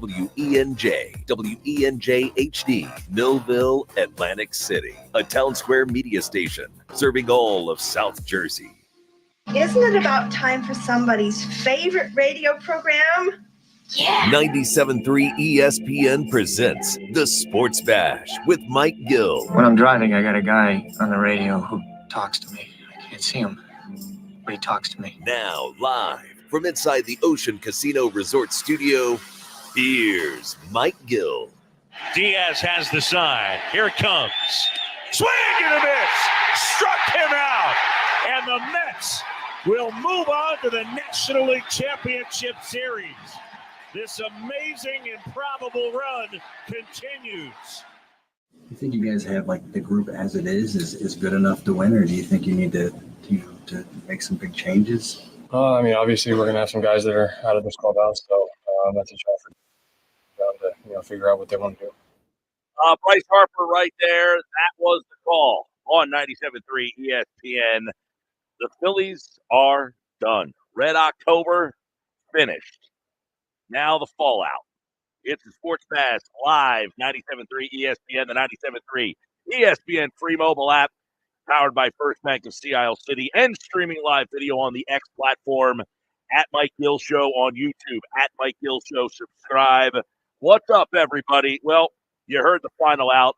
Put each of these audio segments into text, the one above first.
WENJ HD, Millville, Atlantic City, a Town Square media station serving all of South Jersey. Isn't it about time for somebody's favorite radio program? Yeah. 97.3 ESPN presents The Sports Bash with Mike Gill. When I'm driving, I got a guy on the radio who talks to me. I can't see him, but he talks to me. Now, live from inside the Ocean Casino Resort Studio, here's Mike Gill. Diaz has the sign. Here it comes. Swing and a miss. Struck him out. And the Mets will move on to the National League Championship Series. This amazing and probable run continues. You think you guys have, like, the group as it is good enough to win, or do you think you need to make some big changes? I mean, obviously we're going to have some guys that are out of this clubhouse, so that's a challenge for them to figure out what they want to do. Bryce Harper right there. That was the call on 97.3 ESPN. The Phillies are done. Red October finished. Now the fallout. It's the Sports Bash live, 97.3 ESPN, the 97.3 ESPN free mobile app, powered by First Bank of Sea Isle City, and streaming live video on the X platform, at Mike Gill Show on YouTube, at Mike Gill Show. Subscribe. What's up, everybody? Well, you heard the final out.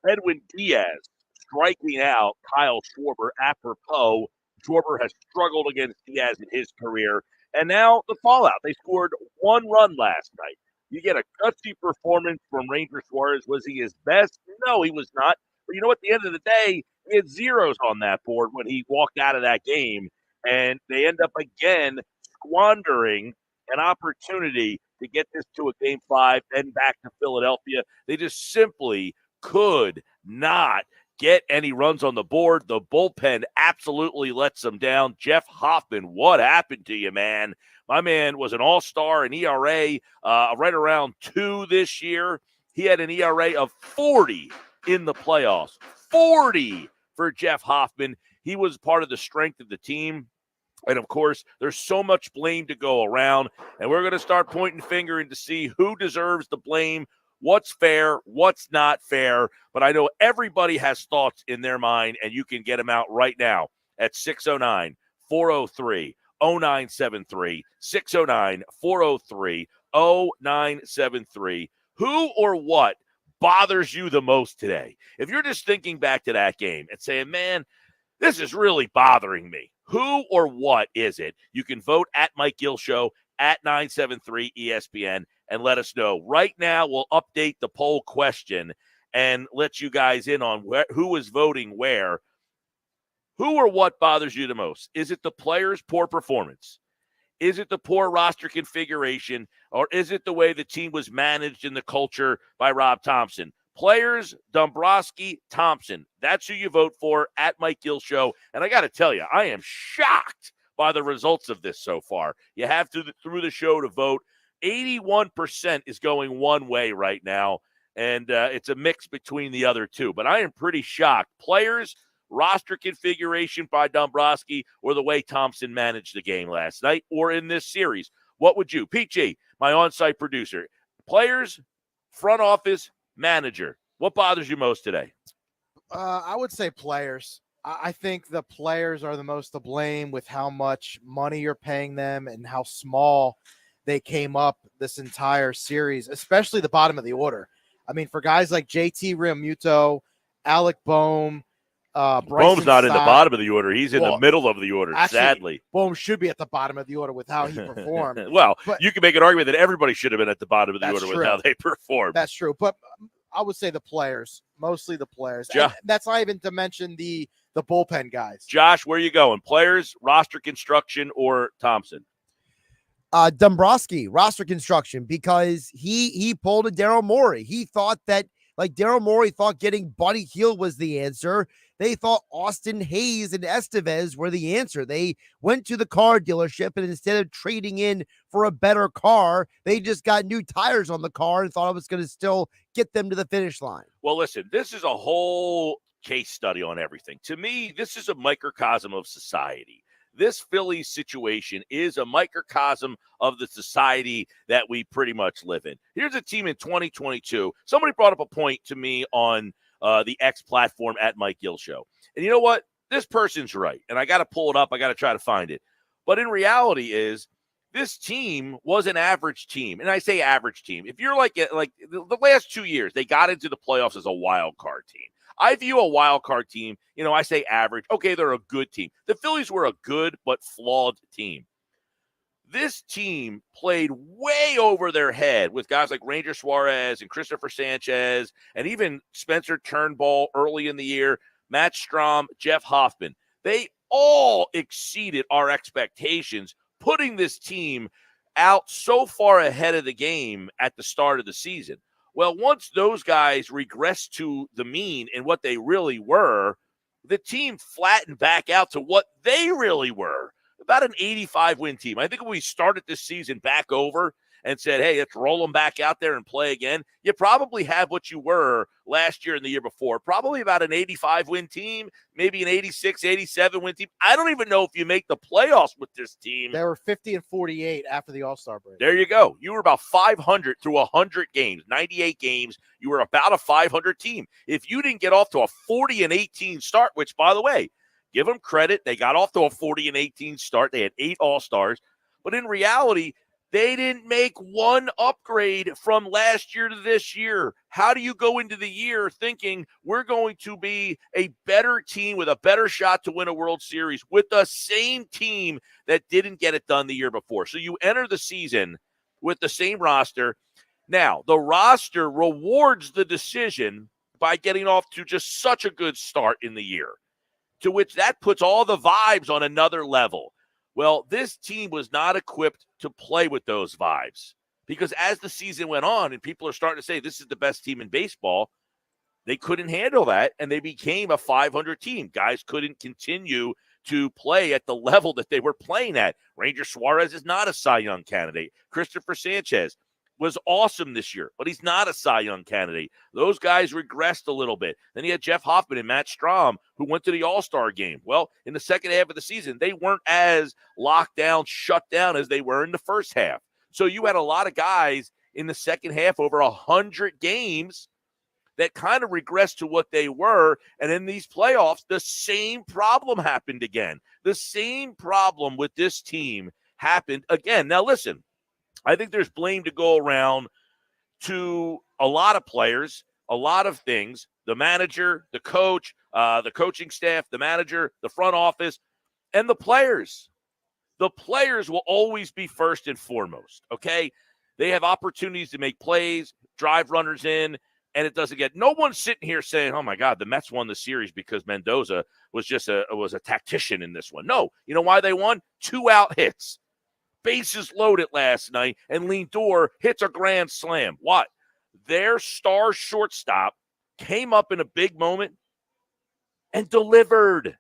Edwin Diaz striking out Kyle Schwarber apropos. Schwarber has struggled against Diaz in his career. And now the fallout. They scored one run last night. You get a gutsy performance from Ranger Suarez. Was he his best? No, he was not. But you know, at the end of the day, he had zeros on that board when he walked out of that game. And they end up again squandering an opportunity to get this to a Game 5, then back to Philadelphia. They just simply could not get any runs on the board. The bullpen absolutely lets them down. Jeff Hoffman, what happened to you, man? My man was an all-star, an ERA right around 2 this year. He had an ERA of 40 in the playoffs. 40 for Jeff Hoffman. He was part of the strength of the team. And, of course, there's so much blame to go around, and we're going to start pointing fingers to see who deserves the blame, what's fair, what's not fair. But I know everybody has thoughts in their mind, and you can get them out right now at 609-403-0973, 609-403-0973. Who or what bothers you the most today? If you're just thinking back to that game and saying, man, this is really bothering me, who or what is it? You can vote at Mike Gill Show, at 973 ESPN, and let us know. Right now, we'll update the poll question and let you guys in on who is voting where. Who or what bothers you the most? Is it the players' poor performance? Is it the poor roster configuration? Or is it the way the team was managed in the culture by Rob Thompson? Players, Dombrowski, Thompson. That's who you vote for at Mike Gill Show. And I got to tell you, I am shocked by the results of this so far. You have to, through the show, to vote. 81% is going one way right now, and it's a mix between the other two. But I am pretty shocked. Players, roster configuration by Dombrowski, or the way Thompson managed the game last night, or in this series. What would you? PG, my on-site producer. Players, front office, manager. What bothers you most today? I would say players. I think the players are the most to blame with how much money you're paying them and how small they came up this entire series, especially the bottom of the order. I mean, for guys like JT Realmuto, Alec Boehm, Boehm's not in the bottom of the order. He's in the middle of the order, actually, sadly. Boehm should be at the bottom of the order with how he performed. Well, but you can make an argument that everybody should have been at the bottom of the order with how they performed. That's true. But I would say the players, mostly the players. And that's not even to mention the bullpen guys. Josh, where are you going? Players, roster construction, or Thompson? Dombrowski, roster construction, because he pulled a Daryl Morey. He thought that, like, Daryl Morey thought getting Buddy Hield was the answer. They thought Austin Hayes and Estevez were the answer. They went to the car dealership, and instead of trading in for a better car, they just got new tires on the car and thought it was going to still get them to the finish line. Well, listen, this is a whole case study on everything. To me, this is a microcosm of society. this Phillies situation is a microcosm of the society that we pretty much live in. Here's a team in 2022. Somebody brought up a point to me on the X platform at Mike Gill Show. And you know what? This person's right. And I got to pull it up. I got to try to find it. But in reality is this team was an average team. And I say average team. If you're like the last 2 years, they got into the playoffs as a wild card team. I view a wild card team, I say average. Okay, they're a good team. The Phillies were a good but flawed team. This team played way over their head with guys like Ranger Suarez and Christopher Sanchez and even Spencer Turnbull early in the year, Matt Strahm, Jeff Hoffman. They all exceeded our expectations, putting this team out so far ahead of the game at the start of the season. Well, once those guys regressed to the mean and what they really were, the team flattened back out to what they really were, about an 85-win team. I think if we started this season back over and said, hey, let's roll them back out there and play again, you probably have what you were last year and the year before, probably about an 85-win team, maybe an 86, 87-win team. I don't even know if you make the playoffs with this team. They were 50-48 after the All-Star break. There you go. You were about 500 through 100 games, 98 games. You were about a 500 team. If you didn't get off to a 40-18 start, which, by the way, give them credit, they got off to a 40-18 start. They had 8 All-Stars. But in reality, they didn't make one upgrade from last year to this year. How do you go into the year thinking we're going to be a better team with a better shot to win a World Series with the same team that didn't get it done the year before? So you enter the season with the same roster. Now, the roster rewards the decision by getting off to just such a good start in the year, to which that puts all the vibes on another level. Well, this team was not equipped to play with those vibes because as the season went on and people are starting to say this is the best team in baseball, they couldn't handle that, and they became a 500 team. Guys couldn't continue to play at the level that they were playing at. Ranger Suarez is not a Cy Young candidate. Christopher Sanchez was awesome this year, but he's not a Cy Young candidate. Those guys regressed a little bit. Then you had Jeff Hoffman and Matt Strahm, who went to the All-Star game. Well, in the second half of the season, they weren't as locked down, shut down as they were in the first half. So you had a lot of guys in the second half, over 100 games, that kind of regressed to what they were. And in these playoffs, the same problem happened again. The same problem with this team happened again. Now, listen, I think there's blame to go around to a lot of players, a lot of things, the manager, the coach, the coaching staff, the manager, the front office, and the players. The players will always be first and foremost, okay? They have opportunities to make plays, drive runners in, and it doesn't get – no one's sitting here saying, oh, my God, the Mets won the series because Mendoza was just a tactician in this one. No. You know why they won? 2-out hits. Bases loaded last night, and Lindor hits a grand slam. What? Their star shortstop came up in a big moment and delivered.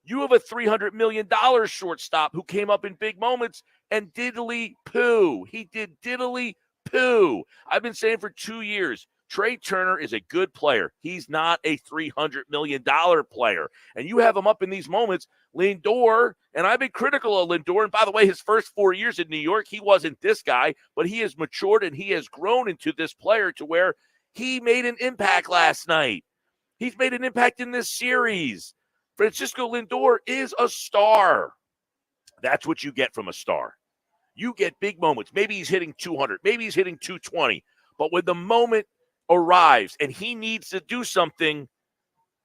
You have a $300 million shortstop who came up in big moments and diddly poo. He did diddly poo. I've been saying for 2 years, Trey Turner is a good player. He's not a $300 million player. And you have him up in these moments. Lindor, and I've been critical of Lindor. And by the way, his first 4 years in New York, he wasn't this guy, but he has matured and he has grown into this player to where he made an impact last night. He's made an impact in this series. Francisco Lindor is a star. That's what you get from a star. You get big moments. Maybe he's hitting 200. Maybe he's hitting 220. But when the moment arrives and he needs to do something,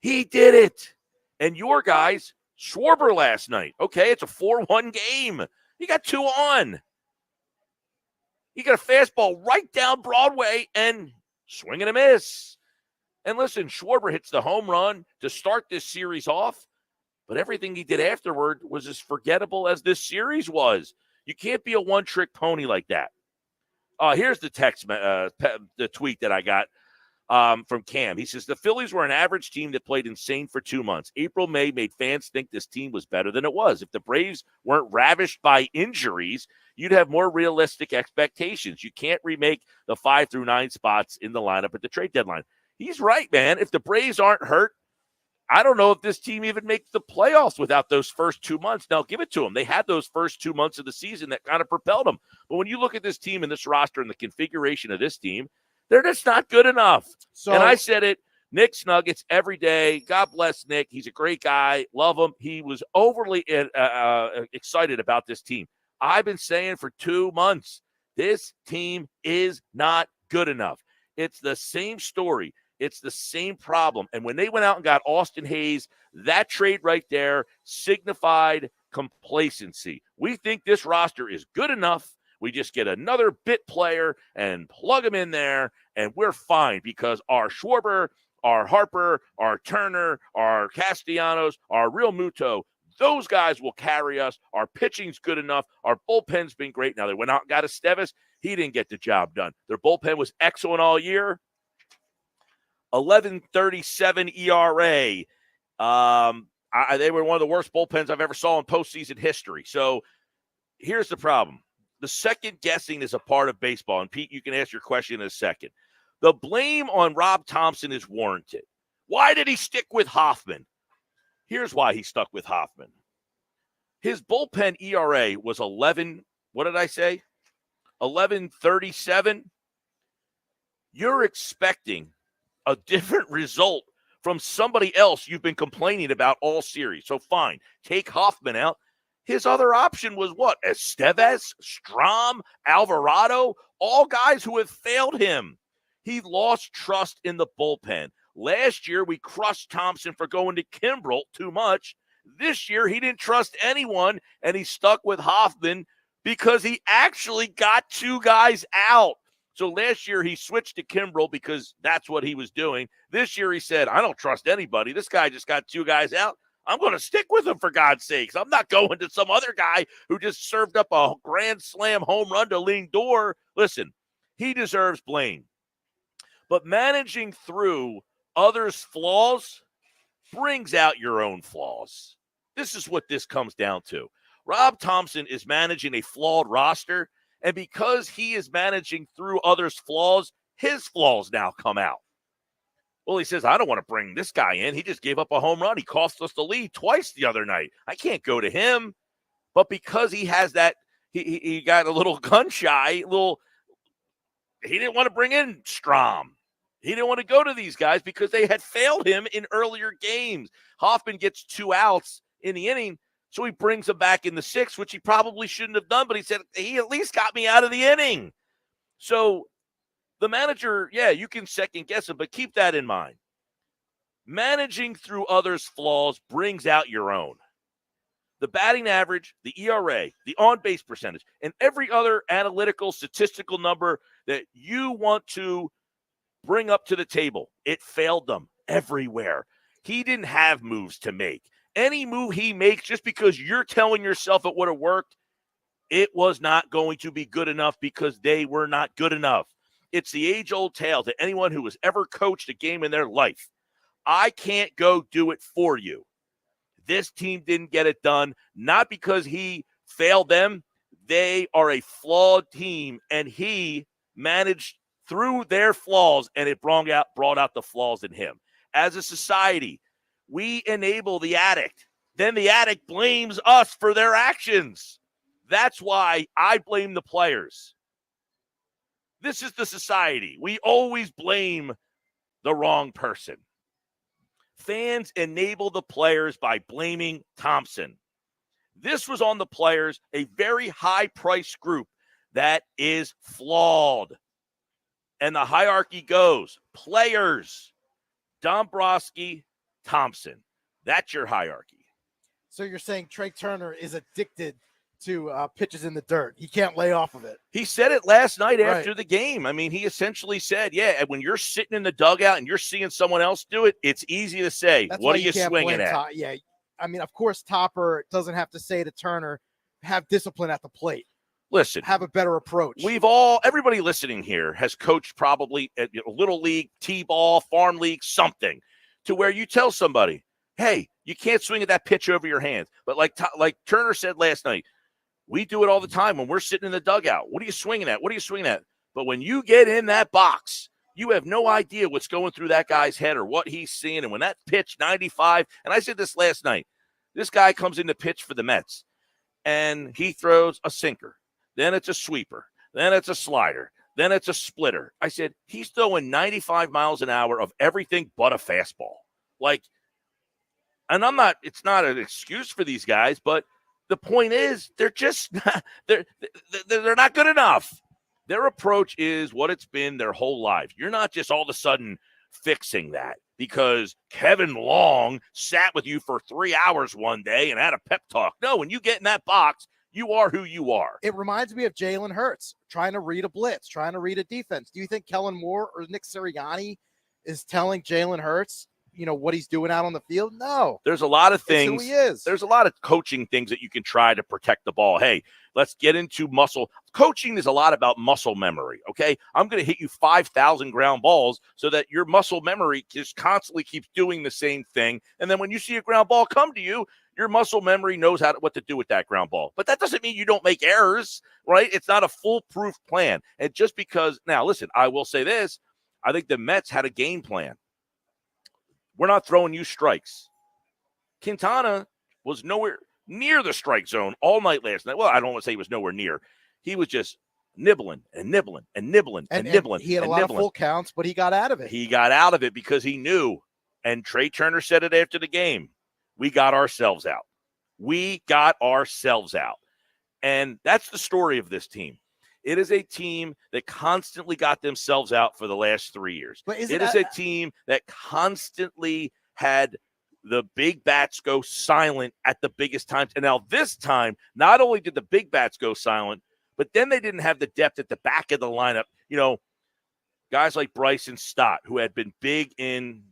he did it. And your guys, Schwarber last night, okay, it's a 4-1 game. He got 2 on. He got a fastball right down Broadway and swing and a miss. And listen, Schwarber hits the home run to start this series off, but everything he did afterward was as forgettable as this series was. You can't be a one-trick pony like that. Here's the text, the tweet that I got from Cam. He says, the Phillies were an average team that played insane for 2 months. April, May made fans think this team was better than it was. If the Braves weren't ravished by injuries, you'd have more realistic expectations. You can't remake the 5 through 9 spots in the lineup at the trade deadline. He's right, man. If the Braves aren't hurt, I don't know if this team even makes the playoffs without those first 2 months. Now, give it to them. They had those first 2 months of the season that kind of propelled them. But when you look at this team and this roster and the configuration of this team, they're just not good enough. So, and I said it, Nick's Nuggets every day. God bless Nick. He's a great guy. Love him. He was overly excited about this team. I've been saying for 2 months, this team is not good enough. It's the same story. It's the same problem. And when they went out and got Austin Hayes, that trade right there signified complacency. We think this roster is good enough. We just get another bit player and plug him in there, and we're fine because our Schwarber, our Harper, our Turner, our Castellanos, our Real Muto, those guys will carry us. Our pitching's good enough. Our bullpen's been great. Now, they went out and got Estevez. He didn't get the job done. Their bullpen was excellent all year. 11.37 ERA. They were one of the worst bullpens I've ever saw in postseason history. So here's the problem. The second guessing is a part of baseball. And Pete, you can ask your question in a second. The blame on Rob Thompson is warranted. Why did he stick with Hoffman? Here's why he stuck with Hoffman. His bullpen ERA was 11. What did I say? 11.37. You're expecting a different result from somebody else you've been complaining about all series. So fine, take Hoffman out. His other option was what? Estevez, Strom, Alvarado, all guys who have failed him. He lost trust in the bullpen. Last year, we crushed Thompson for going to Kimbrel too much. This year, he didn't trust anyone, and he stuck with Hoffman because he actually got 2 guys out. So last year, he switched to Kimbrel because that's what he was doing. This year, he said, I don't trust anybody. This guy just got 2 guys out. I'm going to stick with him, for God's sakes. I'm not going to some other guy who just served up a grand slam home run to Lindor. Listen, he deserves blame. But managing through others' flaws brings out your own flaws. This is what this comes down to. Rob Thompson is managing a flawed roster, and because he is managing through others' flaws, his flaws now come out. Well, he says, I don't want to bring this guy in. He just gave up a home run. He cost us the lead twice the other night. I can't go to him. But because he has that, he got a little gun shy, he didn't want to bring in Strom. He didn't want to go to these guys because they had failed him in earlier games. Hoffman gets 2 outs in the inning, so he brings him back in the 6th, which he probably shouldn't have done, but he said, he at least got me out of the inning. So the manager, yeah, you can second guess him, but keep that in mind. Managing through others' flaws brings out your own. The batting average, the ERA, the on-base percentage, and every other analytical, statistical number that you want to bring up to the table, it failed them everywhere. He didn't have moves to make. Any move he makes, just because you're telling yourself it would have worked, it was not going to be good enough because they were not good enough. It's the age-old tale to anyone who has ever coached a game in their life. I can't go do it for you. This team didn't get it done, not because he failed them. They are a flawed team, and he managed through their flaws, and it brought out the flaws in him. As a society, we enable the addict. Then the addict blames us for their actions. That's why I blame the players. This is the society. We always blame the wrong person. Fans enable the players by blaming Thompson. This was on the players, a very high-priced group that is flawed. And the hierarchy goes players, Dombrowski, Thompson. That's your hierarchy. So you're saying Trey Turner is addicted to pitches in the dirt. He can't lay off of it. He said it last night after the game. I mean, he essentially said, yeah, when you're sitting in the dugout and you're seeing someone else do it, it's easy to say, That's what are you swinging at? Yeah. I mean, of course, Topper doesn't have to say to Turner, have discipline at the plate. Listen, have a better approach. Everybody listening here has coached probably at little league, T-ball, farm league, something to where you tell somebody, hey, you can't swing at that pitch over your hands. But like Turner said last night, we do it all the time when we're sitting in the dugout. What are you swinging at? What are you swinging at? But when you get in that box, You have no idea what's going through that guy's head or what he's seeing. And when that pitch 95, and I said this last night, this guy comes in to pitch for the Mets, and he throws a sinker. Then it's a sweeper. Then it's a slider. Then it's a splitter. I said, he's throwing 95 miles an hour of everything but a fastball. And it's not an excuse for these guys, but the point is they're just not, they're not good enough. Their approach is what it's been their whole life. You're not just all of a sudden fixing that because Kevin Long sat with you for 3 hours one day and had a pep talk. No, when you get in that box, you are who you are. It reminds me of Jalen Hurts trying to read a blitz, trying to read a defense. Do you think Kellen Moore or Nick Sirianni is telling Jalen Hurts, what he's doing out on the field? No. There's a lot of things. It's who he is. There's a lot of coaching things that you can try to protect the ball. Hey, let's get into muscle. Coaching is a lot about muscle memory, okay? I'm going to hit you 5,000 ground balls so that your muscle memory just constantly keeps doing the same thing. And then when you see a ground ball come to you, your muscle memory knows what to do with that ground ball. But that doesn't mean you don't make errors, right? It's not a foolproof plan. And just because – now, listen, I will say this. I think the Mets had a game plan. We're not throwing you strikes. Quintana was nowhere near the strike zone all night last night. Well, I don't want to say he was nowhere near. He was just nibbling and nibbling and nibbling and nibbling. He had a lot of full counts, but he got out of it. He got out of it because he knew, and Trey Turner said it after the game, we got ourselves out. We got ourselves out. And that's the story of this team. It is a team that constantly got themselves out for the last 3 years. But it is a team that constantly had the big bats go silent at the biggest times. And now this time, not only did the big bats go silent, but then they didn't have the depth at the back of the lineup. Guys like Bryson Stott, who had been big in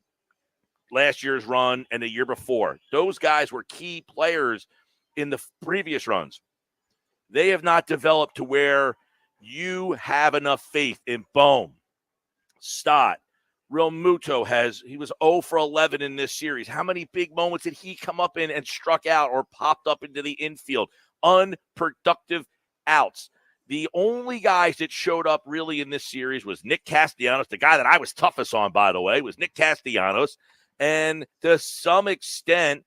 last year's run and the year before. Those guys were key players in the previous runs. They have not developed to where you have enough faith in Bohm, Stott. Real Muto he was 0 for 11 in this series. How many big moments did he come up in and struck out or popped up into the infield? Unproductive outs. The only guys that showed up really in this series was Nick Castellanos. The guy that I was toughest on, by the way, was Nick Castellanos. And to some extent,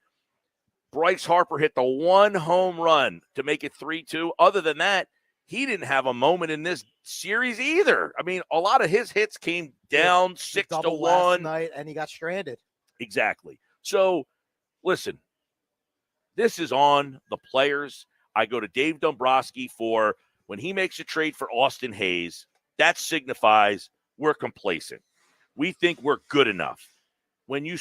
Bryce Harper hit the one home run to make it 3-2. Other than that, he didn't have a moment in this series either. I mean, a lot of his hits came down 6-1 last night, and he got stranded. Exactly. So, listen, this is on the players. I go to Dave Dombrowski for when he makes a trade for Austin Hayes, that signifies we're complacent. We think we're good enough. When you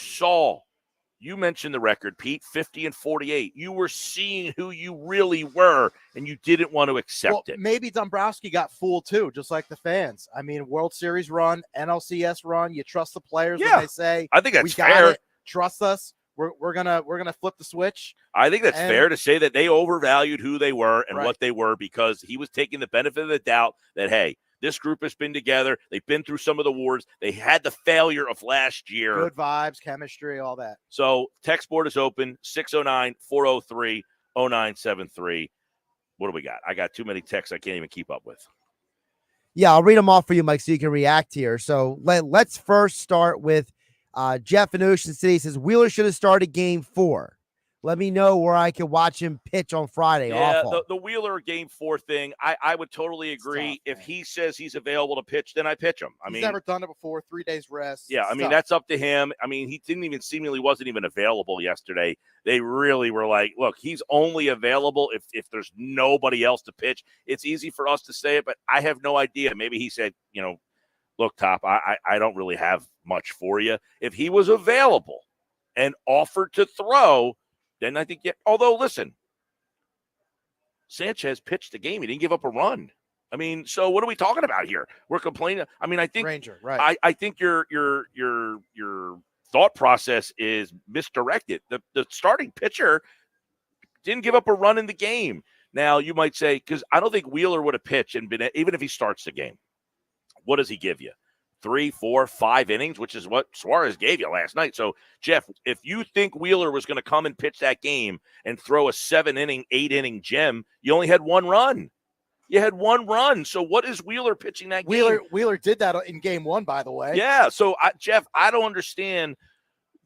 mentioned the record, Pete, 50-48. You were seeing who you really were, and you didn't want to accept it. Maybe Dombrowski got fooled too, just like the fans. I mean, World Series run, NLCS run. You trust the players when they say, I think that's we got fair. It. Trust us. We're gonna flip the switch. I think that's fair to say that they overvalued who they were and what they were because he was taking the benefit of the doubt that, hey, this group has been together. They've been through some of the wars. They had the failure of last year. Good vibes, chemistry, all that. So text board is open, 609-403-0973. What do we got? I got too many texts I can't even keep up with. Yeah, I'll read them off for you, Mike, so you can react here. So let's first start with Jeff in Ocean City. Says, Wheeler should have started game 4. Let me know where I can watch him pitch on Friday. Yeah, Awful. the Wheeler game 4 thing, I would totally agree. If he says he's available to pitch, then I pitch him. He's never done it before. 3 days rest. Yeah, I mean, that's up to him. I mean, he wasn't even available yesterday. They really were like, look, he's only available if there's nobody else to pitch. It's easy for us to say it, but I have no idea. Maybe he said, look, Top, I don't really have much for you. If he was available and offered to throw, then I think, although, listen, Sanchez pitched the game. He didn't give up a run. I mean, so what are we talking about here? We're complaining. I mean, I think Ranger, right. I think your thought process is misdirected. The starting pitcher didn't give up a run in the game. Now, you might say, because I don't think Wheeler would have pitched and been, even if he starts the game, what does he give you? 3, 4, 5 innings, which is what Suarez gave you last night. So, Jeff, if you think Wheeler was going to come and pitch that game and throw a 7-inning, 8-inning gem, you only had 1 run. You had one run. So what is Wheeler pitching that game? Wheeler did that in game 1, by the way. Yeah. So, Jeff, I don't understand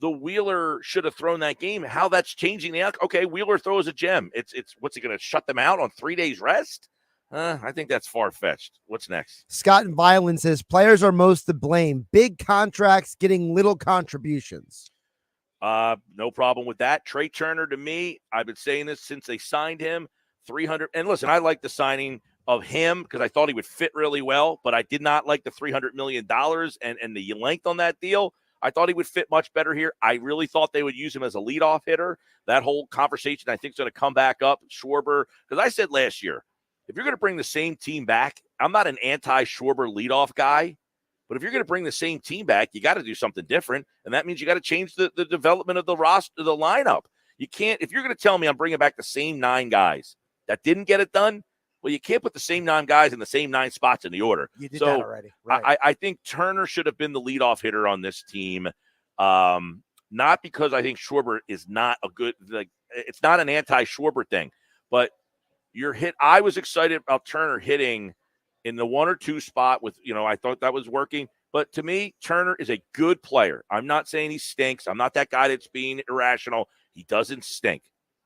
the Wheeler should have thrown that game, how that's changing the outcome. Okay, Wheeler throws a gem. It's what's he going to shut them out on 3 days rest? I think that's far-fetched. What's next? Scott in Violin says players are most to blame. Big contracts getting little contributions. No problem with that. Trey Turner, to me, I've been saying this since they signed him, 300. And listen, I like the signing of him because I thought he would fit really well, but I did not like the $300 million and the length on that deal. I thought he would fit much better here. I really thought they would use him as a leadoff hitter. That whole conversation, I think, is going to come back up. Schwarber, because I said last year, if you're going to bring the same team back, I'm not an anti-Schwarber leadoff guy, but if you're going to bring the same team back, you got to do something different, and that means you got to change the development of the roster, the lineup. You can't, if you're going to tell me I'm bringing back the same 9 guys that didn't get it done, well, you can't put the same 9 guys in the same 9 spots in the order. You did that already. Right. I think Turner should have been the leadoff hitter on this team, not because I think Schwarber is not a good, like, it's not an anti-Schwarber thing, but I was excited about Turner hitting in the 1 or 2 spot with, I thought that was working. But to me, Turner is a good player. I'm not saying he stinks. I'm not that guy that's being irrational. He doesn't stink,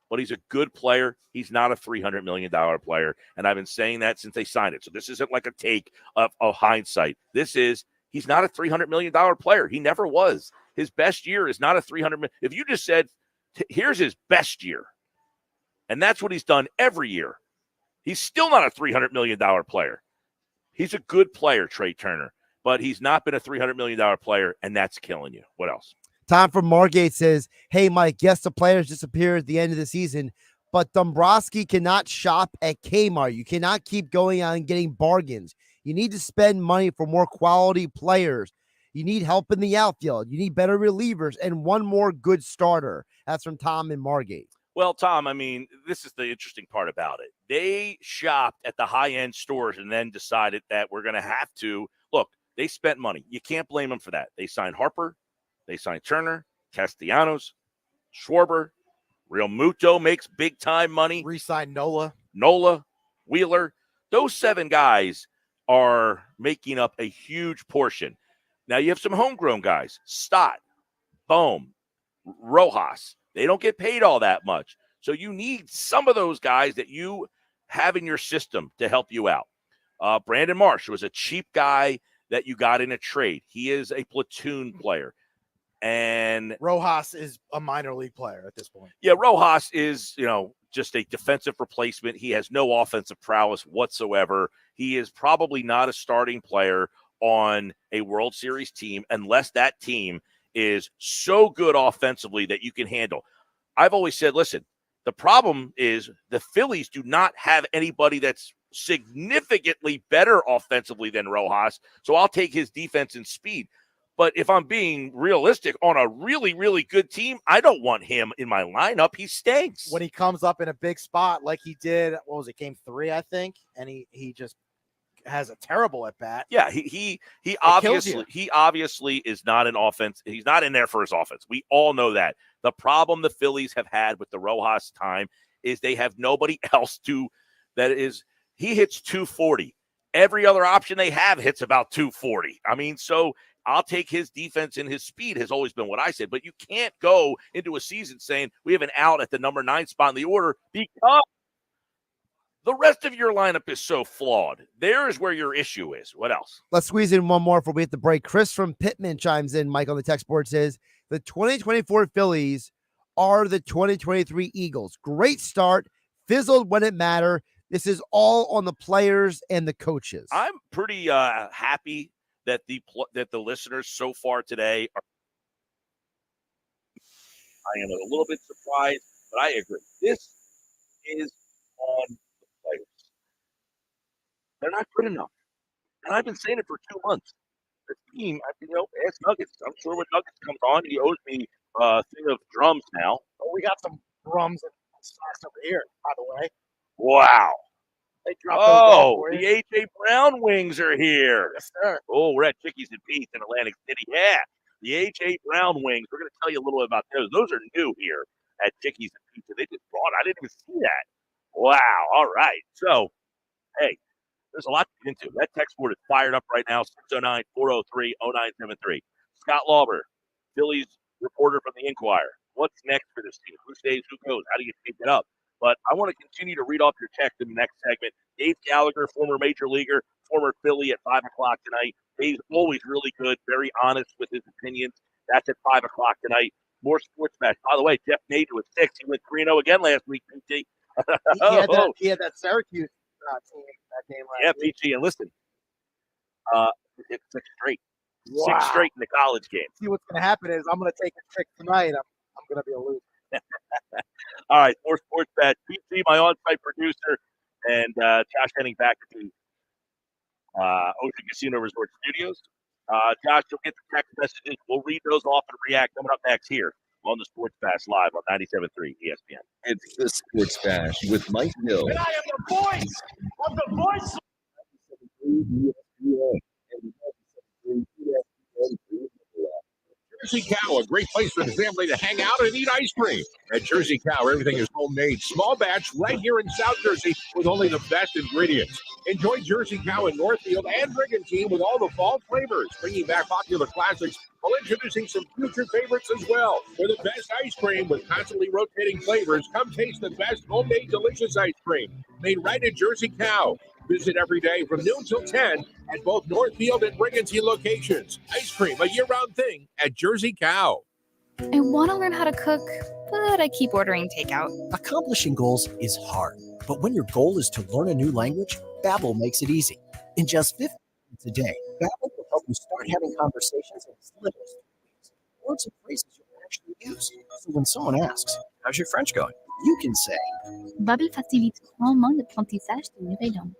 but he's a good player. He's not a $300 million player. And I've been saying that since they signed it. So this isn't like a take of hindsight. He's not a $300 million player. He never was. His best year is not a $300 million. If you just said, here's his best year, and that's what he's done every year, he's still not a $300 million player. He's a good player, Trey Turner, but he's not been a $300 million player, and that's killing you. What else? Tom from Margate says, hey, Mike, yes, the players disappear at the end of the season, but Dombrowski cannot shop at Kmart. You cannot keep going out and getting bargains. You need to spend money for more quality players. You need help in the outfield. You need better relievers and one more good starter. That's from Tom in Margate. Well, Tom, I mean, this is the interesting part about it. They shopped at the high-end stores and then decided that we're going to have to – look, they spent money. You can't blame them for that. They signed Harper. They signed Turner, Castellanos, Schwarber. Real Muto makes big-time money. Re-signed Nola, Wheeler. Those 7 guys are making up a huge portion. Now, you have some homegrown guys. Stott, Bohm, Rojas. They don't get paid all that much. So you need some of those guys that you have in your system to help you out. Brandon Marsh was a cheap guy that you got in a trade. He is a platoon player. And Rojas is a minor league player at this point. Yeah, Rojas is, just a defensive replacement. He has no offensive prowess whatsoever. He is probably not a starting player on a World Series team unless that team is so good offensively that you can handle. I've always said, listen, the problem is the Phillies do not have anybody that's significantly better offensively than Rojas, so I'll take his defense and speed. But if I'm being realistic, on a really, really good team, I don't want him in my lineup. He stinks. When he comes up in a big spot like he did, what was it, game 3, I think, and he just has a terrible at bat. Yeah, he obviously is not an offense. He's not in there for his offense. We all know that. The problem the Phillies have had with the Rojas time is they have nobody else he hits 240. Every other option they have hits about 240. I mean, so I'll take his defense and his speed has always been what I said, but you can't go into a season saying we have an out at the number 9 spot in the order because the rest of your lineup is so flawed. There is where your issue is. What else? Let's squeeze in one more before we hit the break. Chris from Pittman chimes in. Mike on the text board says, the 2024 Phillies are the 2023 Eagles. Great start. Fizzled when it mattered. This is all on the players and the coaches. I'm pretty happy that the listeners so far today are. I am a little bit surprised, but I agree. This is on the players. They're not good enough. And I've been saying it for 2 months. The team, ask Nuggets. I'm sure when Nuggets comes on, he owes me a thing of drums now. Oh, we got some drums and sauce over here, by the way. Wow. They dropped the A.J. Brown wings are here. Yes, sir. Oh, we're at Chickies and Pete's in Atlantic City. Yeah, the A.J. Brown wings. We're going to tell you a little bit about those. Those are new here at Chickies and Pete's. They just brought. I didn't even see that. Wow. All right. So Hey, there's a lot to get into. That text board is fired up right now, 609-403-0973. Scott Lauber, Phillies reporter from the Inquirer. What's next for this team? Who stays, who goes? How do you take it up? But I want to continue to read off your text in the next segment. Dave Gallagher, former major leaguer, former Philly at 5 o'clock tonight. Dave's always really good, very honest with his opinions. That's at 5 o'clock tonight. More sports match. By the way, Jeff Nader with 6. He went 3-0 again last week, PT. He had that Syracuse team that game last week. PT. And listen, it's 6 straight. Wow. 6 straight in the college game. See, what's going to happen is I'm going to take a trick tonight. I'm going to be a loser. All right, more sports bet. PT, my on-site producer, and Josh Henning back at the Ocean Casino Resort Studios. Josh, you'll get the text messages. We'll read those off and react. Coming up next here on the Sports Bash Live on 97.3 ESPN. It's the Sports Bash with Mike Gill. And I am the voice of the voice. Jersey Cow, a great place for the family to hang out and eat ice cream. At Jersey Cow, everything is homemade, small batch, right here in South Jersey with only the best ingredients. Enjoy Jersey Cow in Northfield and Brigantine with all the fall flavors, bringing back popular classics while introducing some future favorites as well. For the best ice cream with constantly rotating flavors, come taste the best homemade delicious ice cream made right at Jersey Cow. Visit every day from noon till 10 at both Northfield and Brigantine locations. Ice cream, a year-round thing at Jersey Cow. I want to learn how to cook, but I keep ordering takeout. Accomplishing goals is hard, but when your goal is to learn a new language, Babbel makes it easy. In just 15 minutes a day, Babbel will help you start having conversations in as little as 2 weeks. Words and phrases you'll actually use. So when someone asks, "How's your French going?" you can say, Babbel facilite grandement l'apprentissage de nouvelles langues.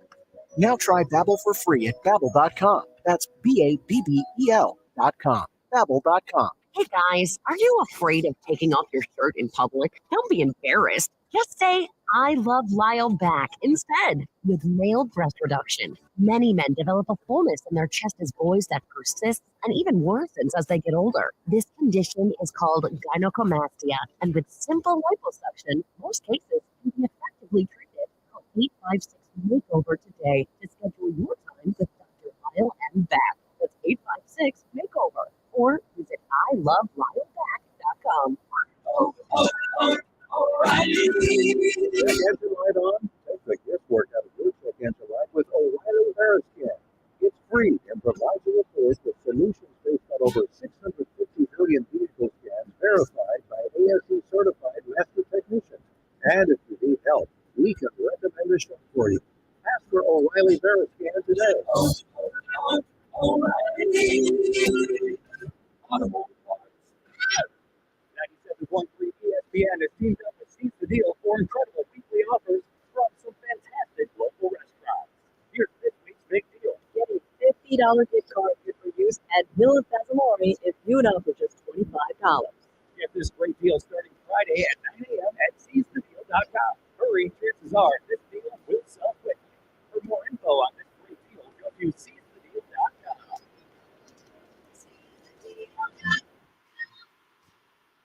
Now try Babbel for free at Babbel.com. That's Babbel.com. Babbel.com. Hey guys, are you afraid of taking off your shirt in public? Don't be embarrassed. Just say, "I love Lyle" back instead. With male breast reduction, many men develop a fullness in their chest as boys that persists and even worsens as they get older. This condition is called gynecomastia, and with simple liposuction, most cases can be effectively treated. Call 856-MAKEOVER today to schedule your time with Dr. Lyle M. Back. That's 856-MAKEOVER. Or visit ilovelyle.com. Cancer light on? Take the guesswork out of your check cancer light with O'Reilly Veriscan. It's free and provides you with solutions based on over 650 million vehicle scans verified by ASE certified master technicians. And if you need help, we can recommend a shop for you. Ask for O'Reilly Veriscan today. Automobile Parts. 97.3 ESPN is teamed up with Seize the Deal for incredible weekly offers from some fantastic local restaurants. Here's this week's big deal. Get a $50 gift card for use at Villa Fasamori if viewed up for just $25. Get this great deal starting Friday at 9 a.m. at SeizeTheDeal.com. Hurry, chances are this deal will sell quickly. For more info on this great deal, go to SeizeTheDeal.com.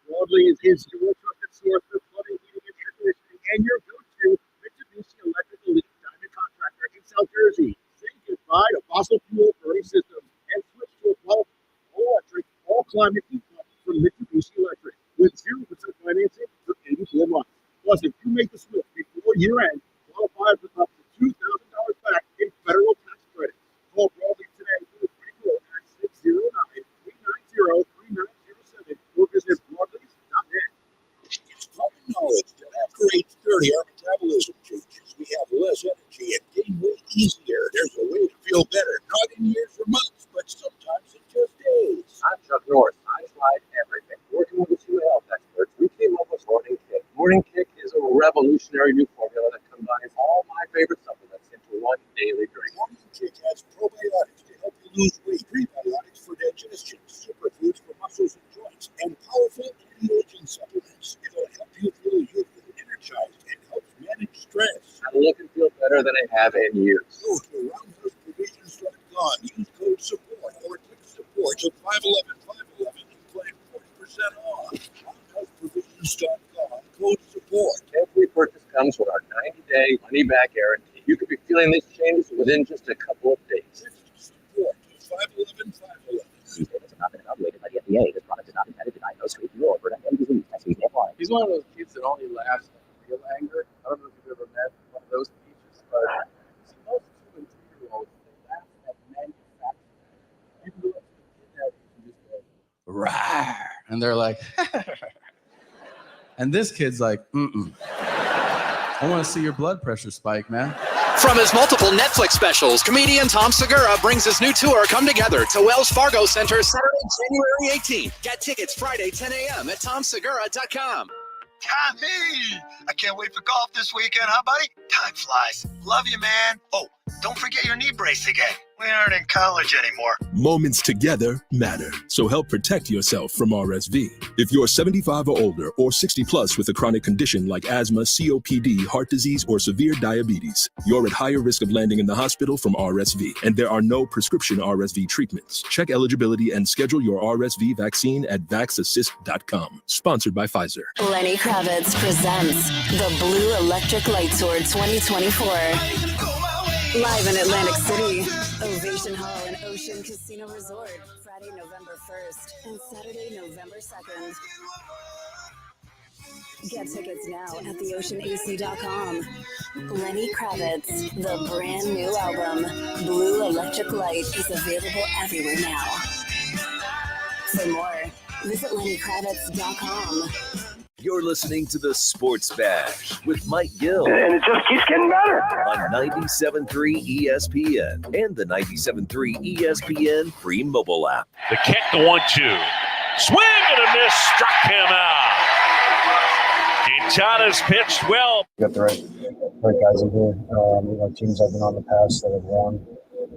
Broadly is your trusted source for plumbing, heating, and air conditioning, and your go-to Mitsubishi Electric Elite Diamond Contractor in South Jersey. Say goodbye to fossil fuel burning systems and switch to a all-electric, all-climate heat pump from Mitsubishi Electric with 0% financing for 84 months. Plus, if you make the switch before year-end, qualify for up to $2,000 back in federal tax credit. Call Broadly today for the free quote at 609-390-3907 or visit Broadleys.net. It's common knowledge that after age 30, our metabolism changes. We have less energy and gain weight easier. There's a way to feel better, not in years or months, but sometimes in just days. I'm Chuck Norris. I tried everything. Working with the two health experts, we came up with Morning Kick. Morning Kick is a revolutionary new formula that combines all my favorite supplements into one daily drink. Morning Kick has probiotics to help you lose weight, prebiotics for digestion, superfoods for muscles and joints, and powerful anti-aging supplements. It'll help you feel youthful, energized, and helps manage stress. I look and feel better than I have in years. Go to roundhouseprovisions.com, use code SUPPORT or click support at 511-511 and claim 40% off. Roundhouseprovisions.com, code SUPPORT. Every purchase comes with our 90-day money-back guarantee. You could be feeling this change within just a couple of days. Support 511 511. These statements have not been evaluated by the FDA. This product is not intended to diagnose, treat, cure, or prevent any disease. STD apply. He's one of those kids that only laughs at real anger. I don't know if you've ever met one of those teachers, but see, most 2 and 3-year-olds, they laugh at manufacturing. You can go up to the kid that you just go, rawr, and they're like, and this kid's like, I want to see your blood pressure spike, man. From his multiple Netflix specials, comedian Tom Segura brings his new tour Come Together to Wells Fargo Center Saturday, January 18th. Get tickets Friday, 10 a.m. at tomsegura.com. Tommy! I can't wait for golf this weekend, huh, buddy? Time flies. Love you, man. Oh, don't forget your knee brace again. We aren't in college anymore. Moments together matter, so help protect yourself from RSV. If you're 75 or older or 60 plus with a chronic condition like asthma, COPD, heart disease, or severe diabetes, you're at higher risk of landing in the hospital from RSV, and there are no prescription RSV treatments. Check eligibility and schedule your RSV vaccine at vaxassist.com. Sponsored by Pfizer. Lenny Kravitz presents the Blue Electric Light Tour 2024. Live in Atlantic City, Ovation Hall and Ocean Casino Resort, Friday, November 1st and Saturday, November 2nd. Get tickets now at theoceanac.com. Lenny Kravitz, the brand new album, Blue Electric Light, is available everywhere now. For more, visit lennyKravitz.com. You're listening to the Sports Bash with Mike Gill. And it just keeps getting better. On 97.3 ESPN and the 97.3 ESPN free mobile app. The kick, the 1-2. Swing and a miss, struck him out. Quintana's pitched well. We got the right guys in here. Teams I've been on the past that have won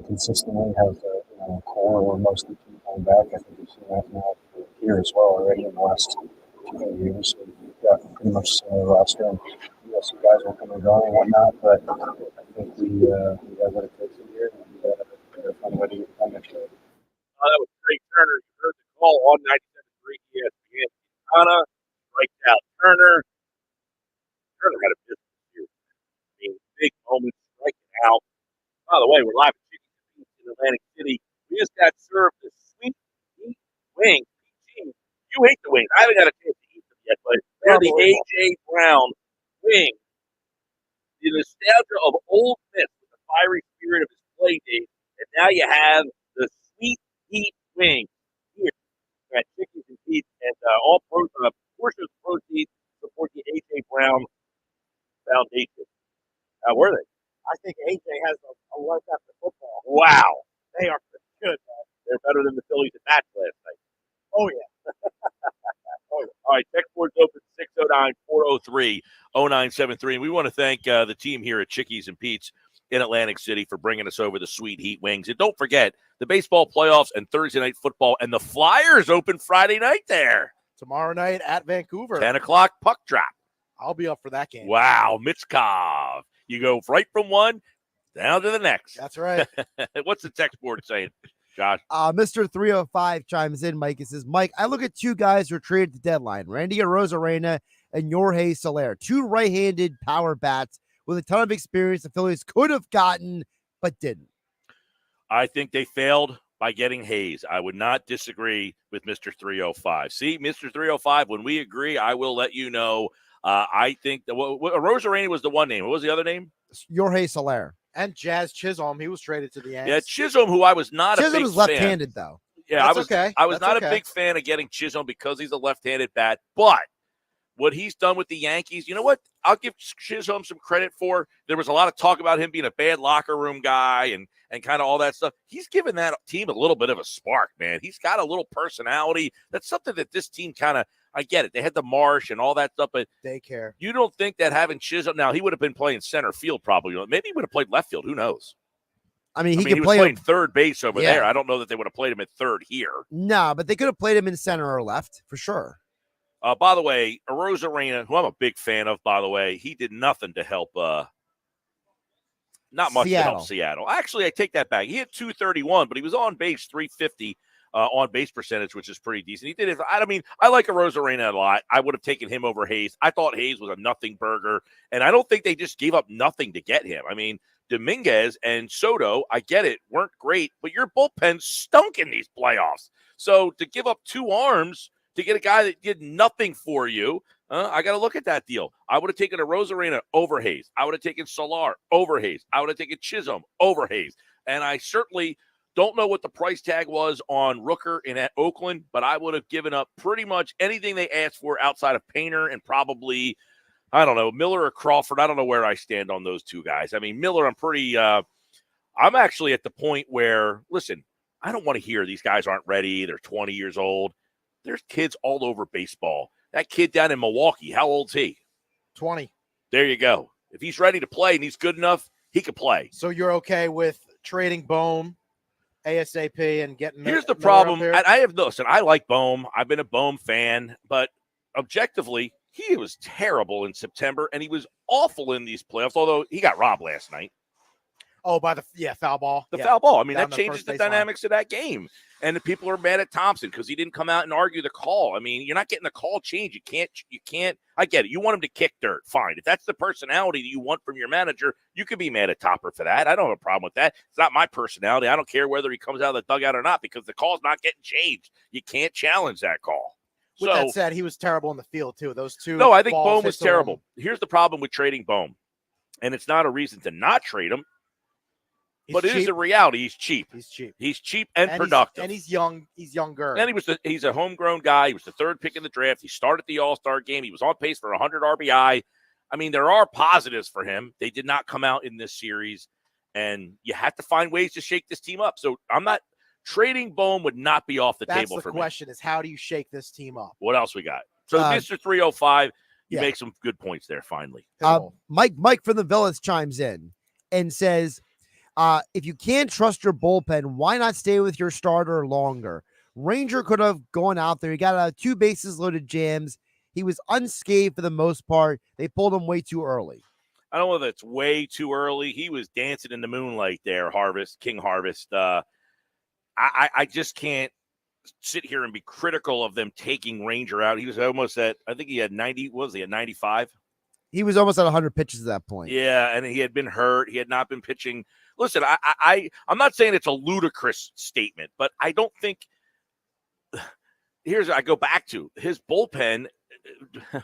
consistently have a core where most of the team going back. I think we've seen that now here as well already in the last few years. So we've got pretty much similar roster, and some guys will come and go and whatnot, but I think we got what it takes in here, and we got to find a way to get done next year. That was Trey Turner. You heard the call on 97.3 ESPN. Quintana strikes out Turner. Turner had a business here. I mean, big moment, striking out. By the way, we're live at Chickies in Atlantic City. We just got served the sweet heat wing. You hate the wings. I haven't got a chance to eat them yet, but they're the A.J. Brown wing. The nostalgia of Old Miss with the fiery spirit of his play days, and now you have the sweet heat wing here at Chickies and Pete's, and all portions of proceeds support the A.J. Brown Foundation. Where are they? I think AJ has a life after football. Wow. They are pretty good, man. They're better than the Phillies at bats last night. Oh, yeah. All right, text board's open 609-403-0973. And we want to thank the team here at Chickies and Pete's in Atlantic City for bringing us over the sweet heat wings. And don't forget, the baseball playoffs and Thursday night football and the Flyers open Friday night there. Tomorrow night at Vancouver. 10 o'clock puck drop. I'll be up for that game. Wow, Mitskov. You go right from one down to the next. That's right. What's the text board saying, Josh? Mr. 305 chimes in, Mike. It says, Mike, I look at two guys who are traded at the deadline, Randy Arozarena and Jorge Soler, two right-handed power bats with a ton of experience the Phillies could have gotten, but didn't. I think they failed by getting Hayes. I would not disagree with Mr. 305. See, Mr. 305, when we agree, I will let you know. I think that Arozarena was the one name. What was the other name? Jorge Soler. And Jazz Chisholm, he was traded to the Yankees. Yeah, Chisholm, who I was not a big fan. Chisholm is left-handed, though. Yeah, That's I was okay. I was That's not a big fan of getting Chisholm because he's a left-handed bat. But what he's done with the Yankees, you know what? I'll give Chisholm some credit for. There was a lot of talk about him being a bad locker room guy and kind of all that stuff. He's given that team a little bit of a spark, man. He's got a little personality. That's something that this team kind of, I get it. They had the Marsh and all that stuff, but they care. You don't think that having Chisholm, now he would have been playing center field probably. Maybe he would have played left field. Who knows? I mean, he was playing third base over there. I don't know that they would have played him at third here. No, but they could have played him in center or left for sure. By the way, Arozarena, who I'm a big fan of, by the way, he did nothing to help. Not much to help Seattle. Actually, I take that back. He had 231, but he was on base 350 on base percentage, which is pretty decent. He did it. I mean, I like Arozarena a lot. I would have taken him over Hayes. I thought Hayes was a nothing burger, and I don't think they just gave up nothing to get him. I mean, Dominguez and Soto, I get it, weren't great, but your bullpen stunk in these playoffs. So to give up 2 arms to get a guy that did nothing for you, I got to look at that deal. I would have taken a Rosarena over Hayes. I would have taken Solar over Hayes. I would have taken Chisholm over Hayes. And I certainly don't know what the price tag was on Rooker in Oakland, but I would have given up pretty much anything they asked for outside of Painter and probably, I don't know, Miller or Crawford. I don't know where I stand on those 2 guys. I mean, Miller, I'm actually at the point where, listen, I don't want to hear these guys aren't ready. They're 20 years old. There's kids all over baseball. That kid down in Milwaukee, how old's he? 20. There you go. If he's ready to play and he's good enough, he could play. So you're okay with trading Bohm ASAP and getting Here's the problem. Listen, I like Bohm. I've been a Bohm fan, but objectively, he was terrible in September, and he was awful in these playoffs, although he got robbed last night. Oh, by the foul ball. Foul ball. I mean, Down that changes the dynamics of that game. And the people are mad at Thompson because he didn't come out and argue the call. I mean, you're not getting the call change. You can't. I get it. You want him to kick dirt. Fine. If that's the personality that you want from your manager, you could be mad at Topper for that. I don't have a problem with that. It's not my personality. I don't care whether he comes out of the dugout or not because the call's not getting changed. You can't challenge that call. With that said, he was terrible in the field, too. Those 2. No, I think Bohm was terrible. Here's the problem with trading Bohm, and it's not a reason to not trade him. But it is a reality. He's cheap. He's cheap and productive. He's young. He's younger. And he's a homegrown guy. He was the 3rd pick in the draft. He started the All-Star game. He was on pace for 100 RBI. I mean, there are positives for him. They did not come out in this series. And you have to find ways to shake this team up. So I'm not – trading Bohm would not be off the table for me. The question is, how do you shake this team up? What else we got? So Mr. 305, you make some good points there finally. Mike from the Villas chimes in and says – if you can't trust your bullpen, why not stay with your starter longer? Ranger could have gone out there. He got 2 bases loaded jams. He was unscathed for the most part. They pulled him way too early. I don't know if it's way too early. He was dancing in the moonlight there, King Harvest. I just can't sit here and be critical of them taking Ranger out. He was almost at, I think he had 90, what was he, at 95? He was almost at 100 pitches at that point. Yeah, and he had been hurt. He had not been pitching. Listen, I'm not saying it's a ludicrous statement, but I don't think I go back to his bullpen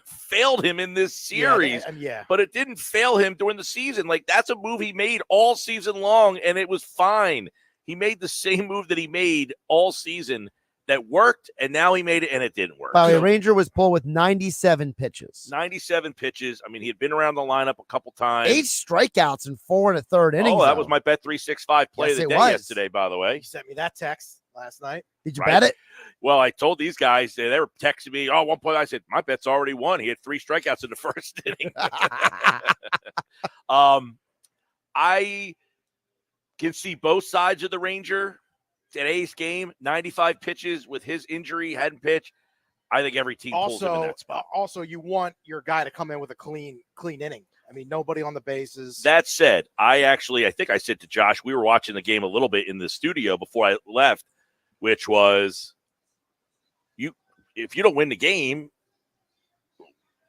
failed him in this series. But it didn't fail him during the season. Like, that's a move he made all season long, and it was fine. He made the same move that he made all season that worked, and now he made it, and it didn't work. By the way, Ranger was pulled with 97 pitches. 97 pitches. I mean, he had been around the lineup a couple times. 8 strikeouts in 4 1/3 innings. Oh, that was my Bet365 play of the day yesterday, by the way. You sent me that text last night. Did you bet it? Well, I told these guys, they were texting me. At one point I said, my bet's already won. He had 3 strikeouts in the first inning. I can see both sides of the Ranger. Today's game, 95 pitches with his injury, hadn't pitched. I think every team pulls him in that spot. Also, you want your guy to come in with a clean inning. I mean, nobody on the bases. That said, I think I said to Josh, we were watching the game a little bit in the studio before I left, which was, if you don't win the game,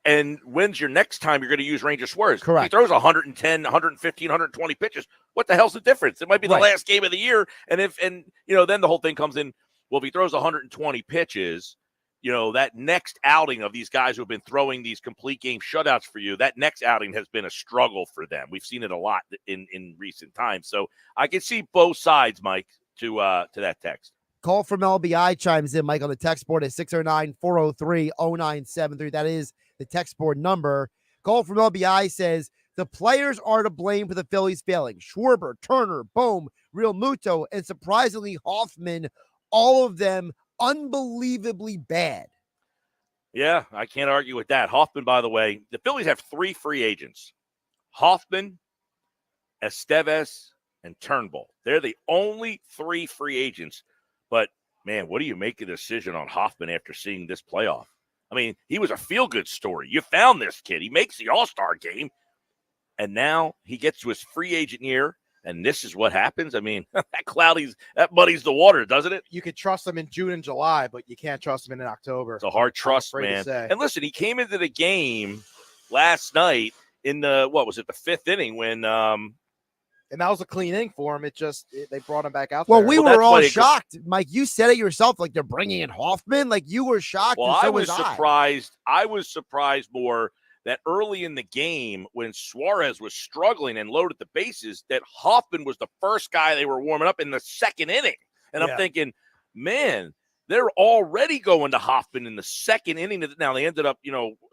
and when's your next time you're going to use Ranger Suarez? Correct. He throws 110, 115, 120 pitches. What the hell's the difference? It might be the last game of the year. And then the whole thing comes in, well, if he throws 120 pitches, that next outing of these guys who have been throwing these complete game shutouts for you, that next outing has been a struggle for them. We've seen it a lot in recent times. So I can see both sides, Mike, to that text. Call from LBI chimes in, Mike, on the text board at 609-403-0973. That is the text board number. Call from LBI says the players are to blame for the Phillies failing. Schwarber, Turner, Bohm, Real Muto, and surprisingly Hoffman, all of them unbelievably bad. Yeah, I can't argue with that. Hoffman, by the way, the Phillies have 3 free agents. Hoffman, Estevez, and Turnbull. They're the only 3 free agents. But, man, what do you make a decision on Hoffman after seeing this playoff? I mean, he was a feel-good story. You found this kid. He makes the All-Star game. And now he gets to his free agent year, and this is what happens. I mean, that muddies the water, doesn't it? You could trust him in June and July, but you can't trust him in October. It's a hard trust, man. And listen, he came into the game last night in the 5th inning when And that was a clean inning for him. They brought him back out Well, there. we were all shocked. Mike, you said it yourself, like they're bringing in Hoffman. Like you were shocked. Well, and so I was I. surprised. I was surprised more that early in the game when Suarez was struggling and loaded the bases, that Hoffman was the first guy they were warming up in the second inning. And I'm thinking, man, they're already going to Hoffman in the second inning. Now they ended up,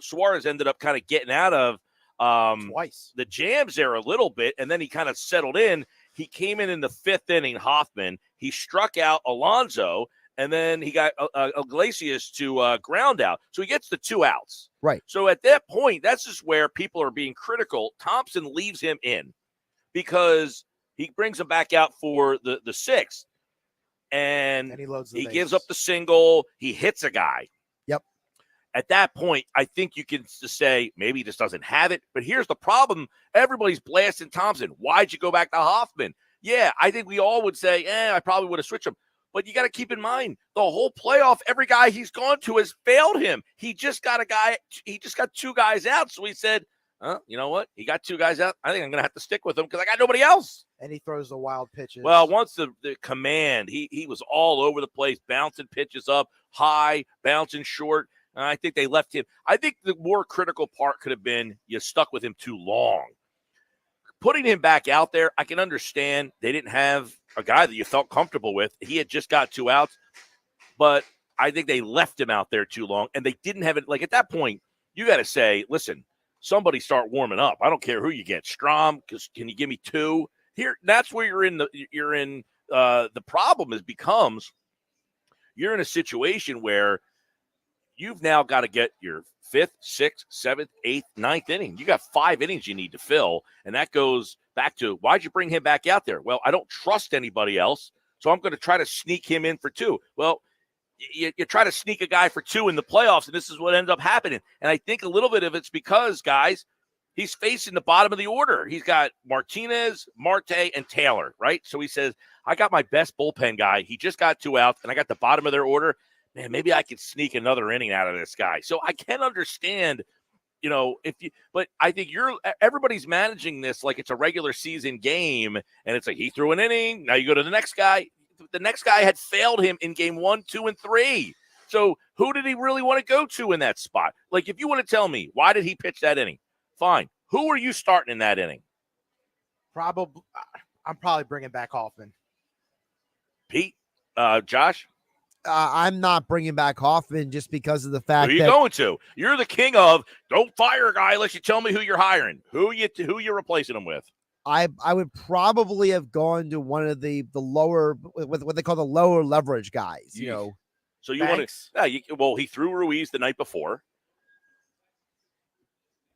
Suarez ended up kind of getting out of twice the jams there a little bit, and then he kind of settled in. He came in the fifth inning, Hoffman. He struck out Alonso, and then he got Iglesias to ground out. So he gets the 2 outs. Right. So at that point, that's just where people are being critical. Thompson leaves him in because he brings him back out for the sixth. And he gives up the single. He hits a guy. Yep. At that point, I think you can just say maybe he just doesn't have it. But here's the problem. Everybody's blasting Thompson. Why'd you go back to Hoffman? Yeah, I think we all would say, I probably would have switched him. But you got to keep in mind, the whole playoff, every guy he's gone to has failed him. He just got 2 guys out. So he said, you know what? He got 2 guys out. I think I'm going to have to stick with him because I got nobody else. And he throws the wild pitches. Well, once the command, he was all over the place, bouncing pitches up high, bouncing short. I think they left him. I think the more critical part could have been you stuck with him too long. Putting him back out there, I can understand they didn't have a guy that you felt comfortable with. He had just got 2 outs, but I think they left him out there too long, and they didn't have it. Like at that point, you got to say, listen, somebody start warming up. I don't care who you get. Strom, can you give me 2? Here, that's where you're in the problem becomes you're in a situation where you've now got to get your 5th, 6th, 7th, 8th, 9th inning. You got 5 innings you need to fill, and that goes back to why'd you bring him back out there? Well, I don't trust anybody else, so I'm going to try to sneak him in for 2. Well, you try to sneak a guy for 2 in the playoffs, and this is what ends up happening. And I think a little bit of it's because, guys, he's facing the bottom of the order. He's got Martinez, Marte, and Taylor, right? So he says, I got my best bullpen guy. He just got 2 outs, and I got the bottom of their order. Man, maybe I could sneak another inning out of this guy. So I can understand, but I think everybody's managing this like it's a regular season game, and it's like he threw an inning. Now you go to the next guy. The next guy had failed him in game 1, 2, and 3. So who did he really want to go to in that spot? Like, if you want to tell me, why did he pitch that inning? Fine. Who are you starting in that inning? I'm probably bringing back Hoffman. Pete, Josh? I'm not bringing back Hoffman just because of the fact Who are you going to? You're the king of don't fire a guy unless you tell me who you're hiring. Who you replacing him with? I would probably have gone to one of the lower, what they call the lower leverage guys, So you want to? He threw Ruiz the night before.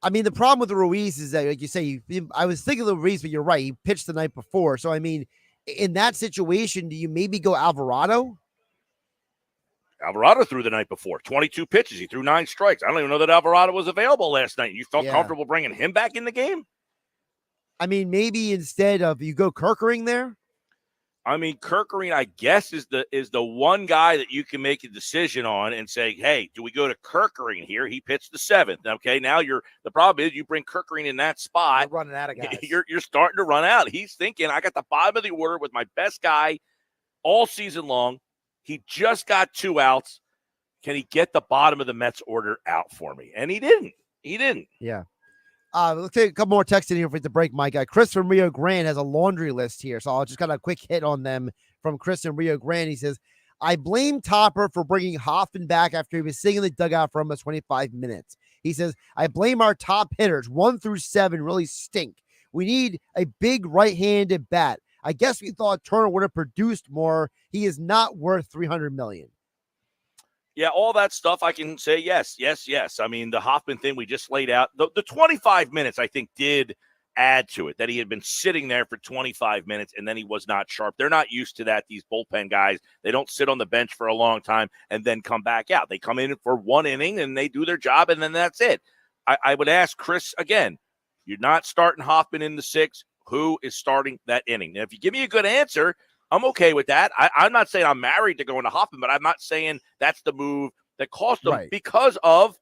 I mean, the problem with Ruiz is that, like you say, I was thinking of Ruiz, but you're right. He pitched the night before. So, I mean, in that situation, do you maybe go Alvarado? Alvarado threw the night before, 22 pitches. He threw 9 strikes. I don't even know that Alvarado was available last night. You felt comfortable bringing him back in the game? I mean, maybe instead of you go Kerkering there. I mean, Kerkering, I guess, is the one guy that you can make a decision on and say, hey, do we go to Kerkering here? He pitched the 7th. Okay, now the problem is you bring Kerkering in that spot. You're running out of guys. You're starting to run out. He's thinking, I got the bottom of the order with my best guy all season long. He just got 2 outs. Can he get the bottom of the Mets order out for me? And he didn't. Yeah. Let's take a couple more texts in here for the break, Mike. Chris from Rio Grande has a laundry list here, so I'll just got a quick hit on them from Chris in Rio Grande. He says, I blame Topper for bringing Hoffman back after he was sitting in the dugout for almost 25 minutes. He says, I blame our top hitters. 1 through 7 really stink. We need a big right-handed bat. I guess we thought Turner would have produced more. He is not worth $300 million. Yeah, all that stuff I can say yes. I mean, the Hoffman thing we just laid out, the 25 minutes I think did add to it, that he had been sitting there for 25 minutes and then he was not sharp. They're not used to that, these bullpen guys. They don't sit on the bench for a long time and then come back out. They come in for 1 inning and they do their job and then that's it. I would ask Chris again, you're not starting Hoffman in the 6th. Who is starting that inning? Now, if you give me a good answer, I'm okay with that. I'm not saying I'm married to going to Hoffman, but I'm not saying that's the move that cost them because of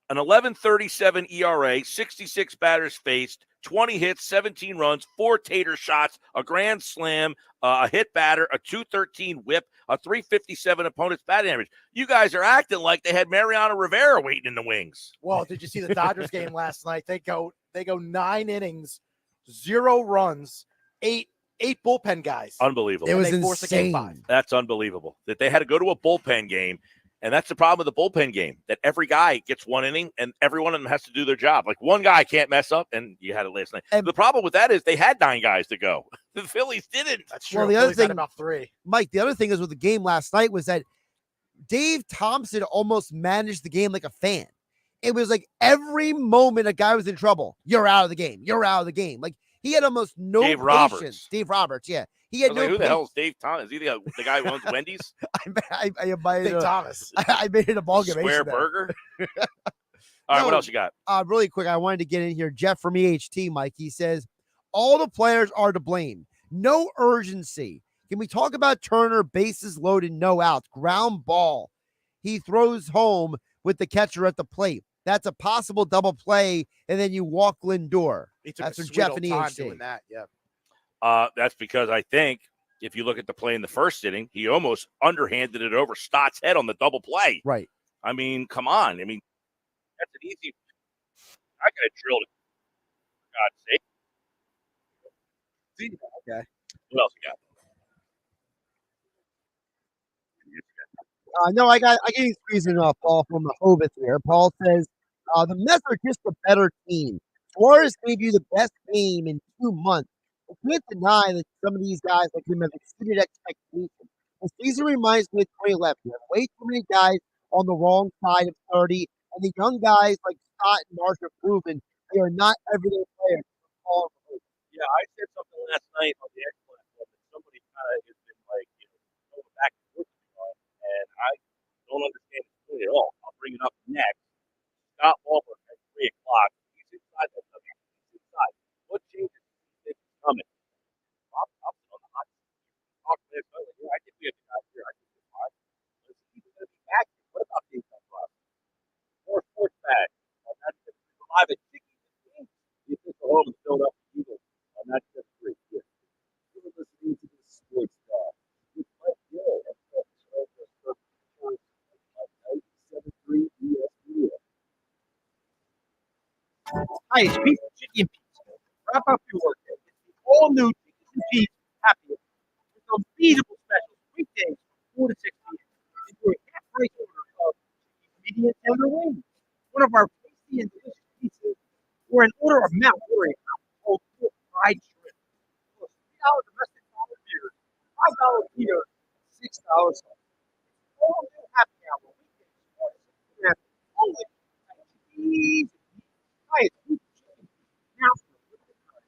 an 11.37 ERA, 66 batters faced, 20 hits, 17 runs, 4 tater shots, a grand slam, a hit batter, a 213 whip, a 357 opponent's batting average. You guys are acting like they had Mariano Rivera waiting in the wings. Well, did you see the Dodgers game last night? They go 9 innings, 0 runs, 8 bullpen guys. Unbelievable. It was they forced a game insane. 5. That's unbelievable. That they had to go to a bullpen game. And that's the problem with the bullpen game, that every guy gets 1 inning and every one of them has to do their job. Like one guy can't mess up, and you had it last night. And the problem with that is they had 9 guys to go. The Phillies didn't. That's true. Well, the other thing about 3. Mike, the other thing is with the game last night was that Dave Thompson almost managed the game like a fan. It was like every moment a guy was in trouble, you're out of the game. You're out of the game. Like he had almost no Dave patience. Roberts. Dave Roberts, yeah. He had no who the patience. hell is Dave Thomas? Is he the guy who owns Wendy's? I made Dave it Thomas. I made it a ballgame. Square Burger? All right, what else you got? Really quick, I wanted to get in here. Jeff from EHT, Mike, he says, all the players are to blame. No urgency. Can we talk about Turner, bases loaded, no outs, ground ball? He throws home with the catcher at the plate. That's a possible double play, and then you walk Lindor. He took That's a from sweet Jeff old and time EHT. doing that, yeah. That's because I think if you look at the play in the first inning, he almost underhanded it over Stott's head on the double play. Right. I mean, come on. I mean, that's an easy. I could have drilled it. For God's sake. Okay. What else you got? No, I got you squeezing Paul from the Hobbit here. Paul says, the Mets are just a better team. Suarez gave you the best game in 2 months. I can't deny that some of these guys like him have exceeded expectations. The season reminds me of 2011. You have way too many guys on the wrong side of 30, and the young guys like Scott and Marsh have proven they are not everyday players. Yeah, I said something last night on the X platform that somebody kind of has been like, going back and forth on, and I don't understand his point at all. I'll bring it up next. Scott Wahlberg at 3 o'clock. He's inside that subject. He's inside. What changes do you think is coming? I'm on the hot seat. Talk last night. I think we have the guys here. I think we're fine. Let's see who's going to be active. What about the income process? More sports bag. That's live at 60. The official home is filled up with Eagles. That's just great. You're listening to this sports talk with Mike Gill and 97.3 ESPN. Hi, it's Pete from Chicky and Pete's. Wrap up your workday. It's the all-new Chicky and Pete's Happy Hour with unbeatable specials weekdays from 4 to 6 p.m. Enjoy half-price order of medium tender wings, one of our tasty and delicious pizzas, or an order of mouth-watering cold fried shrimp. Plus $3 domestic dollar beers, $5 beer, $6 sauce. All new happy hour weekdays from 4 to 6 p.m. only at Chickies. Hi, it's Pete from Chicky. Now for a limited time,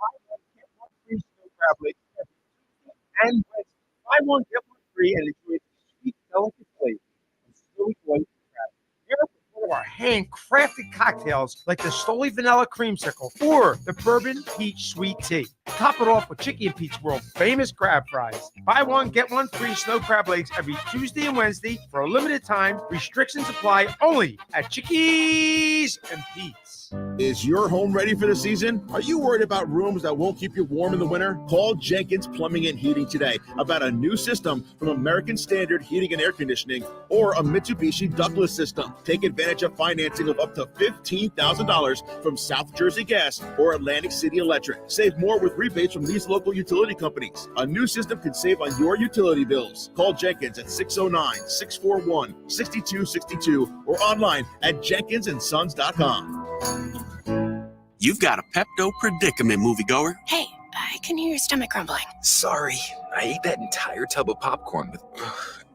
buy one get one free snow crab legs every Tuesday and Wednesday. Buy one get one free and enjoy the sweet, delicate flavor of snowy white crab. Pair it with one of our handcrafted cocktails like the Stoli Vanilla Creamsicle or the Bourbon Peach Sweet Tea. Top it off with Chicky and Pete's world famous crab fries. Buy one, get one free snow crab legs every Tuesday and Wednesday for a limited time. Restrictions apply only at Chickies and Pete's. Is your home ready for the season? Are you worried about rooms that won't keep you warm in the winter? Call Jenkins Plumbing and Heating today about a new system from American Standard Heating and Air Conditioning or a Mitsubishi ductless system. Take advantage of financing of up to $15,000 from South Jersey Gas or Atlantic City Electric. Save more with rebates from these local utility companies. A new system can save on your utility bills. Call Jenkins at 609-641-6262 or online at jenkinsandsons.com. You've got a Pepto predicament, moviegoer. Hey, I can hear your stomach grumbling. Sorry, I ate that entire tub of popcorn with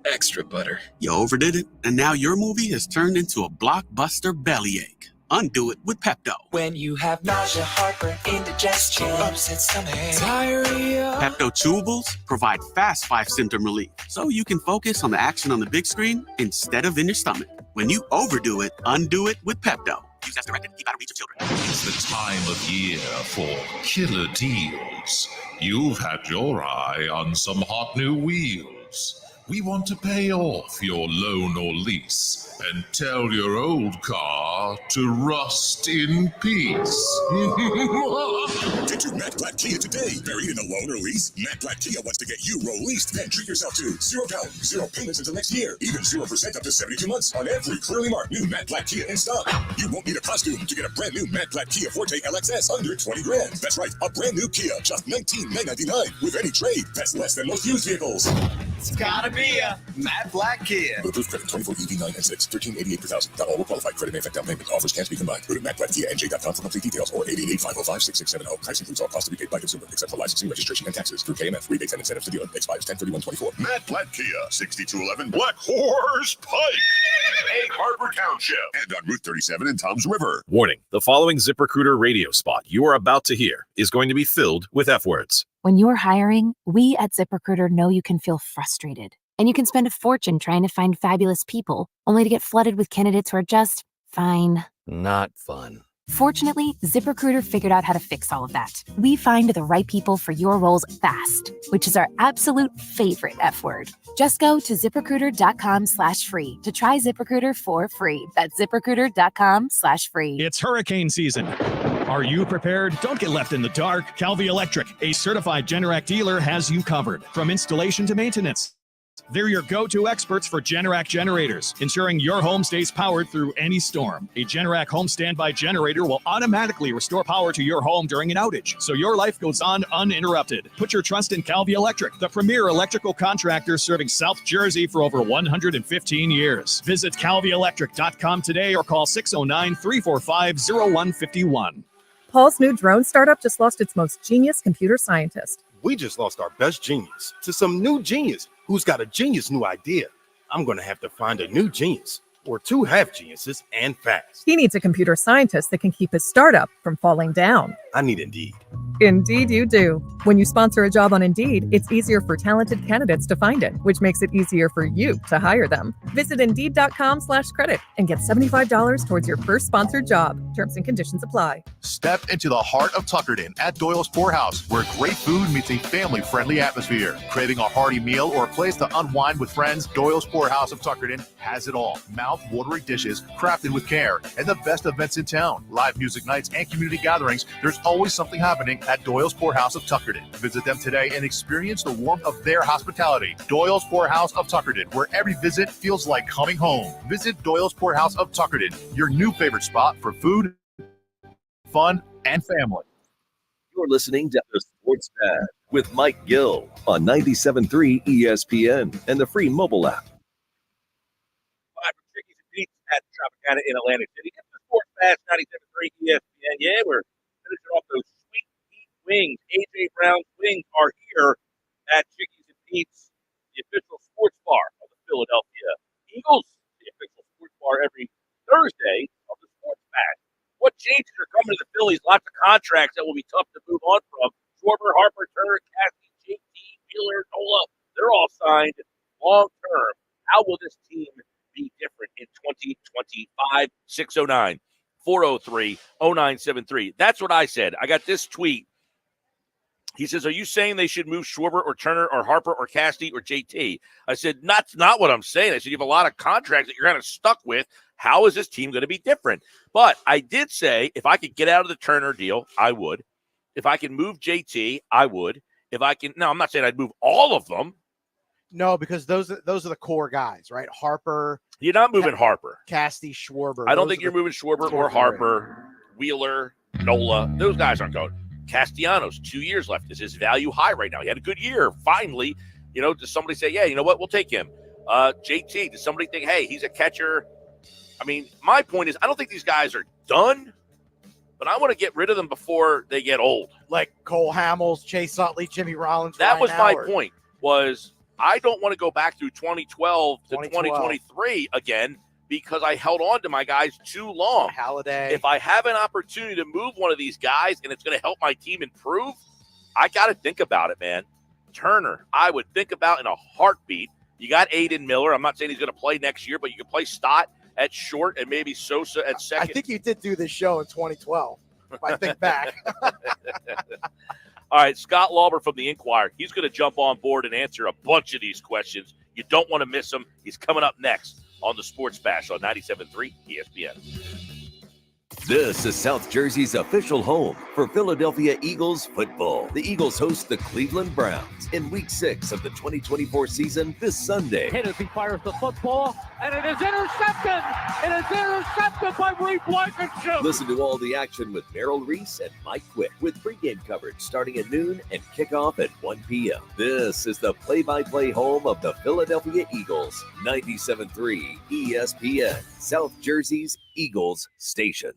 extra butter. You overdid it, and now your movie has turned into a blockbuster bellyache. Undo it with Pepto. When you have nausea, heartburn, indigestion, upset stomach, diarrhea. Pepto chewables provide fast 5-symptom relief, so you can focus on the action on the big screen instead of in your stomach. When you overdo it, undo it with Pepto. Use as directed. Keep out of reach of children. It's the time of year for killer deals. You've had your eye on some hot new wheels. We want to pay off your loan or lease and tell your old car to rust in peace. Get your Matt Black Kia today. Buried in a loan or lease? Matt Black Kia wants to get you released. Then treat yourself to 0 down, 0 payments until next year. Even 0% up to 72 months on every clearly marked new Matt Black Kia in stock. You won't need a costume to get a brand new Matt Black Kia Forte LXS under 20 grand. That's right, a brand new Kia, just $19,999 with any trade. That's less than most used vehicles. It's gotta be a Matt Black Kia. With approved credit 24 EV9 and 6, $1388 per thousand. Not all will qualify. Credit may affect down payment. Offers can't be combined. Go to mattblackkianj.com for complete details or 888-505-6670. Price includes all costs to be paid by consumer, except for licensing, registration, and taxes through KMF. Rebates and incentives to dealer. Expires 10/31/24. Matt Black Kia, 6211 Black Horse Pike, Egg Harbor Township, and on Route 37 in Toms River. Warning, the following ZipRecruiter radio spot you are about to hear is going to be filled with F words. When you're hiring, we at ZipRecruiter know you can feel frustrated. And you can spend a fortune trying to find fabulous people, only to get flooded with candidates who are just fine. Not fun. Fortunately, ZipRecruiter figured out how to fix all of that. We find the right people for your roles fast, which is our absolute favorite F word. Just go to ZipRecruiter.com/free to try ZipRecruiter for free. That's ZipRecruiter.com/free. It's hurricane season. Are you prepared? Don't get left in the dark. Calvi Electric, a certified Generac dealer, has you covered. From installation to maintenance, they're your go-to experts for Generac generators, ensuring your home stays powered through any storm. A Generac home standby generator will automatically restore power to your home during an outage, so your life goes on uninterrupted. Put your trust in Calvi Electric, the premier electrical contractor serving South Jersey for over 115 years. Visit calvielectric.com today or call 609-345-0151. Paul's new drone startup just lost its most genius computer scientist. We just lost our best genius to some new genius who's got a genius new idea. I'm going to have to find a new genius or two half geniuses and fast. He needs a computer scientist that can keep his startup from falling down. I need Indeed. Indeed you do. When you sponsor a job on Indeed, it's easier for talented candidates to find it, which makes it easier for you to hire them. Visit Indeed.com/credit and get $75 towards your first sponsored job. Terms and conditions apply. Step into the heart of Tuckerton at Doyle's Poorhouse, where great food meets a family-friendly atmosphere. Craving a hearty meal or a place to unwind with friends? Doyle's Poorhouse of Tuckerton has it all. Mouth-watering dishes crafted with care and the best events in town. Live music nights and community gatherings. There's always something happening at Doyle's Poorhouse of Tuckerton. Visit them today and experience the warmth of their hospitality. Doyle's Poorhouse of Tuckerton, where every visit feels like coming home. Visit Doyle's Poorhouse of Tuckerton, your new favorite spot for food, fun, and family. You're listening to the Sports Pad with Mike Gill on 97.3 ESPN and the free mobile app. Live from Chickies and Pete's at Tropicana in Atlantic City. It's the Sports Pad 97.3 ESPN. Yeah, we're finishing off those sweet heat wings. A.J. Brown's wings are here at Chickies and Pete's, the official sports bar of the Philadelphia Eagles, the official sports bar every Thursday of the Sports Pad. What changes are coming to the Phillies? Lots of contracts that will be tough to move on from. Schwarber, Harper, Turner, Cassie, JT, Wheeler, Nola, they're all signed long term. How will this team be different in 2025? 609-403-0973. That's what I said. I got this tweet. He says, are you saying they should move Schwarber or Turner or Harper or Cassidy or JT? I said, that's not what I'm saying. I said, you have a lot of contracts that you're kind of stuck with. How is this team going to be different? But I did say if I could get out of the Turner deal, I would. If I can move JT, I would. If I can, no, I'm not saying I'd move all of them. No, because those are the core guys, right? Harper. You're not moving Harper. Cassidy, Schwarber. I don't think you're moving Schwarber or Harper, Wheeler, Nola. Those guys aren't going. Castellanos, 2 years left. Is his value high right now? He had a good year. Finally, does somebody say, yeah, you know what? We'll take him. JT, does somebody think, hey, he's a catcher? I mean, my point is I don't think these guys are done, but I want to get rid of them before they get old. Like Cole Hamels, Chase Utley, Jimmy Rollins. That Ryan was Howard. my point, was I don't want to go back through 2012 to 2023 again because I held on to my guys too long. Halladay. If I have an opportunity to move one of these guys and it's going to help my team improve, I got to think about it, man. Turner, I would think about in a heartbeat. You got Aiden Miller. I'm not saying he's going to play next year, but you can play Stott at short and maybe Sosa at second. I think you did do this show in 2012, if I think back. All right, Scott Lauber from the Inquirer. He's going to jump on board and answer a bunch of these questions. You don't want to miss him. He's coming up next on the Sports Bash on 97.3 ESPN. This is South Jersey's official home for Philadelphia Eagles football. The Eagles host the Cleveland Browns in Week 6 of the 2024 season this Sunday. Hit as he fires the football, and it is intercepted. It is intercepted by Reed Blankenship. Listen to all the action with Merrill Reese and Mike Quick with pregame coverage starting at noon and kickoff at 1 p.m. This is the play-by-play home of the Philadelphia Eagles, 97.3 ESPN, South Jersey's Eagles station.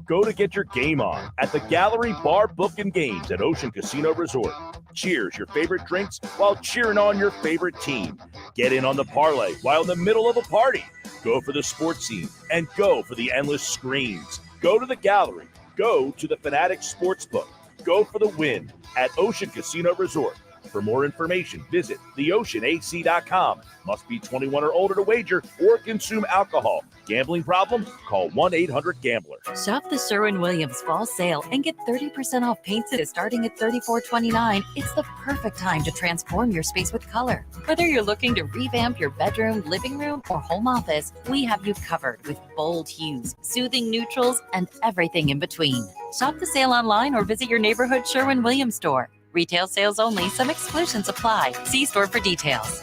Go to get your game on at the Gallery Bar Book and Games at Ocean Casino Resort. Cheers your favorite drinks while cheering on your favorite team. Get in on the parlay while in the middle of a party. Go for the sports scene and go for the endless screens. Go to the Gallery. Go to the Fanatic Sportsbook. Go for the win at Ocean Casino Resort. For more information, visit theoceanac.com. Must be 21 or older to wager or consume alcohol. Gambling problem? Call 1-800-GAMBLER. Shop the Sherwin-Williams fall sale and get 30% off paint starting at $34.29. It's the perfect time to transform your space with color. Whether you're looking to revamp your bedroom, living room, or home office, we have you covered with bold hues, soothing neutrals, and everything in between. Shop the sale online or visit your neighborhood Sherwin-Williams store. Retail sales only. Some exclusions apply. See store for details.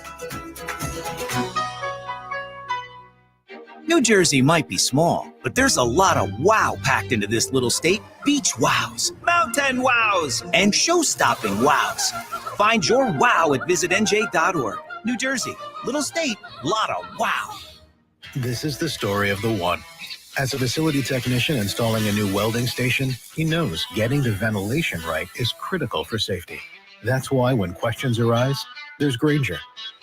New Jersey might be small, but there's a lot of wow packed into this little state. Beach wows, mountain wows, and show-stopping wows. Find your wow at visitnj.org. New Jersey, little state, lot of wow. This is the story of the one. As a facility technician installing a new welding station, he knows getting the ventilation right is critical for safety. That's why when questions arise, there's Grainger.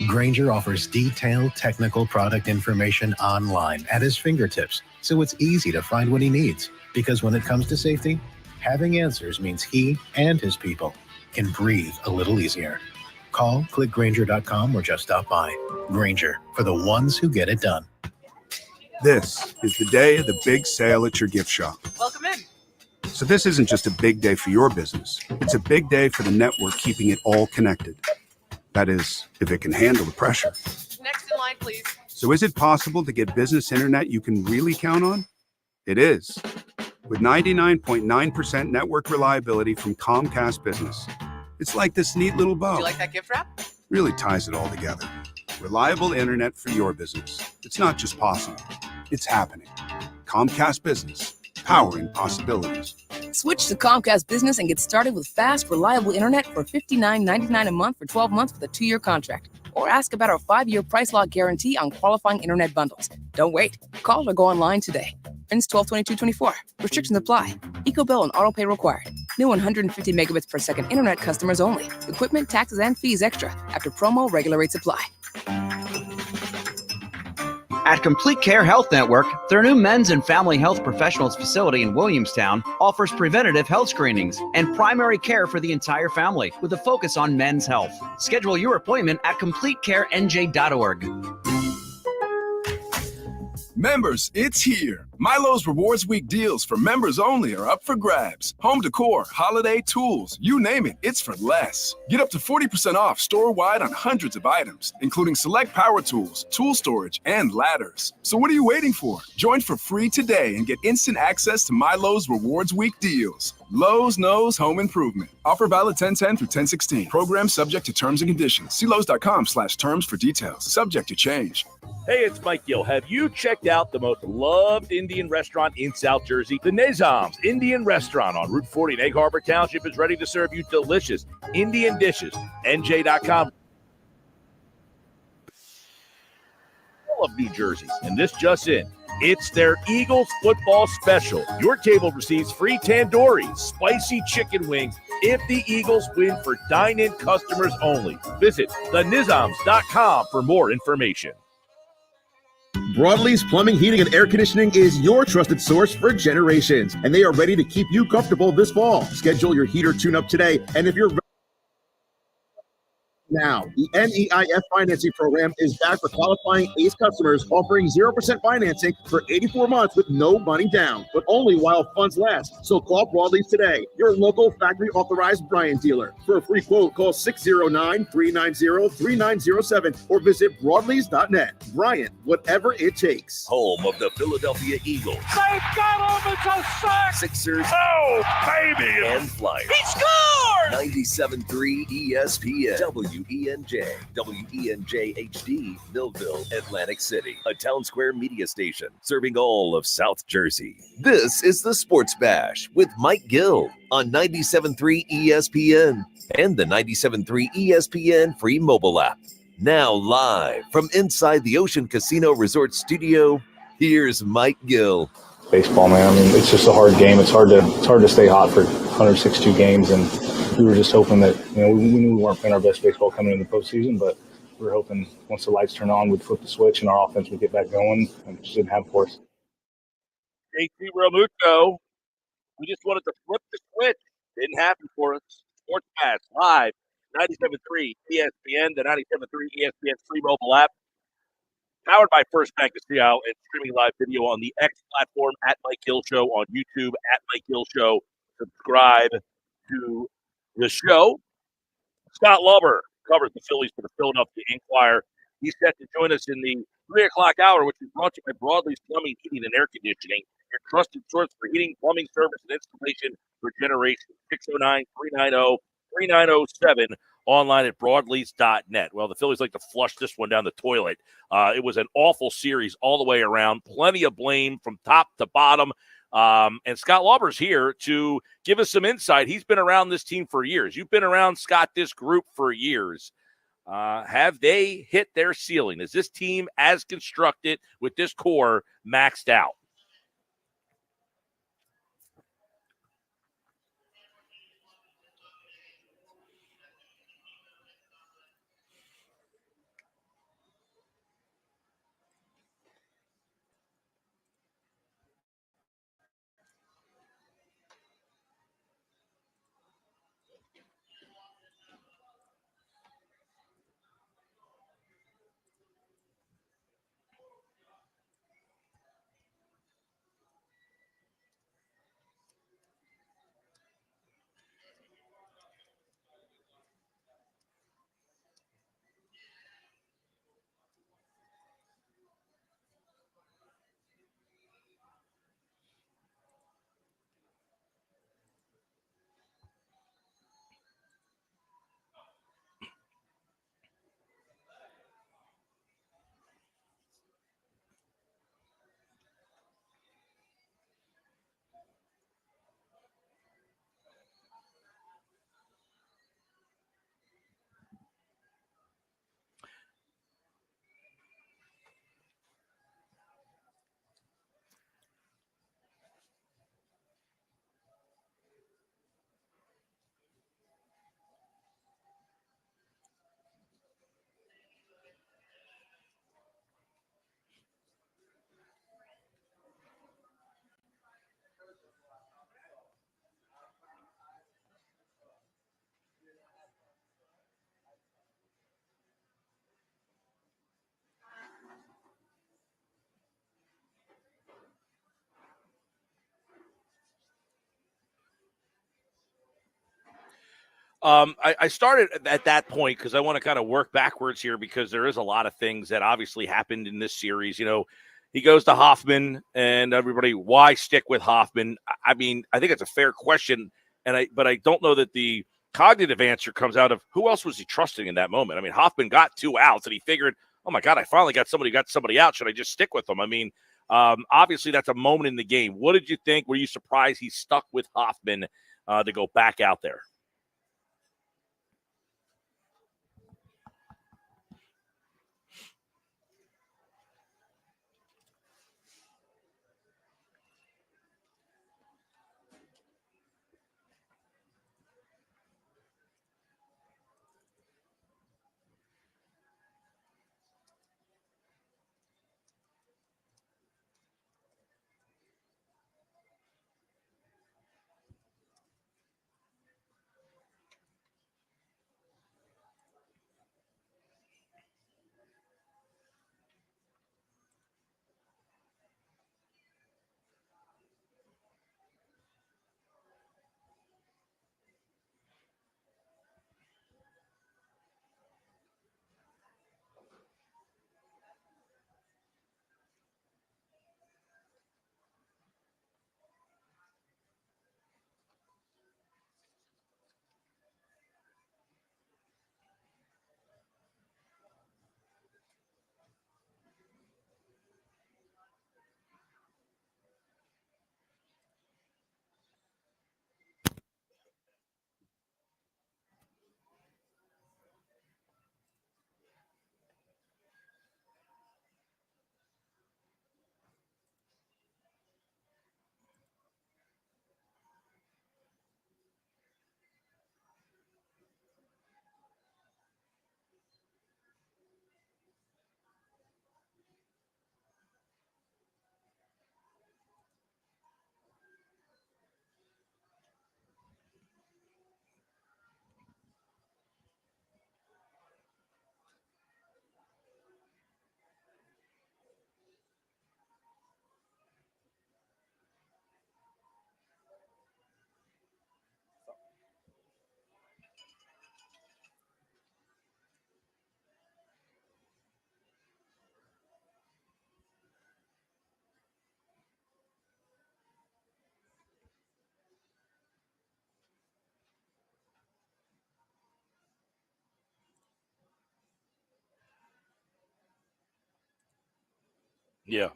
Grainger offers detailed technical product information online at his fingertips, so it's easy to find what he needs. Because when it comes to safety, having answers means he and his people can breathe a little easier. Call, click Grainger.com, or just stop by. Grainger, for the ones who get it done. This is the day of the big sale at your gift shop. Welcome in. So this isn't just a big day for your business. It's a big day for the network keeping it all connected. That is, if it can handle the pressure. Next in line, please. So is it possible to get business internet you can really count on? It is. With 99.9% network reliability from Comcast Business. It's like this neat little bow. Do you like that gift wrap? Really ties it all together. Reliable internet for your business. It's not just possible. It's happening. Comcast Business. Powering possibilities. Switch to Comcast Business and get started with fast, reliable internet for $59.99 a month for 12 months with a 2-year contract. Or ask about our 5-year price lock guarantee on qualifying internet bundles. Don't wait. Call or go online today. Ends 12/22/24. Restrictions apply. EcoBill and autopay required. New 150 megabits per second internet customers only. Equipment, taxes, and fees extra. After promo, regular rates apply. At Complete Care Health Network, their new men's and family health professionals facility in Williamstown offers preventative health screenings and primary care for the entire family with a focus on men's health. Schedule your appointment at CompleteCareNJ.org. Members, it's here. Milo's Rewards Week deals for members only are up for grabs. Home decor, holiday tools, you name it, it's for less. Get up to 40% off store-wide on hundreds of items, including select power tools, tool storage, and ladders. So what are you waiting for? Join for free today and get instant access to Milo's Rewards Week deals. Lowe's knows home improvement. Offer valid 10/10 through 10/16. Program subject to terms and conditions. See Lowe's.com/terms for details. Subject to change. Hey, it's Mike Gill. Have you checked out the most loved Indian restaurant in South Jersey? The Nizam's Indian Restaurant on Route 40 in Egg Harbor Township is ready to serve you delicious Indian dishes. NJ.com. All of New Jersey, and this just in. It's their Eagles football special. Your table receives free tandoori, spicy chicken wings if the Eagles win for dine-in customers only. Visit thenizams.com for more information. Broadleaf's Plumbing, Heating, and Air Conditioning is your trusted source for generations, and they are ready to keep you comfortable this fall. Schedule your heater tune-up today, and if you're now. The NEIF financing program is back for qualifying ACE customers, offering 0% financing for 84 months with no money down, but only while funds last. So call Broadleaf today, your local factory authorized Bryant dealer. For a free quote, call 609-390-3907 or visit broadleaf.net. Bryant, whatever it takes. Home of the Philadelphia Eagles. They've got him. It's a sack. Sixers. Oh, baby. And Flyers. He scored! 97.3 ESPN. WENJ. WENJ HD. Millville, Atlantic City. A Town Square media station serving all of South Jersey. This is the Sports Bash with Mike Gill on 97.3 ESPN and the 97.3 ESPN free mobile app. Now live from inside the Ocean Casino Resort Studio, here's Mike Gill. Baseball, man. I mean, it's just a hard game. It's hard to stay hot for 162 games, and we were just hoping that, we knew we weren't playing our best baseball coming into the postseason, but we were hoping once the lights turn on, we'd flip the switch and our offense would get back going, and it just didn't happen for us. JT Realmuto, we just wanted to flip the switch. Didn't happen for us. Sports Pass live, 97.3 ESPN, the 97.3 ESPN free mobile app. Powered by First Bank Casino and streaming live video on the X platform at Mike Gill Show, on YouTube at Mike Gill Show. Subscribe to the show. Scott Luber covers the Phillies for the Philadelphia Inquirer. He's set to join us in the 3 o'clock hour, which is brought to you by Broadleaf's Plumbing, Heating, and Air Conditioning, your trusted source for heating, plumbing service, and installation for generations. 609-390-3907. Online at broadleafs.net. Well, the Phillies like to flush this one down the toilet. It was an awful series all the way around. Plenty of blame from top to bottom. And Scott Luber's here to give us some insight. He's been around this team for years. You've been around, Scott, this group for years. Have they hit their ceiling? Is this team, as constructed with this core, maxed out? I started at that point because I want to kind of work backwards here, because there is a lot of things that obviously happened in this series. He goes to Hoffman, and everybody, why stick with Hoffman? I mean, I think it's a fair question, but I don't know that the cognitive answer comes out of who else was he trusting in that moment. I mean, Hoffman got 2 outs, and he figured, oh my God, I finally got somebody out. Should I just stick with them? I mean, obviously that's a moment in the game. What did you think? Were you surprised he stuck with Hoffman to go back out there? Yeah.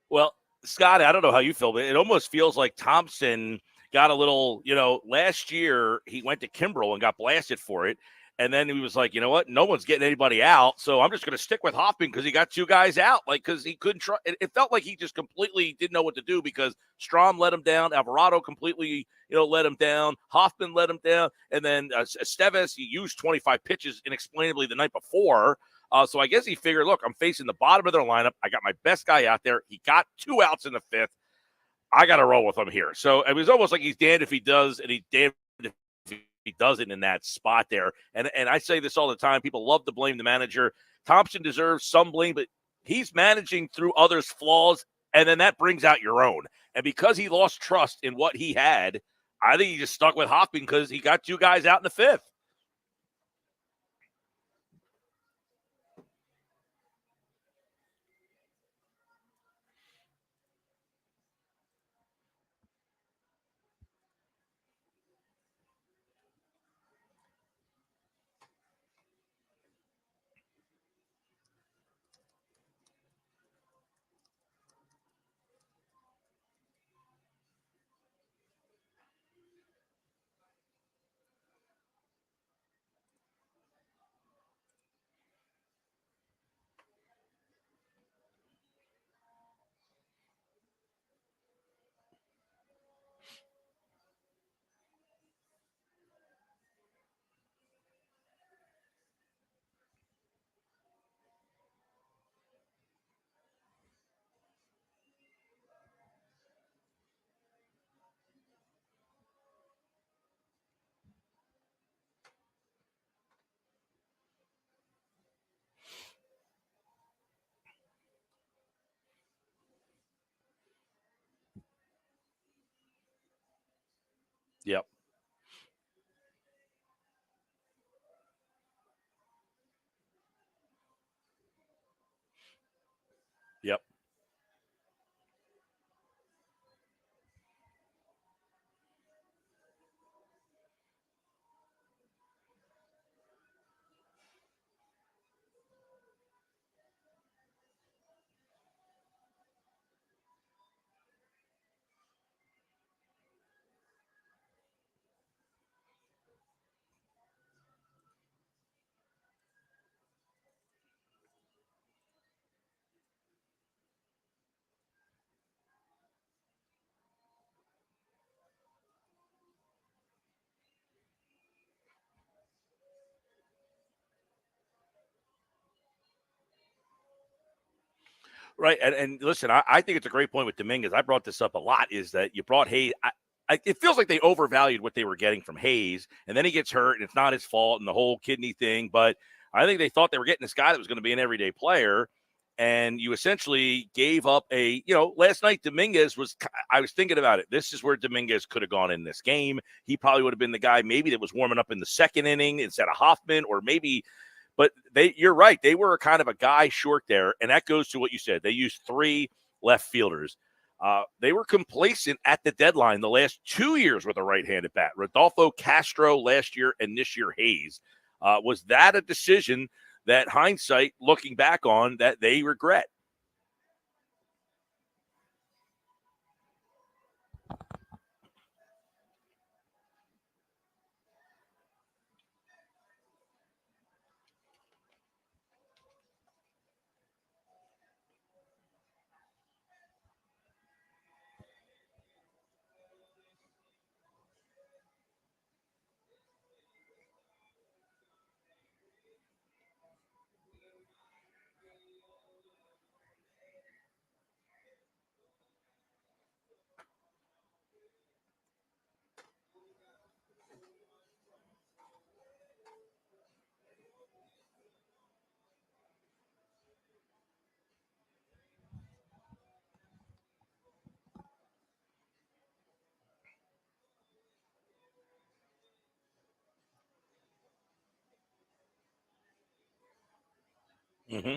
Well, Scott, I don't know how you feel, but it almost feels like Thompson got a little, last year he went to Kimbrel and got blasted for it. And then he was like, you know what? No one's getting anybody out. So I'm just going to stick with Hoffman because he got two guys out. Like, because he couldn't try. It felt like he just completely didn't know what to do because Strom let him down. Alvarado completely, let him down. Hoffman let him down. And then Esteves, he used 25 pitches inexplainably the night before. So I guess he figured, look, I'm facing the bottom of their lineup. I got my best guy out there. He got 2 outs in the 5th. I got to roll with him here. So it was almost like he's damned if he does, and he's damned if he doesn't in that spot there. And I say this all the time. People love to blame the manager. Thompson deserves some blame, but he's managing through others' flaws, and then that brings out your own. And because he lost trust in what he had, I think he just stuck with Hoffman because he got 2 guys out in the 5th. Yep. Yep. Right. And listen, I think it's a great point with Dominguez. I brought this up a lot, is that you brought Hayes. It feels like they overvalued what they were getting from Hayes, and then he gets hurt, and it's not his fault, and the whole kidney thing. But I think they thought they were getting this guy that was going to be an everyday player, and you essentially gave up last night Dominguez I was thinking about it. This is where Dominguez could have gone in this game. He probably would have been the guy maybe that was warming up in the 2nd inning instead of Hoffman, or maybe – but you're right. They were kind of a guy short there, and that goes to what you said. They used 3 left fielders. They were complacent at the deadline the last 2 years with a right-handed bat. Rodolfo Castro last year and this year Hayes. Was that a decision that hindsight, looking back on, that they regret? Mm-hmm.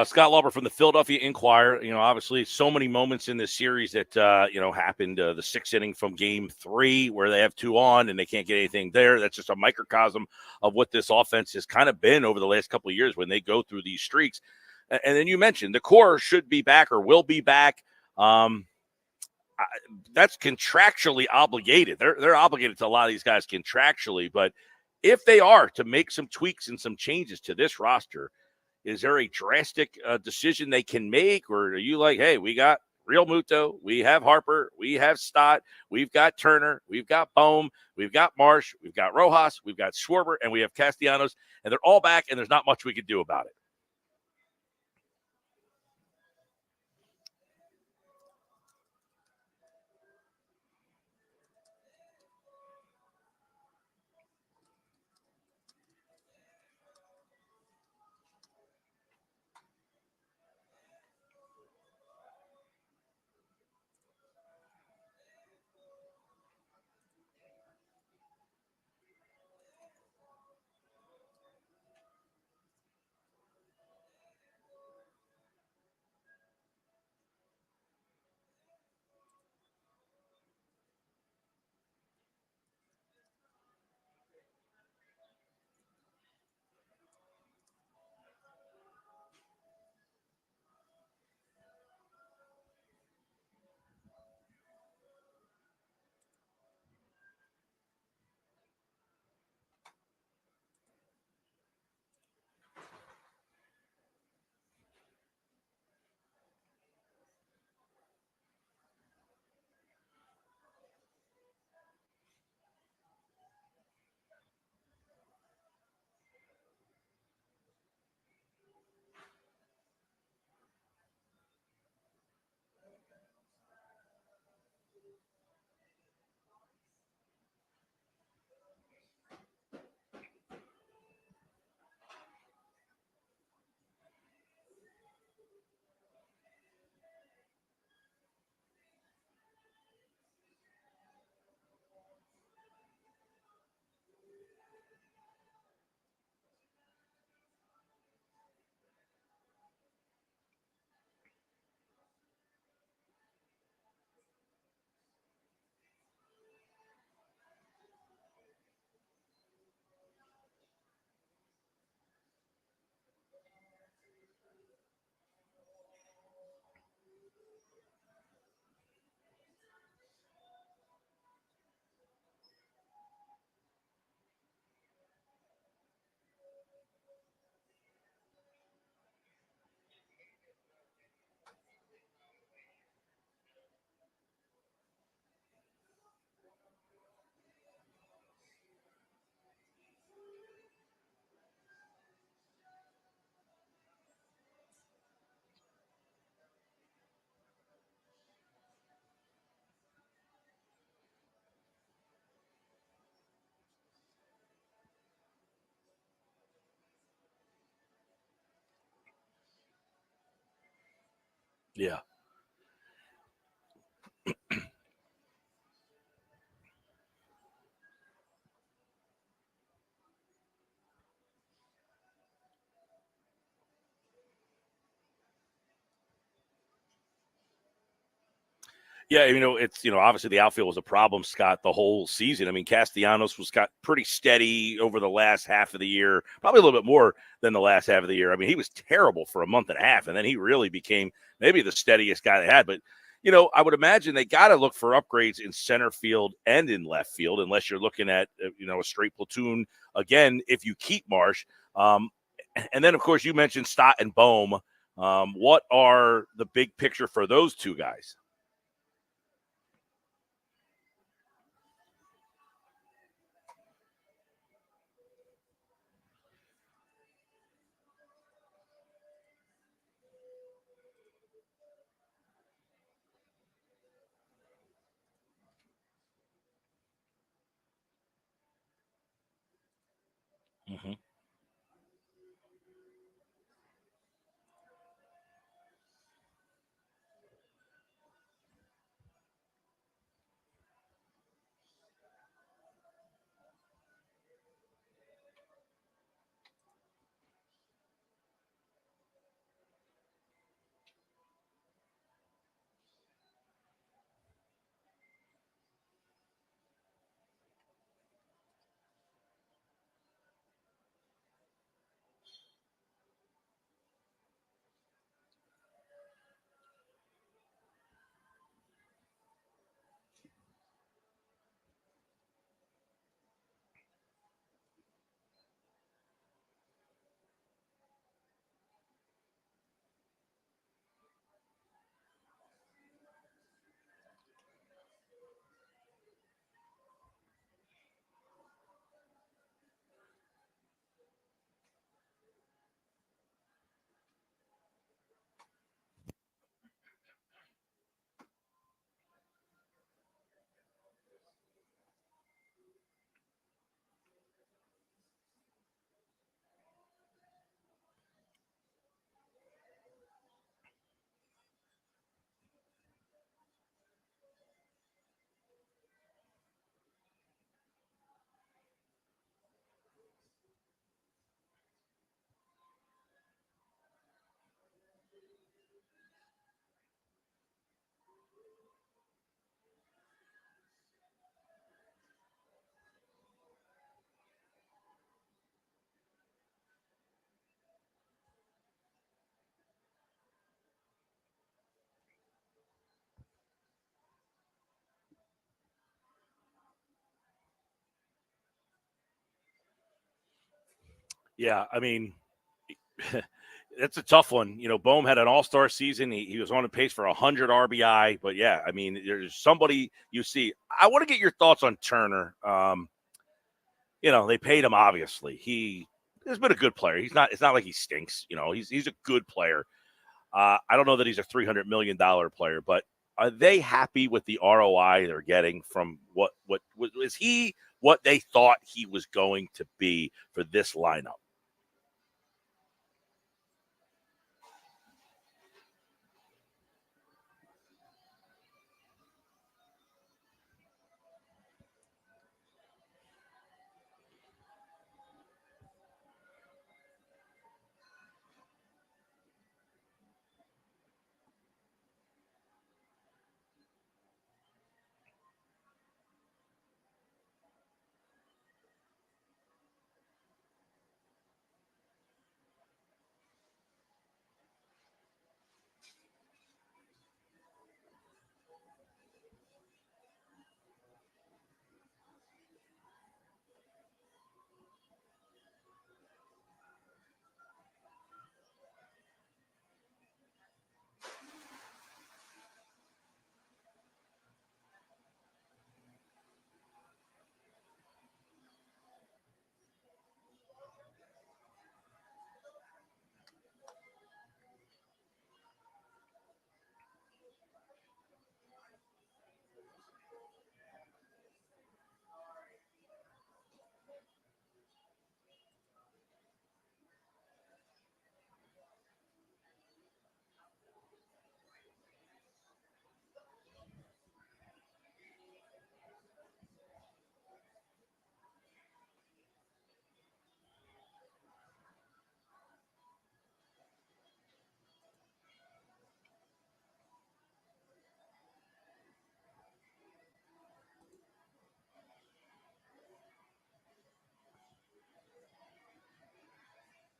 Scott Lauber from the Philadelphia Inquirer. Obviously, so many moments in this series that happened. The sixth inning from Game 3, where they have 2 on and they can't get anything there. That's just a microcosm of what this offense has kind of been over the last couple of years when they go through these streaks. And then you mentioned the core should be back or will be back. That's contractually obligated. They're obligated to a lot of these guys contractually, but if they are to make some tweaks and some changes to this roster, is there a drastic decision they can make, or are you like, hey, we got Real Muto, we have Harper, we have Stott, we've got Turner, we've got Bohm, we've got Marsh, we've got Rojas, we've got Schwarber, and we have Castellanos, and they're all back, and there's not much we can do about it? Yeah. Yeah, it's obviously the outfield was a problem, Scott, the whole season. I mean, Castellanos got pretty steady over the last half of the year, probably a little bit more than the last half of the year. I mean, he was terrible for a month and a half, and then he really became maybe the steadiest guy they had. But I would imagine they got to look for upgrades in center field and in left field, unless you're looking at a straight platoon again. If you keep Marsh, and then of course you mentioned Stott and Bohm. What are the big picture for those two guys? Mm-hmm. Yeah, I mean, that's a tough one. Bohm had an all-star season. He was on a pace for 100 RBI. But, yeah, I mean, there's somebody you see. I want to get your thoughts on Turner. They paid him, obviously. He has been a good player. It's not like he stinks. He's a good player. I don't know that he's a $300 million player, but are they happy with the ROI they're getting from what is he what they thought he was going to be for this lineup?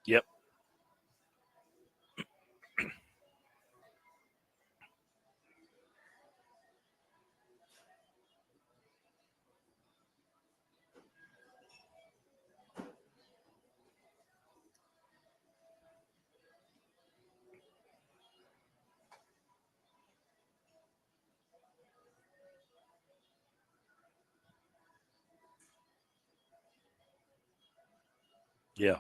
Yep. Yeah.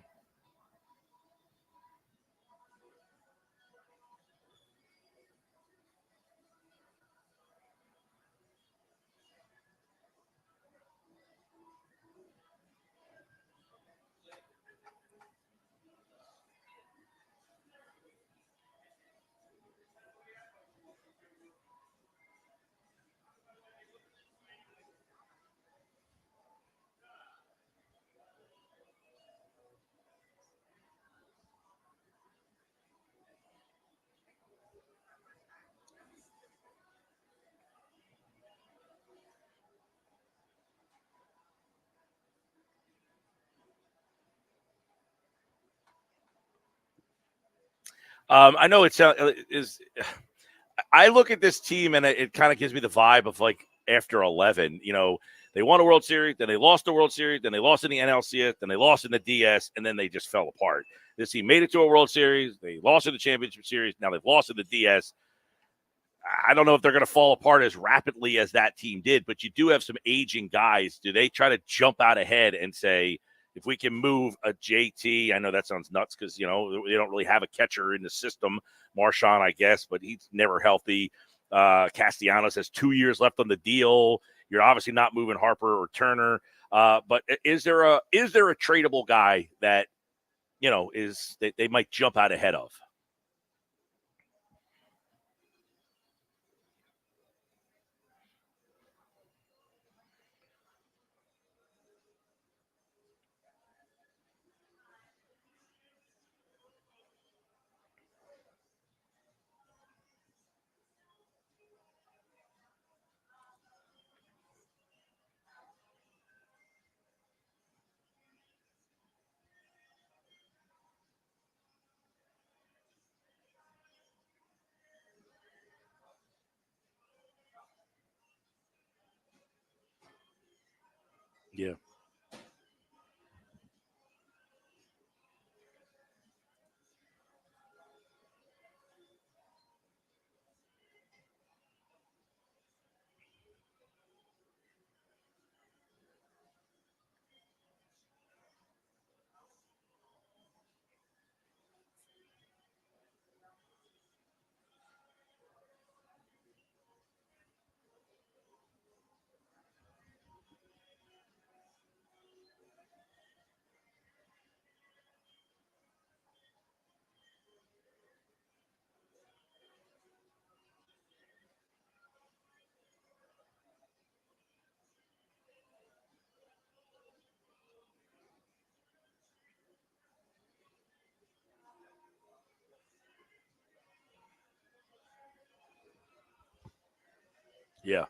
I know it's is. I look at this team and it kind of gives me the vibe of like after 11. They won a World Series, then they lost the World Series, then they lost in the NLCS, then they lost in the DS, and then they just fell apart. This team made it to a World Series, they lost in the Championship Series, now they've lost in the DS. I don't know if they're going to fall apart as rapidly as that team did, but you do have some aging guys. Do they try to jump out ahead and say, if we can move a JT, I know that sounds nuts because, they don't really have a catcher in the system. Marchand, I guess, but he's never healthy. Castellanos has 2 years left on the deal. You're obviously not moving Harper or Turner. But is there a tradable guy that, they might jump out ahead of? Yeah. Yeah.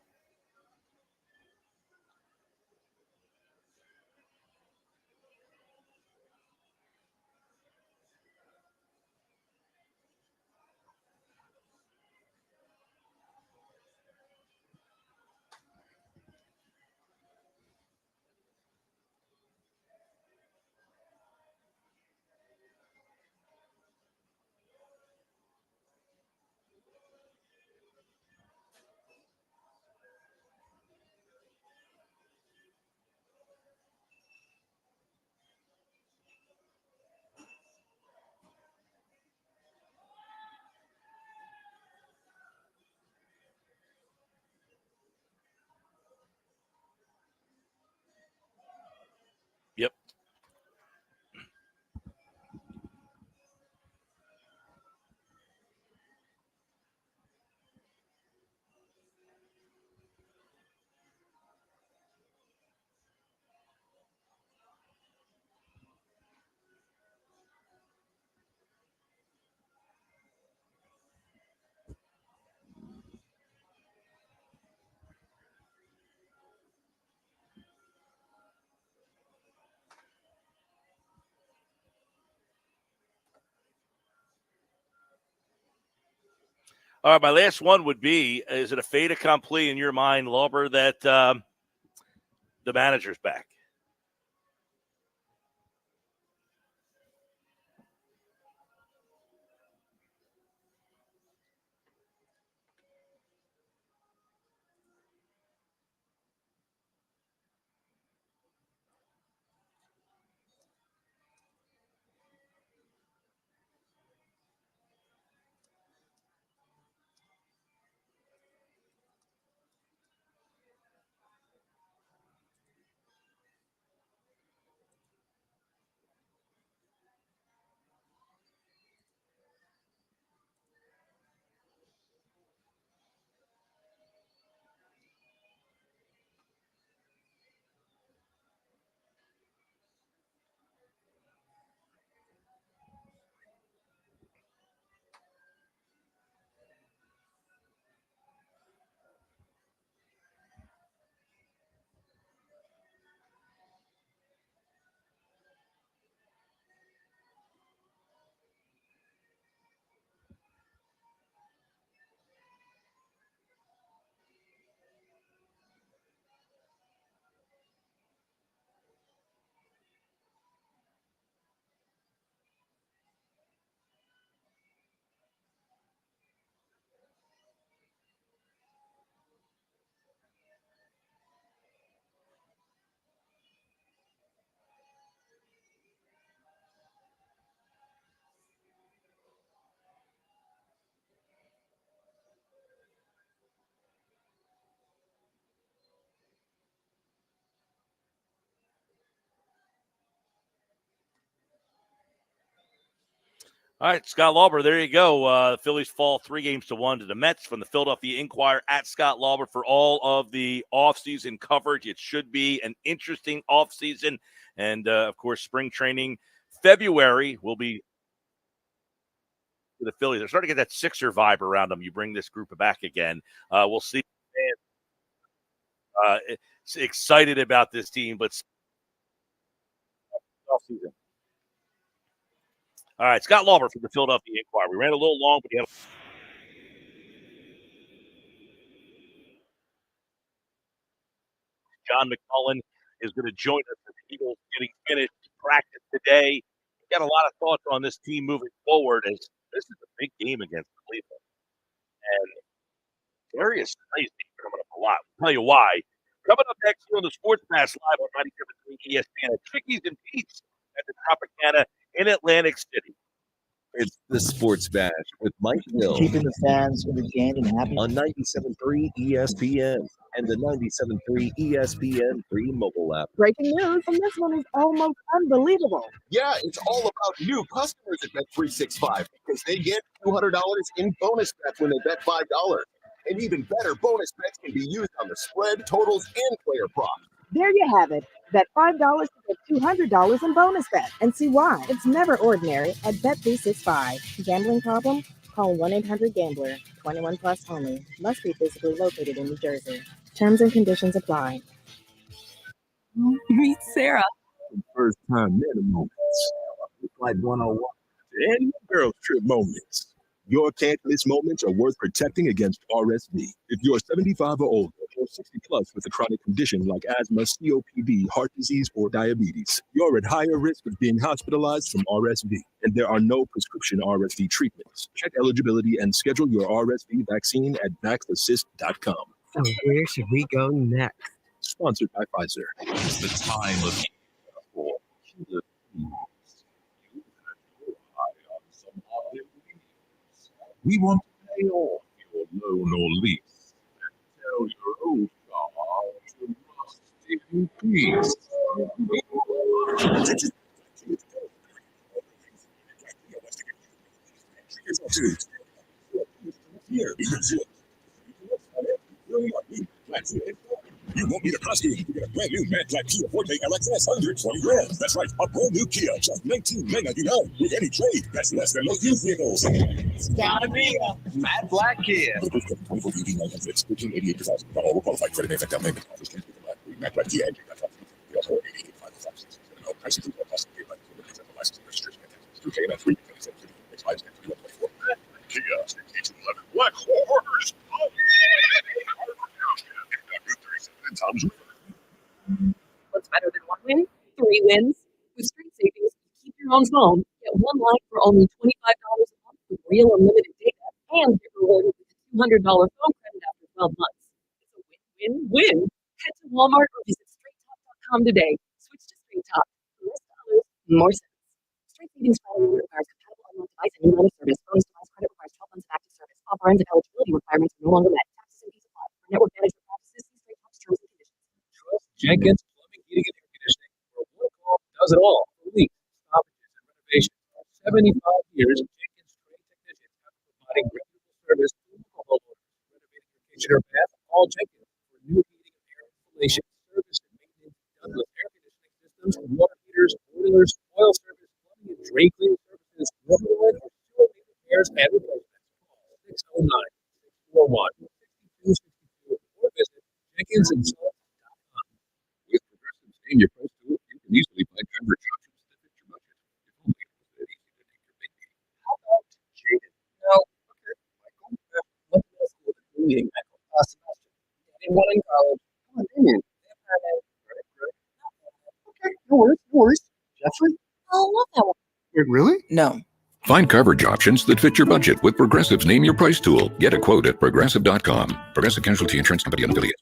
Yep. All right, my last one would be, is it a fait accompli in your mind, Lauber, that the manager's back? All right, Scott Lauber, there you go. The Phillies fall 3-1 to the Mets from the Philadelphia Inquirer at Scott Lauber for all of the offseason coverage. It should be an interesting offseason. And, of course, spring training February will be the Phillies. They're starting to get that Sixer vibe around them. You bring this group back again. We'll see. Excited about this team, but offseason. All right, Scott Lauber from the Philadelphia Inquirer. We ran a little long, but he had John McMullen is going to join us as the Eagles getting finished practice today. Got a lot of thoughts on this team moving forward, as this is a big game against Cleveland. And Darius Slay's coming up a lot. I'll tell you why. Coming up next here on the Sports Pass Live on 97.3 ESPN, Trickies and Pete's at the Tropicana in Atlantic City. It's the Sports Bash with Mike Gill. Keeping the fans entertained and happy. On 97.3 ESPN and the 97.3 ESPN free mobile app. Breaking news, and this one is almost unbelievable. Yeah, it's all about new customers at Bet365 because they get $200 in bonus bets when they bet $5. And even better, bonus bets can be used on the spread, totals, and player props. There you have it. Bet $5 to get $200 in bonus bet. And see why. It's never ordinary at Bet365. Gambling problem? Call 1-800-GAMBLER. 21 plus only. Must be physically located in New Jersey. Terms and conditions apply. Meet Sarah. First time men moments. Flight 101 and girls trip moments. Your can't miss moments are worth protecting against RSV. If you're 75 or older or 60 plus with a chronic condition like asthma, COPD, heart disease, or diabetes, you're at higher risk of being hospitalized from RSV, and there are no prescription RSV treatments. Check eligibility and schedule your RSV vaccine at vaxassist.com. So where should we go next? Sponsored by Pfizer. It's the time of year for killer bees. We want to pay off your loan or lease and tell your old car to rust in peace. You won't need a prosecutor to get a brand new Mad Black Kia Forte LXS under 20 grand. That's right, a brand new Kia, just $19,999 with any trade. That's less than most used vehicles. It's gotta be a Mad Black Kia. 24 EV 900, 1588 2000. Not all will qualify. Credit may affect down payment. Offers can be the Mad Black Kia engine. We also have 885 no price includes plus paid by the license and registration and taxes. Through KMF 3 expires at 2124. Kia 1811 Black Horse. What's better than one win? 3 wins. With Street Savings, keep your own phone. Get one line for only $25 a month with real unlimited data and get rewarded with a $200 phone credit after 12 months. It's a win-win-win. Head to Walmart or visit StraightTalk.com today. Switch to Straight Talk. Less dollars, more cents. Street Savings Phone requires compatible unlocked device and new line of service. Bonus device credit requires 12 months of active service. Offer ends and eligibility requirements are no longer met. Taxes and fees apply. For network management practices, see Straight Talk's terms and conditions. Jenkins Plumbing, Heating, and Air Conditioning, where one call does it all. For leaks, stoppages, and renovations. For 75 years, Jenkins trained technicians have been providing reputable service to local homeowners. Renovating your kitchen or bath, call Jenkins for new heating and air installation, service and maintenance done with air conditioning systems, water heaters, boilers, oil service, plumbing and drain cleaning services, water line or sewer leak repairs and replacements. Call 609-641-6262 or visit Jenkins and Sons. With Progressive's Name Your Price tool, you can easily find coverage options that fit your budget. If only it was that easy to take your big meeting. How about Jaden? No. Okay, Michael. What middle school did you meeting, Michael? Last semester. Getting one in college. Come on, Damien. Okay, no worries. Jeffrey? Oh, I love that one. Wait, really? No. Find coverage options that fit your budget with Progressive's Name Your Price tool. Get a quote at Progressive.com. Progressive Casualty Insurance Company and affiliates.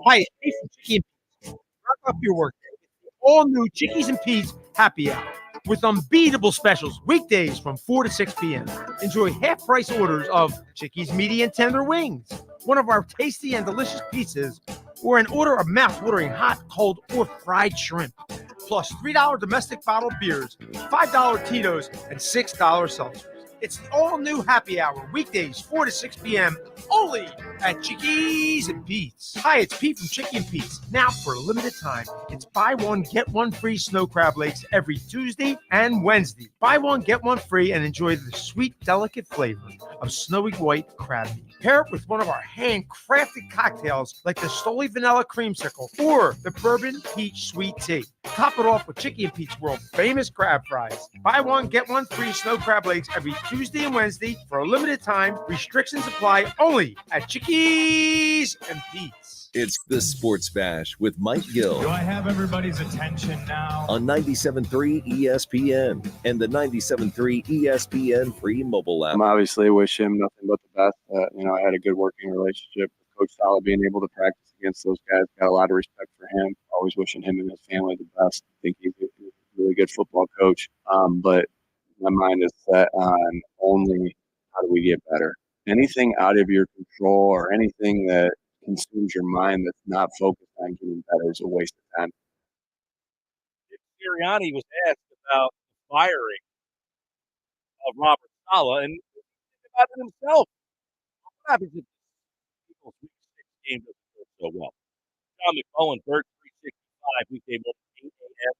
Hi, it's Jason Chicky and Pete's. Wrap up your workday with the all-new Chickies and Pete's Happy Hour with unbeatable specials weekdays from 4 to 6 p.m. Enjoy half-price orders of Chickies medium tender wings, one of our tasty and delicious pizzas, or an order of mouth-watering hot, cold, or fried shrimp. Plus $3 domestic bottled beers, $5 Tito's, and $6 seltzers. It's the all-new Happy Hour, weekdays, 4 to 6 p.m., only at Chickies and Pete's. Hi, it's Pete from Chicky and Pete's. Now, for a limited time, it's buy one, get one free snow crab legs every Tuesday and Wednesday. Buy one, get one free, and enjoy the sweet, delicate flavor of snowy white crab meat. Pair it with one of our handcrafted cocktails like the Stoli Vanilla Creamsicle or the Bourbon Peach Sweet Tea. Top it off with Chicky and Pete's world famous crab fries. Buy one, get one free snow crab legs every Tuesday and Wednesday for a limited time. Restrictions apply only at Chickies and Pete's. It's the Sports Bash with Mike Gill. Do I have everybody's attention now? On 97.3 ESPN and the 97.3 ESPN free mobile app. Obviously, wish him nothing but the best. I had a good working relationship with Coach Sala, being able to practice against those guys. Got a lot of respect for him. Always wishing him and his family the best. I think he's a really good football coach. But my mind is set on only how do we get better. Anything out of your control or anything that consumes your mind that's not focused on getting better is a waste of time. Sirianni was asked about the firing of Robert Saleh, and he think about it himself. What happens if people's week 6 game doesn't go so well? John McMullen, Bird 365, weekday morning, 8 a.m.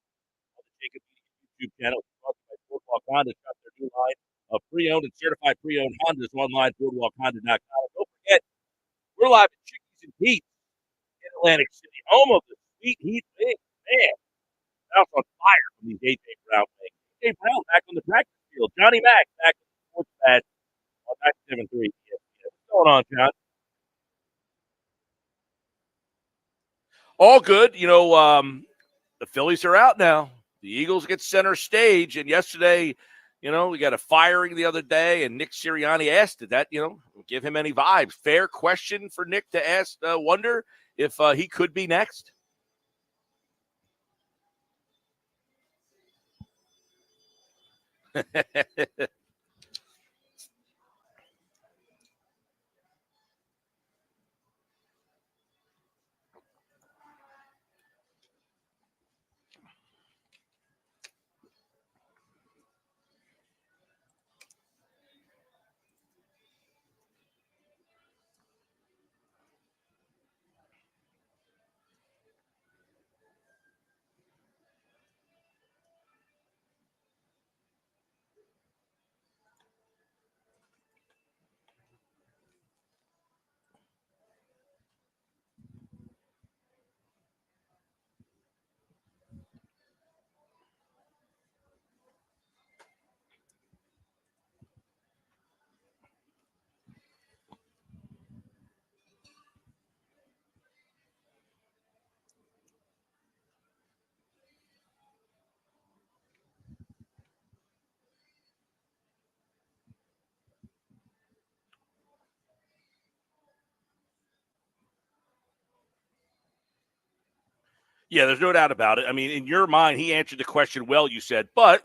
on the Jacob YouTube channel. Brought by Boardwalk Honda. Got their new line of pre-owned and certified pre-owned Hondas online, boardwalkhonda.com. Don't forget, we're live at Chickies and Pete's in Atlantic City, home of the Sweet Heat Wings. Man, house on fire from these A.J. Brown things. A.J. Brown back on the practice field. Johnny Mack back on the sports pad on 97.3 ESPN. What's going on, John? All good. The Phillies are out now. The Eagles get center stage. And yesterday, we got a firing the other day, and Nick Sirianni asked, did that, give him any vibes? Fair question for Nick to ask, wonder if he could be next. Yeah, there's no doubt about it. I mean, in your mind, he answered the question well, you said, but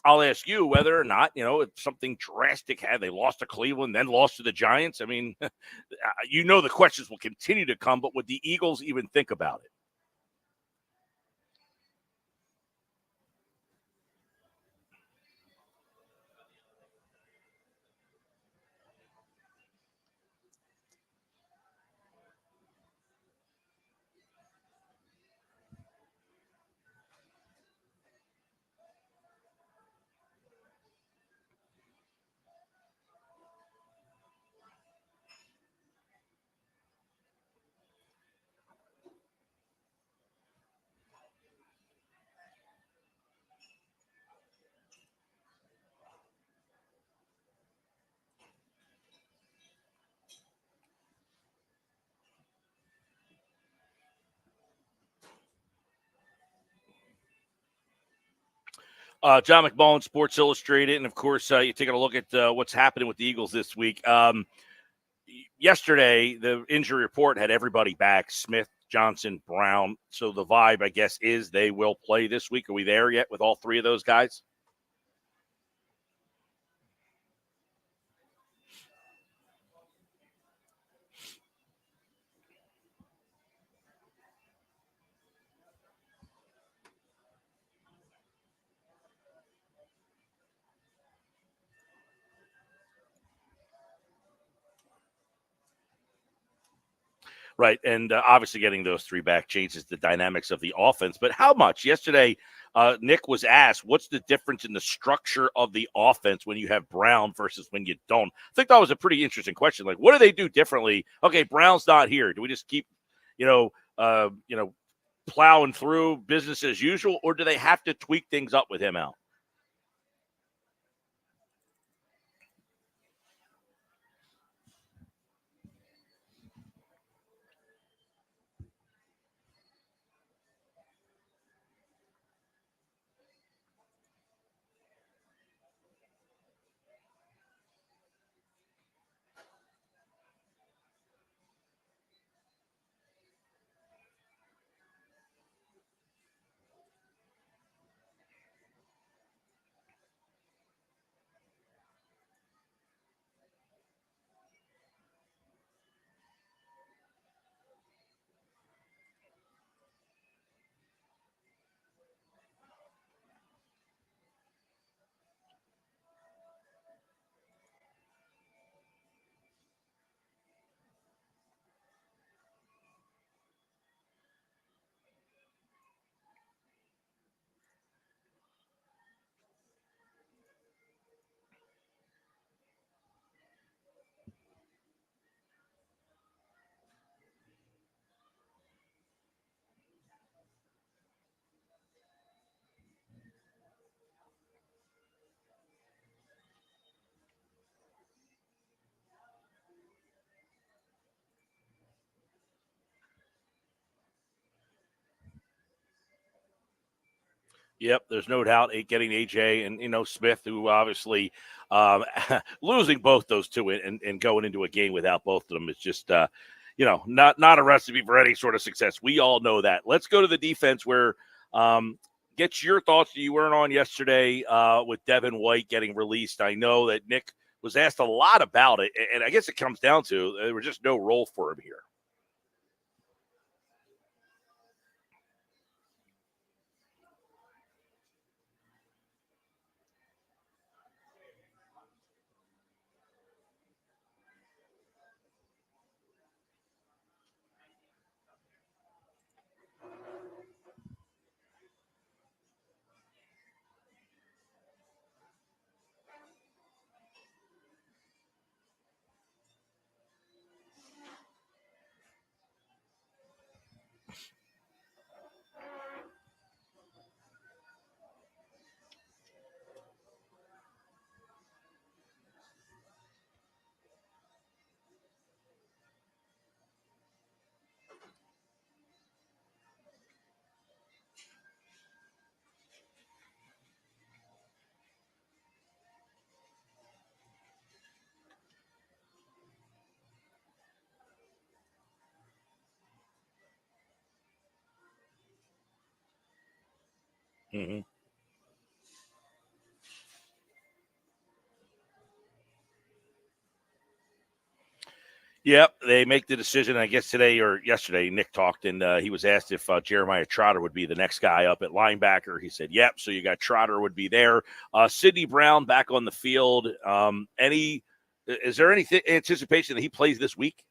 I'll ask you whether or not, if something drastic had they lost to Cleveland, then lost to the Giants. I mean, the questions will continue to come, but would the Eagles even think about it? John McMullen, Sports Illustrated, and of course, you're taking a look at what's happening with the Eagles this week. Yesterday, the injury report had everybody back: Smith, Johnson, Brown. So the vibe, I guess, is they will play this week. Are we there yet with all three of those guys? Right, and obviously getting those three back changes the dynamics of the offense. But how much? Yesterday, Nick was asked, what's the difference in the structure of the offense when you have Brown versus when you don't? I think that was a pretty interesting question. Like, what do they do differently? Okay, Brown's not here. Do we just keep, plowing through business as usual, or do they have to tweak things up with him out? Yep, there's no doubt getting AJ and, Smith, who obviously losing both those two and going into a game without both of them is just, not a recipe for any sort of success. We all know that. Let's go to the defense where get your thoughts that you weren't on yesterday with Devin White getting released. I know that Nick was asked a lot about it, and I guess it comes down to there was just no role for him here. Mm-hmm. Yep, they make the decision, I guess, today or yesterday. Nick talked, and he was asked if Jeremiah Trotter would be the next guy up at linebacker. He said, yep, so you got Trotter would be there. Sidney Brown back on the field. Is there any anticipation that he plays this week?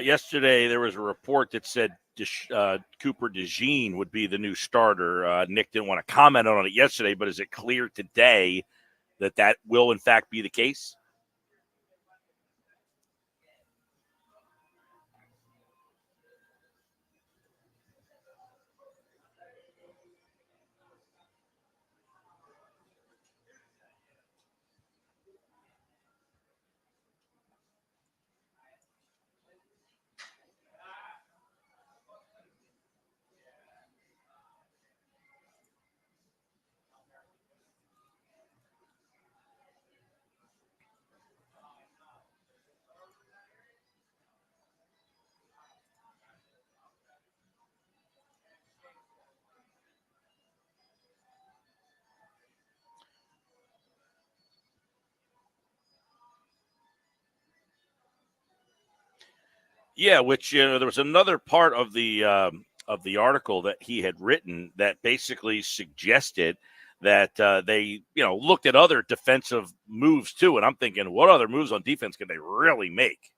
Yesterday, there was a report that said Cooper DeJean would be the new starter. Nick didn't want to comment on it yesterday, but is it clear today that will, in fact, be the case? Yeah, which there was another part of the article that he had written that basically suggested that they looked at other defensive moves too, and I'm thinking, what other moves on defense can they really make?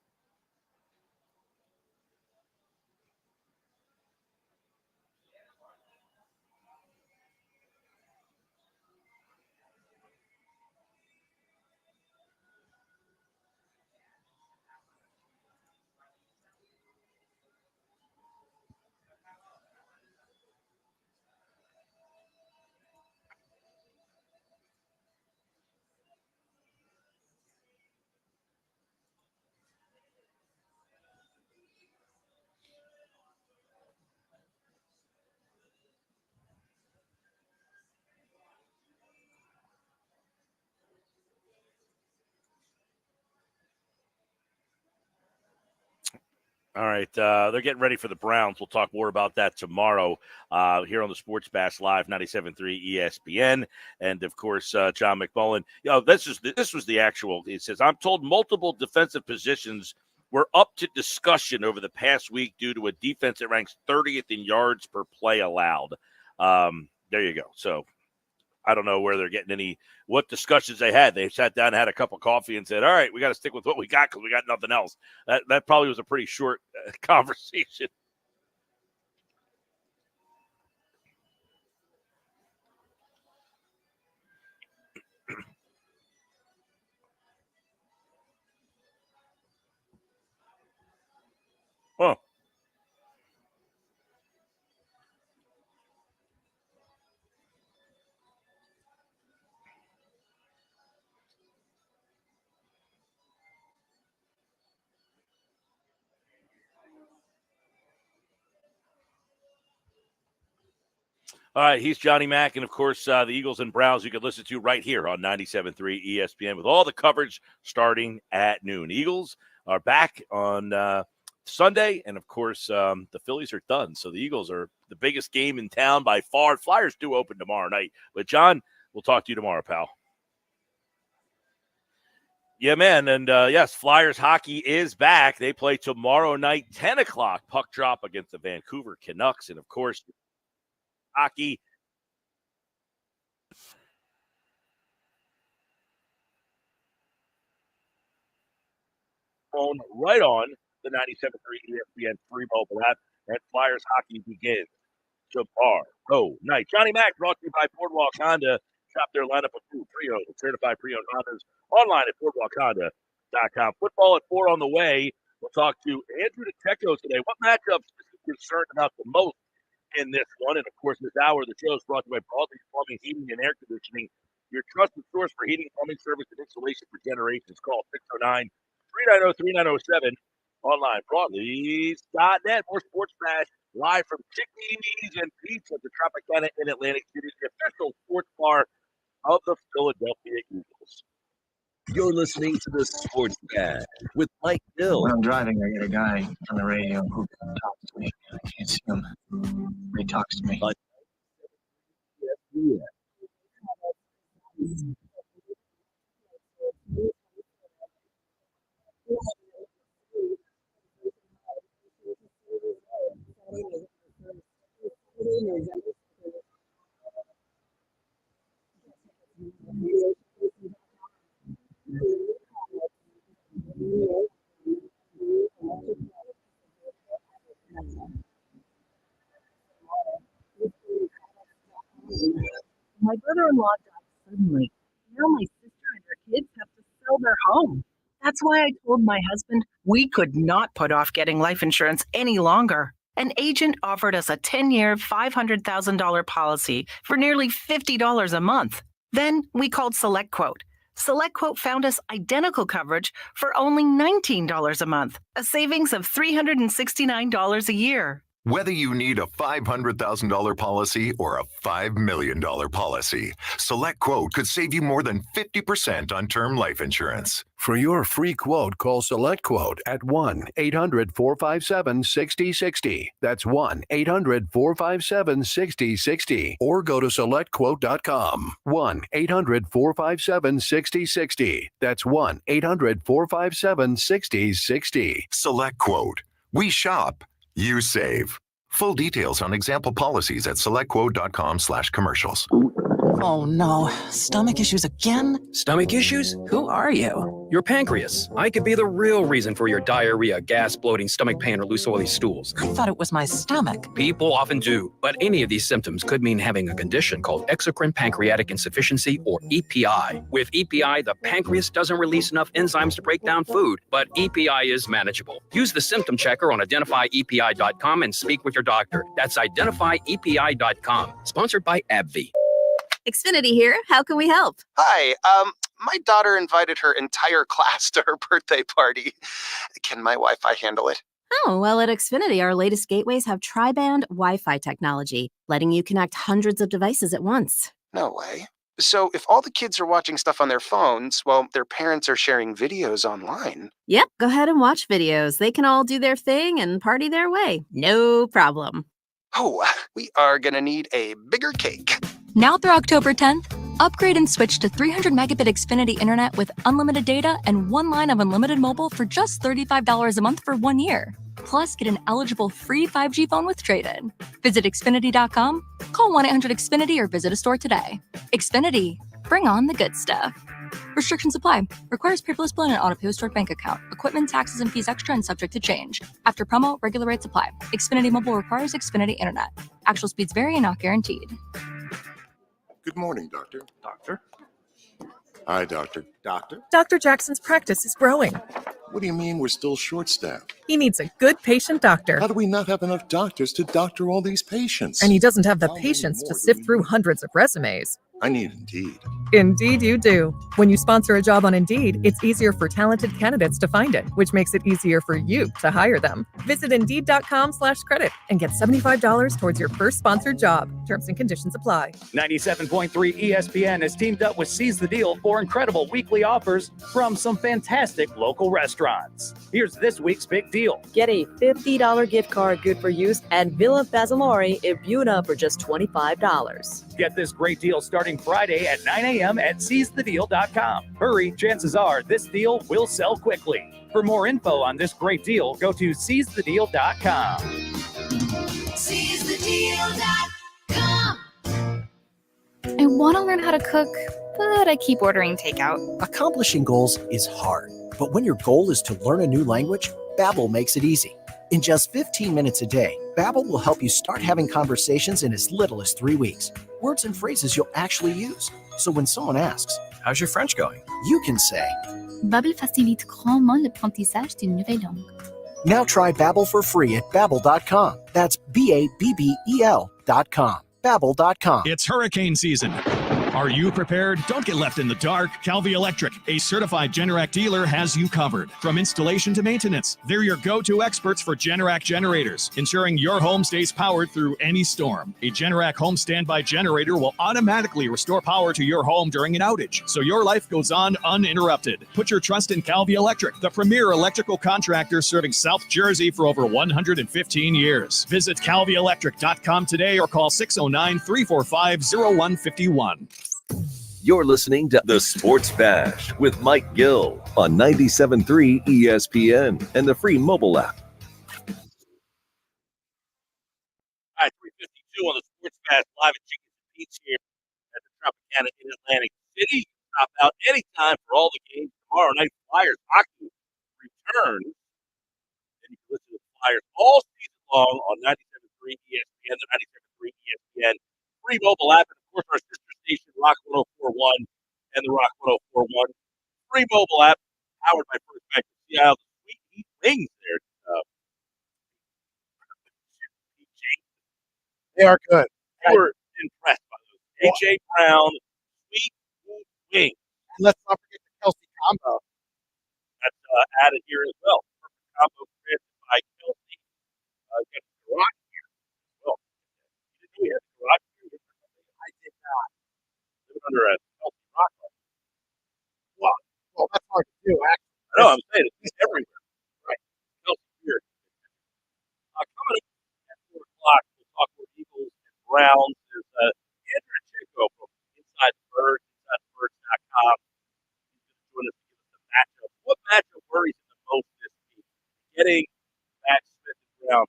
All right, they're getting ready for the Browns. We'll talk more about that tomorrow here on the Sports Bash Live, 97.3 ESPN, and of course John McMullen. This was the actual. It says, I'm told multiple defensive positions were up to discussion over the past week due to a defense that ranks 30th in yards per play allowed. There you go. So I don't know where they're getting what discussions they had. They sat down and had a cup of coffee and said, all right, we got to stick with what we got because we got nothing else. That probably was a pretty short conversation. Huh. All right, he's Johnny Mack, and, of course, the Eagles and Browns you could listen to right here on 97.3 ESPN with all the coverage starting at noon. Eagles are back on Sunday, and, of course, the Phillies are done. So the Eagles are the biggest game in town by far. Flyers do open tomorrow night. But, John, we'll talk to you tomorrow, pal. Yeah, man, and, yes, Flyers hockey is back. They play tomorrow night, 10 o'clock, puck drop against the Vancouver Canucks, and, of course, hockey. Phone right on the 97.3 ESPN free mobile app, and Flyers hockey begins tomorrow night. Johnny Mack brought to you by Boardwalk Honda. Shop their lineup of new pre-owned and certified pre-owned Hondas online at boardwalkhonda.com. Football at 4 on the way. We'll talk to Andrew DeTecco today. What matchups is he concerned about the most in this one? And, of course, this hour of the show is brought to you by Broadleaf Plumbing, Heating, and Air Conditioning, your trusted source for heating, plumbing service, and installation for generations. Call 609-390-3907. Online, Broadleaf.net. More Sports Bash live from Chickies and Pizza at the Tropicana in Atlantic City, the official sports bar of the Philadelphia Eagles. You're listening to the Sports Guy with Mike Gill. When I'm driving, I get a guy on the radio who talks to me. I can't see him. He talks to me. My brother-in-law died suddenly. Now my sister and her kids have to sell their home. That's why I told my husband we could not put off getting life insurance any longer. An agent offered us a 10-year, $500,000 policy for nearly $50 a month. Then we called SelectQuote. SelectQuote found us identical coverage for only $19 a month, a savings of $369 a year. Whether you need a $500,000 policy or a $5 million policy, SelectQuote could save you more than 50% on term life insurance. For your free quote, call SelectQuote at 1-800-457-6060. That's 1-800-457-6060. Or go to SelectQuote.com. 1-800-457-6060. That's 1-800-457-6060. SelectQuote. We shop. You save. Full details on example policies at selectquote.com/commercials. Oh no, stomach issues again? Stomach issues? Who are you? Your pancreas. I could be the real reason for your diarrhea, gas, bloating, stomach pain, or loose oily stools. I thought it was my stomach. People often do, but any of these symptoms could mean having a condition called exocrine pancreatic insufficiency, or EPI. With EPI, the pancreas doesn't release enough enzymes to break down food, but EPI is manageable. Use the symptom checker on identifyepi.com and speak with your doctor. That's identifyepi.com. Sponsored by AbbVie. Xfinity here. How can we help? Hi. My daughter invited her entire class to her birthday party. Can my Wi-Fi handle it? Oh, well, at Xfinity, our latest gateways have tri-band Wi-Fi technology, letting you connect hundreds of devices at once. No way. So if all the kids are watching stuff on their phones, well, their parents are sharing videos online. Yep, go ahead and watch videos. They can all do their thing and party their way. No problem. Oh, we are going to need a bigger cake. Now through October 10th, upgrade and switch to 300 megabit Xfinity internet with unlimited data and one line of unlimited mobile for just $35 a month for 1 year. Plus, get an eligible free 5G phone with trade-in. Visit Xfinity.com, call 1-800-XFINITY, or visit a store today. Xfinity. Bring on the good stuff. Restrictions apply. Requires paperless billing and auto-pay with stored bank account. Equipment, taxes, and fees extra and subject to change. After promo, regular rates apply. Xfinity Mobile requires Xfinity Internet. Actual speeds vary and not guaranteed. Good morning, Doctor. Doctor? Hi, Doctor. Doctor? Dr. Jackson's practice is growing. What do you mean we're still short-staffed? He needs a good patient doctor. How do we not have enough doctors to doctor all these patients? And he doesn't have the patience to sift through hundreds of resumes. I need Indeed. Indeed you do. When you sponsor a job on Indeed, it's easier for talented candidates to find it, which makes it easier for you to hire them. Visit Indeed.com/credit and get $75 towards your first sponsored job. Terms and conditions apply. 97.3 ESPN has teamed up with Seize the Deal for incredible weekly offers from some fantastic local restaurants. Here's this week's big deal. Get a $50 gift card good for use at Villa Fazzolari in Buena for just $25. Get this great deal starting Friday at 9 a.m. at SeizeTheDeal.com. Hurry, chances are this deal will sell quickly. For more info on this great deal, go to SeizeTheDeal.com. SeizeTheDeal.com. I want to learn how to cook, but I keep ordering takeout. Accomplishing goals is hard, but when your goal is to learn a new language, Babbel makes it easy. In just 15 minutes a day, Babbel will help you start having conversations in as little as 3 weeks. Words and phrases you'll actually use. So when someone asks, "How's your French going?" you can say, Babbel facilite grandement l'apprentissage d'une nouvelle langue. Now try Babbel for free at Babbel.com. That's Babbel.com. Babbel.com. It's hurricane season. Are you prepared? Don't get left in the dark. Calvi Electric, a certified Generac dealer, has you covered. From installation to maintenance, they're your go-to experts for Generac generators, ensuring your home stays powered through any storm. A Generac home standby generator will automatically restore power to your home during an outage, so your life goes on uninterrupted. Put your trust in Calvi Electric, the premier electrical contractor serving South Jersey for over 115 years. Visit CalviElectric.com today or call 609-345-0151. You're listening to The Sports Bash with Mike Gill on 97.3 ESPN and the free mobile app. All right, 3:52 on the Sports Bash live at Chicken and Pete's here at the Tropicana in Atlantic City. Stop out anytime for all the games tomorrow night. Flyers hockey returns, and you can listen to the Flyers all season long on 97.3 ESPN, the 97.3 ESPN free mobile app, and of course our sister station Rock 104.1 and the Rock 104.1 free mobile app, powered by First Bank of Seattle. Sweet Heat Wings there. They are good. You were impressed by those. A.J. Brown, Sweet Heat Wings. And let's not forget the Kelsey combo. That's added here as well. Perfect combo created by Kelsey. Got the garage here as well. You didn't know we had the garage here? I did not. Living under a Kelsey rock. Wow. Well, that's hard to do, actually. I know, I'm saying it's everywhere. Right. Kelsey here. Coming up at 4 o'clock, we'll talk with Eagles and Browns. There's Andrew Chico from InsideTheBirds.com. He's going to join us to give us a matchup. What matchup worries him the most this week? Getting back Smith and Brown.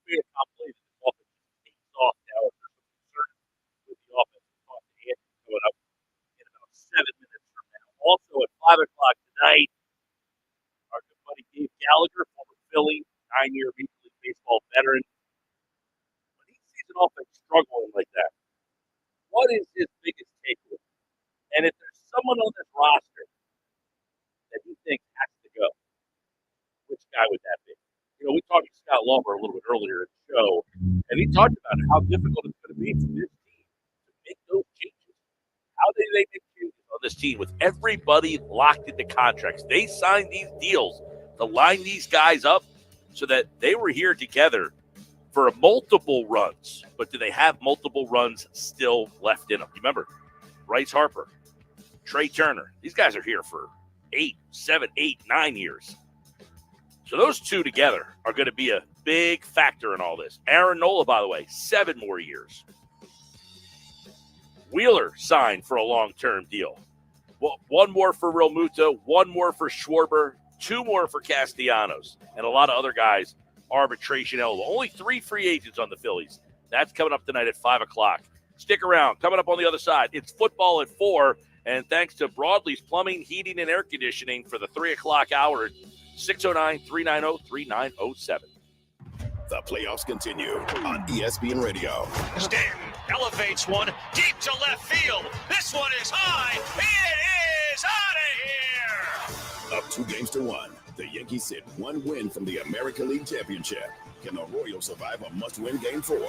Pretty complicated. This offense takes off now. There's some concern with the offense. We'll talk to Andrew coming up in about 7 minutes from now. Also at 5 o'clock tonight, our good buddy Dave Gallagher, former Philly, 9-year Major League Baseball veteran. When he sees an offense struggling like that, what is his biggest takeaway? And if there's someone on this roster that he thinks has to go, which guy would that be? We talked to Scott Lumber a little bit earlier in the show, and he talked about how difficult it's going to be for this team to make those changes. How do they make changes on this team with everybody locked into contracts? They signed these deals to line these guys up so that they were here together for multiple runs. But do they have multiple runs still left in them? Remember, Bryce Harper, Trey Turner, these guys are here for 8, 7, 8, 9 years. So those two together are going to be a big factor in all this. Aaron Nola, by the way, 7 more years. Wheeler signed for a long-term deal. Well, 1 more for Real Muto, 1 more for Schwarber, 2 more for Castellanos, and a lot of other guys arbitration eligible. Only 3 free agents on the Phillies. That's coming up tonight at 5 o'clock. Stick around. Coming up on the other side, it's football at 4, and thanks to Broadley's Plumbing, Heating, and Air Conditioning for the 3 o'clock hour, 609-390-3907. The playoffs continue on ESPN Radio. Stanton elevates one deep to left field. This one is high. It is out of here. Up 2 games to 1. The Yankees sit 1 win from the American League Championship. Can the Royals survive a must-win Game 4?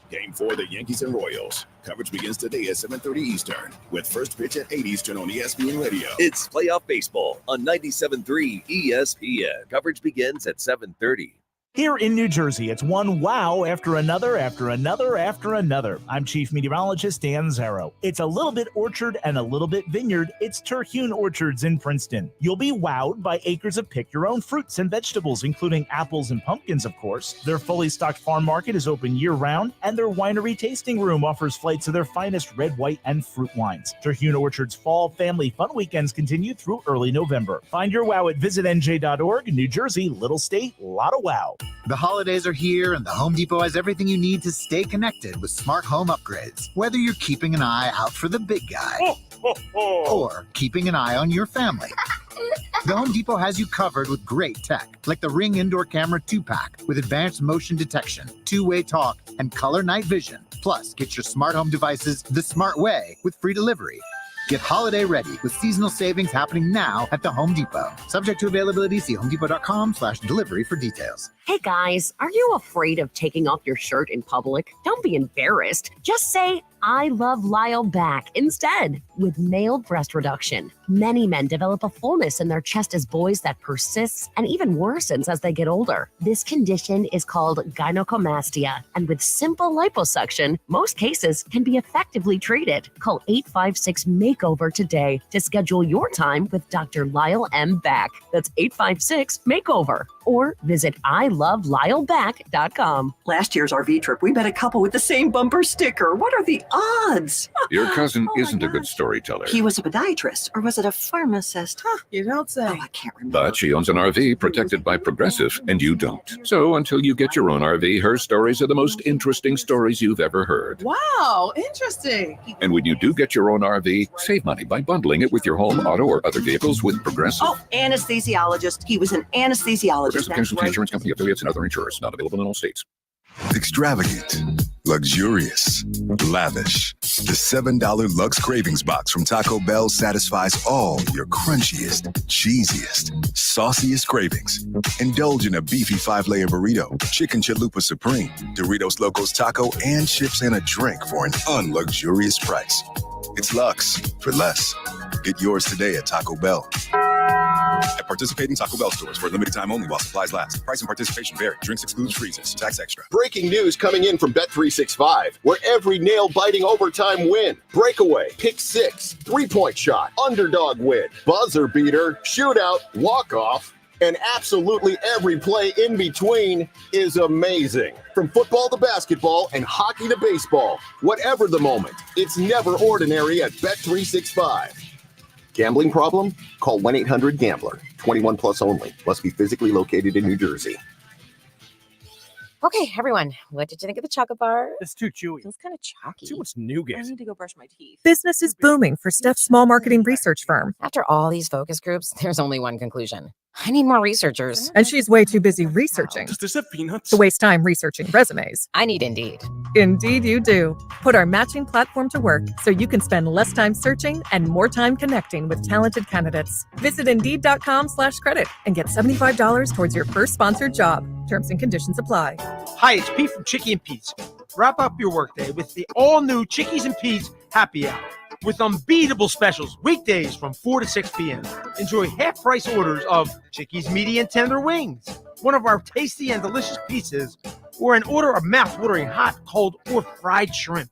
Game 4, the Yankees and Royals. Coverage begins today at 7:30 Eastern, with first pitch at 8 Eastern on ESPN Radio. It's playoff baseball on 97.3 ESPN. Coverage begins at 7:30. Here in New Jersey, it's one wow after another, after another, after another. I'm Chief Meteorologist Dan Zarrow. It's a little bit orchard and a little bit vineyard. It's Terhune Orchards in Princeton. You'll be wowed by acres of pick-your-own fruits and vegetables, including apples and pumpkins, of course. Their fully stocked farm market is open year-round, and their winery tasting room offers flights of their finest red, white, and fruit wines. Terhune Orchards Fall Family Fun Weekends continue through early November. Find your wow at visitnj.org. New Jersey, little state, lot of wow. The holidays are here, and the Home Depot has everything you need to stay connected with smart home upgrades. Whether you're keeping an eye out for the big guy or keeping an eye on your family, the Home Depot has you covered with great tech, like the Ring Indoor Camera 2-pack with advanced motion detection, 2-way talk, and color night vision. Plus, get your smart home devices the smart way with free delivery. Get holiday ready with seasonal savings happening now at the Home Depot. Subject to availability, see homedepot.com/delivery for details. Hey guys, are you afraid of taking off your shirt in public? Don't be embarrassed. Just say, I love Lyle back instead. With male breast reduction, many men develop a fullness in their chest as boys that persists and even worsens as they get older. This condition is called gynecomastia, and with simple liposuction, most cases can be effectively treated. Call 856-MAKEOVER today to schedule your time with Dr. Lyle M. Back. That's 856-MAKEOVER. Or visit ilovelylback.com. Last year's RV trip, we met a couple with the same bumper sticker. What are the odds? Your cousin isn't a good storyteller. He was a podiatrist, or was it a pharmacist? Huh, you don't say. Oh, I can't remember. But she owns an RV protected by Progressive, and you don't. So until you get your own RV, her stories are the most interesting stories you've ever heard. Wow, interesting. And when you do get your own RV, save money by bundling it with your home, auto, or other vehicles with Progressive. Oh, anesthesiologist. He was an anesthesiologist. Progressive Casualty Insurance Company, affiliates, and other insurers. Not available in all states. Extravagant, luxurious, lavish. The $7 Lux Cravings Box from Taco Bell satisfies all your crunchiest, cheesiest, sauciest cravings. Indulge in a beefy 5-layer burrito, chicken chalupa supreme, Doritos Locos Taco, and chips and a drink for an unluxurious price. It's Lux for less. Get yours today at Taco Bell. At participating Taco Bell stores for a limited time only while supplies last. Price and participation vary. Drinks excludes freezes. Tax extra. Breaking news coming in from Bet365, where every nail-biting overtime win, breakaway, pick six, three-point shot, underdog win, buzzer beater, shootout, walk-off, and absolutely every play in between is amazing. From football to basketball and hockey to baseball, whatever the moment, it's never ordinary at Bet365. Gambling problem? Call 1-800-GAMBLER. 21 plus only. Must be physically located in New Jersey. Okay, everyone, what did you think of the chocolate bar? It's too chewy. It's kind of chalky. Too much nougat. I need to go brush my teeth. Business is booming for Steph's small marketing research firm. After all these focus groups, there's only one conclusion. I need more researchers. And she's way too busy researching Does this have peanuts? to waste time researching resumes. I need Indeed. Indeed you do. Put our matching platform to work so you can spend less time searching and more time connecting with talented candidates. Visit Indeed.com/credit and get $75 towards your first sponsored job. Terms and conditions apply. Hi, it's Pete from Chickie and Pete's. Wrap up your workday with the all-new Chickies and Pete's Happy Hour. With unbeatable specials weekdays from 4 to 6 p.m. Enjoy half-price orders of Chickies Meaty and Tender Wings, one of our tasty and delicious pizzas, or an order of mouth-watering hot, cold, or fried shrimp.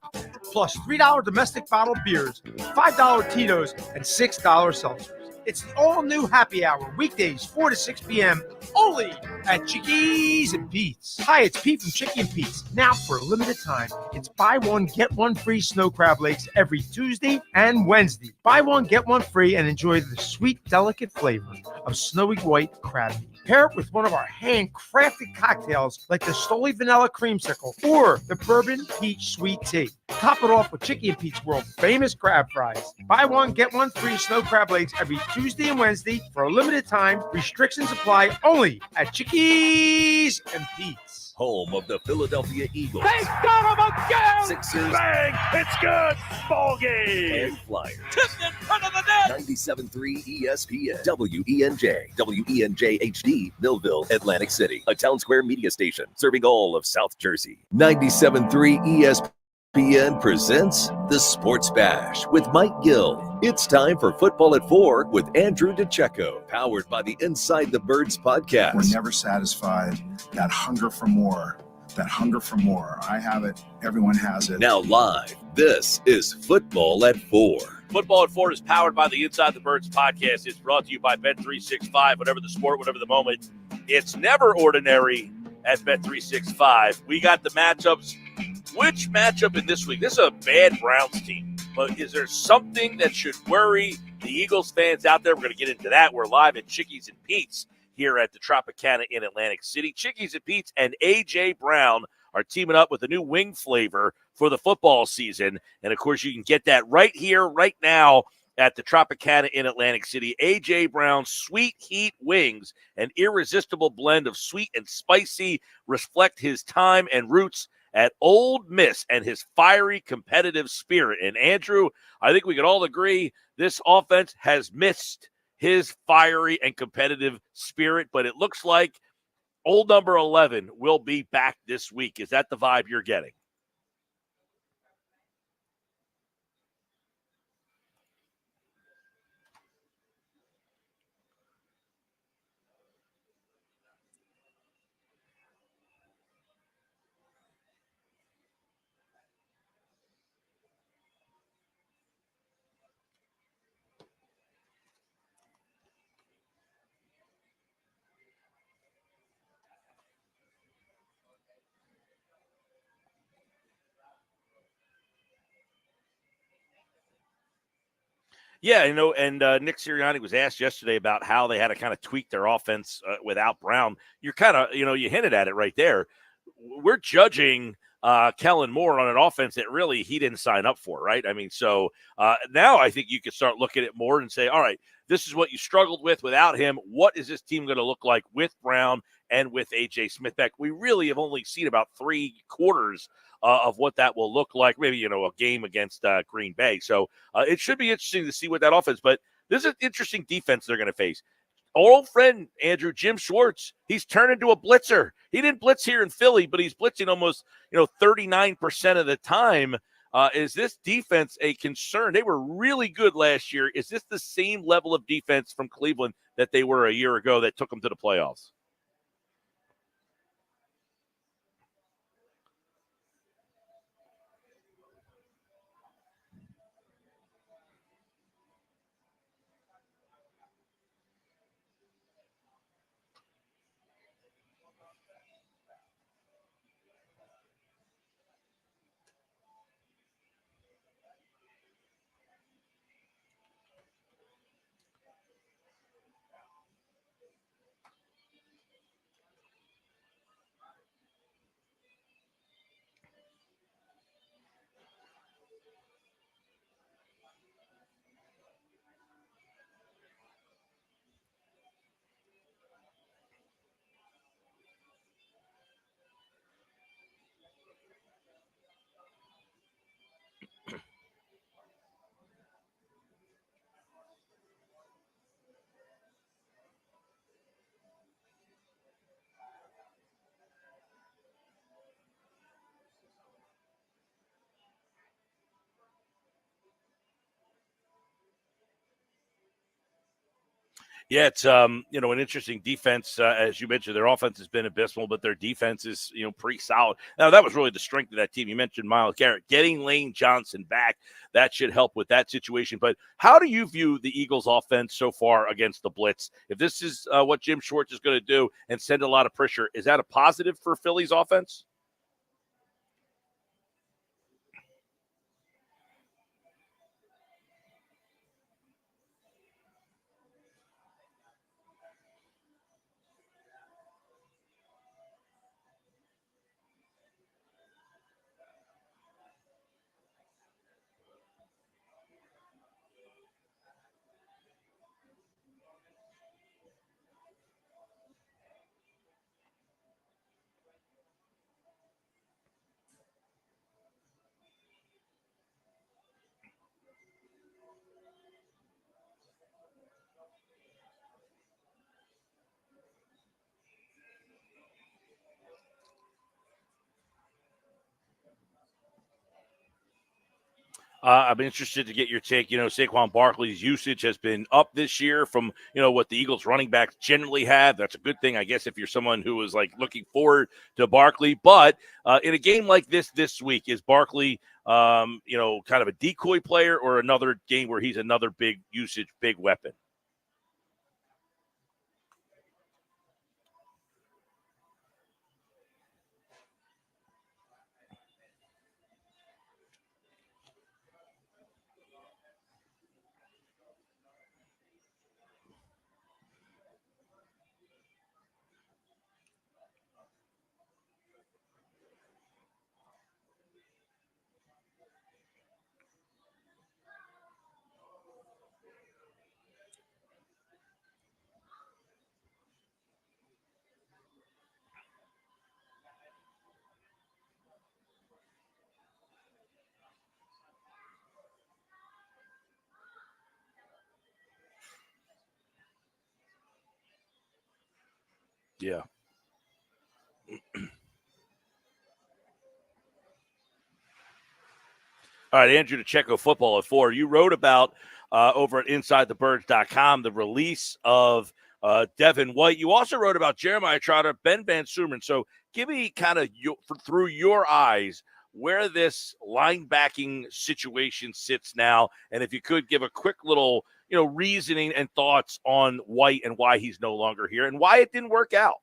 Plus $3 domestic bottled beers, $5 Tito's, and $6 seltzers. It's the all-new happy hour, weekdays 4 to 6 p.m., only at Chickies and Pete's. Hi, it's Pete from Chicky and Pete's. Now, for a limited time, it's buy one, get one free snow crab legs every Tuesday and Wednesday. Buy one, get one free, and enjoy the sweet, delicate flavor of snowy white crab meat. Pair it with one of our handcrafted cocktails like the Stoli Vanilla Creamsicle or the Bourbon Peach Sweet Tea. Top it off with Chicky and Pete's world famous crab fries. Buy one, get one free snow crab legs every Tuesday and Wednesday for a limited time. Restrictions apply only at Chickies and Pete's. Home of the Philadelphia Eagles. They got him again! Sixers. Bang! It's good! Ball game! And Flyers. Tipped in front of the net! 97.3 ESPN. WENJ. WENJ HD. Millville, Atlantic City. A Town Square media station serving all of South Jersey. 97.3 ESPN presents The Sports Bash with Mike Gill. It's time for Football at 4 with Andrew DeCecco, powered by the Inside the Birds podcast. We're never satisfied. That hunger for more. I have it. Everyone has it. Now live, this is Football at 4. Football at 4 is powered by the Inside the Birds podcast. It's brought to you by Bet365. Whatever the sport, whatever the moment, it's never ordinary at Bet365. We got the matchups. Which matchup in this week? This is a bad Browns team, but is there something that should worry the Eagles fans out there? We're going to get into that. We're live at Chickies and Pete's here at the Tropicana in Atlantic City. Chickies and Pete's and A.J. Brown are teaming up with a new wing flavor for the football season. And, of course, you can get that right here, right now at the Tropicana in Atlantic City. A.J. Brown Sweet Heat Wings, an irresistible blend of sweet and spicy, reflect his time and roots at Ole Miss and his fiery competitive spirit. And Andrew, I think we can all agree this offense has missed his fiery and competitive spirit, but it looks like old number 11 will be back this week. Is that the vibe you're getting? Yeah, and Nick Sirianni was asked yesterday about how they had to kind of tweak their offense without Brown. You're kind of, you hinted at it right there. We're judging Kellen Moore on an offense that really he didn't sign up for, right? I mean, so now I think you could start looking at Moore and say, all right, this is what you struggled with without him. What is this team going to look like with Brown and with A.J. Smith back? We really have only seen about 3 quarters of what that will look like, maybe, a game against Green Bay. So it should be interesting to see what that offense, but this is an interesting defense they're going to face. Our old friend, Andrew, Jim Schwartz, he's turned into a blitzer. He didn't blitz here in Philly, but he's blitzing almost, 39% of the time. Is this defense a concern? They were really good last year. Is this the same level of defense from Cleveland that they were a year ago that took them to the playoffs? Yeah, it's an interesting defense. As you mentioned, their offense has been abysmal, but their defense is pretty solid. Now that was really the strength of that team. You mentioned Myles Garrett, getting Lane Johnson back, that should help with that situation. But how do you view the Eagles' offense so far against the blitz? If this is what Jim Schwartz is going to do and send a lot of pressure, is that a positive for Philly's offense? I'm interested to get your take. Saquon Barkley's usage has been up this year from, what the Eagles running backs generally have. That's a good thing, I guess, if you're someone who is like looking forward to Barkley. But in a game like this week, is Barkley, kind of a decoy player or another game where he's another big usage, big weapon? Yeah. All right, Andrew DeCecco, Football at 4. You wrote about over at InsideTheBirds.com the release of Devin White. You also wrote about Jeremiah Trotter, Ben Van Sumeren. So give me kind of through your eyes where this linebacking situation sits now, and if you could give a quick little reasoning and thoughts on White and why he's no longer here and why it didn't work out.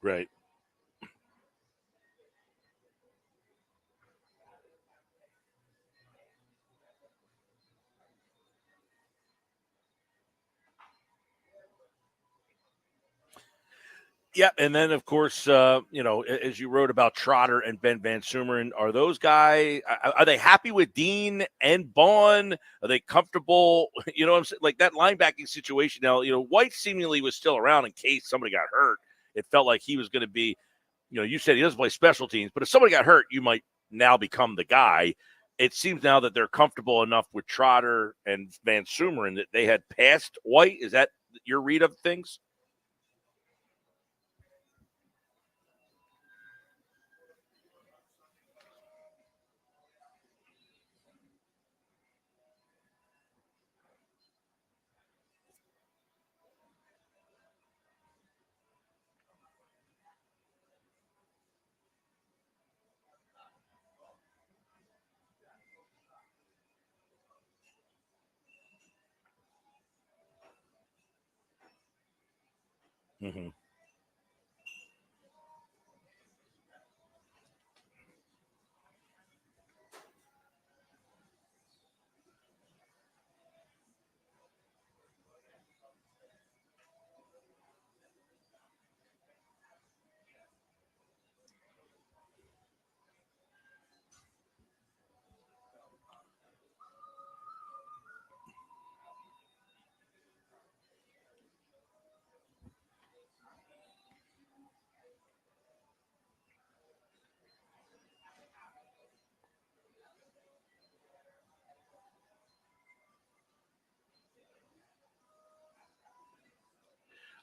Right. Yeah, and then of course, as you wrote about Trotter and Ben Van Sumeren, are those guys? Are they happy with Dean and Bond? Are they comfortable? You know what I'm saying? Like that linebacking situation now. White seemingly was still around in case somebody got hurt. It felt like he was going to be. You said he doesn't play special teams, but if somebody got hurt, you might now become the guy. It seems now that they're comfortable enough with Trotter and Van Sumeren that they had passed White. Is that your read of things? Mm-hmm.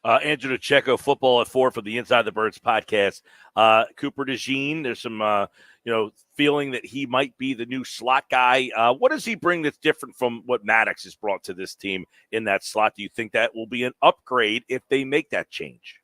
Andrew DeCecco, Football at 4 from the Inside the Birds podcast. Cooper DeJean, there's some, feeling that he might be the new slot guy. What does he bring that's different from what Maddox has brought to this team in that slot? Do you think that will be an upgrade if they make that change?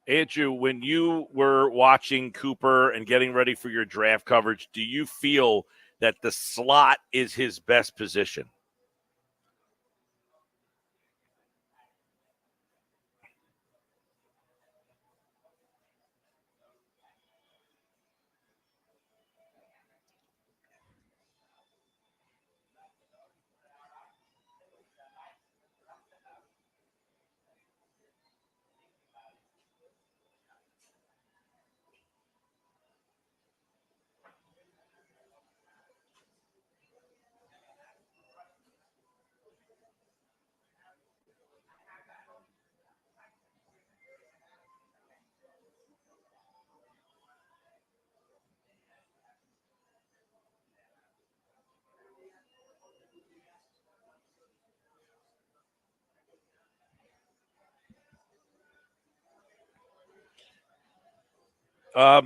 Andrew, when you were watching Cooper and getting ready for your draft coverage, do you feel that the slot is his best position?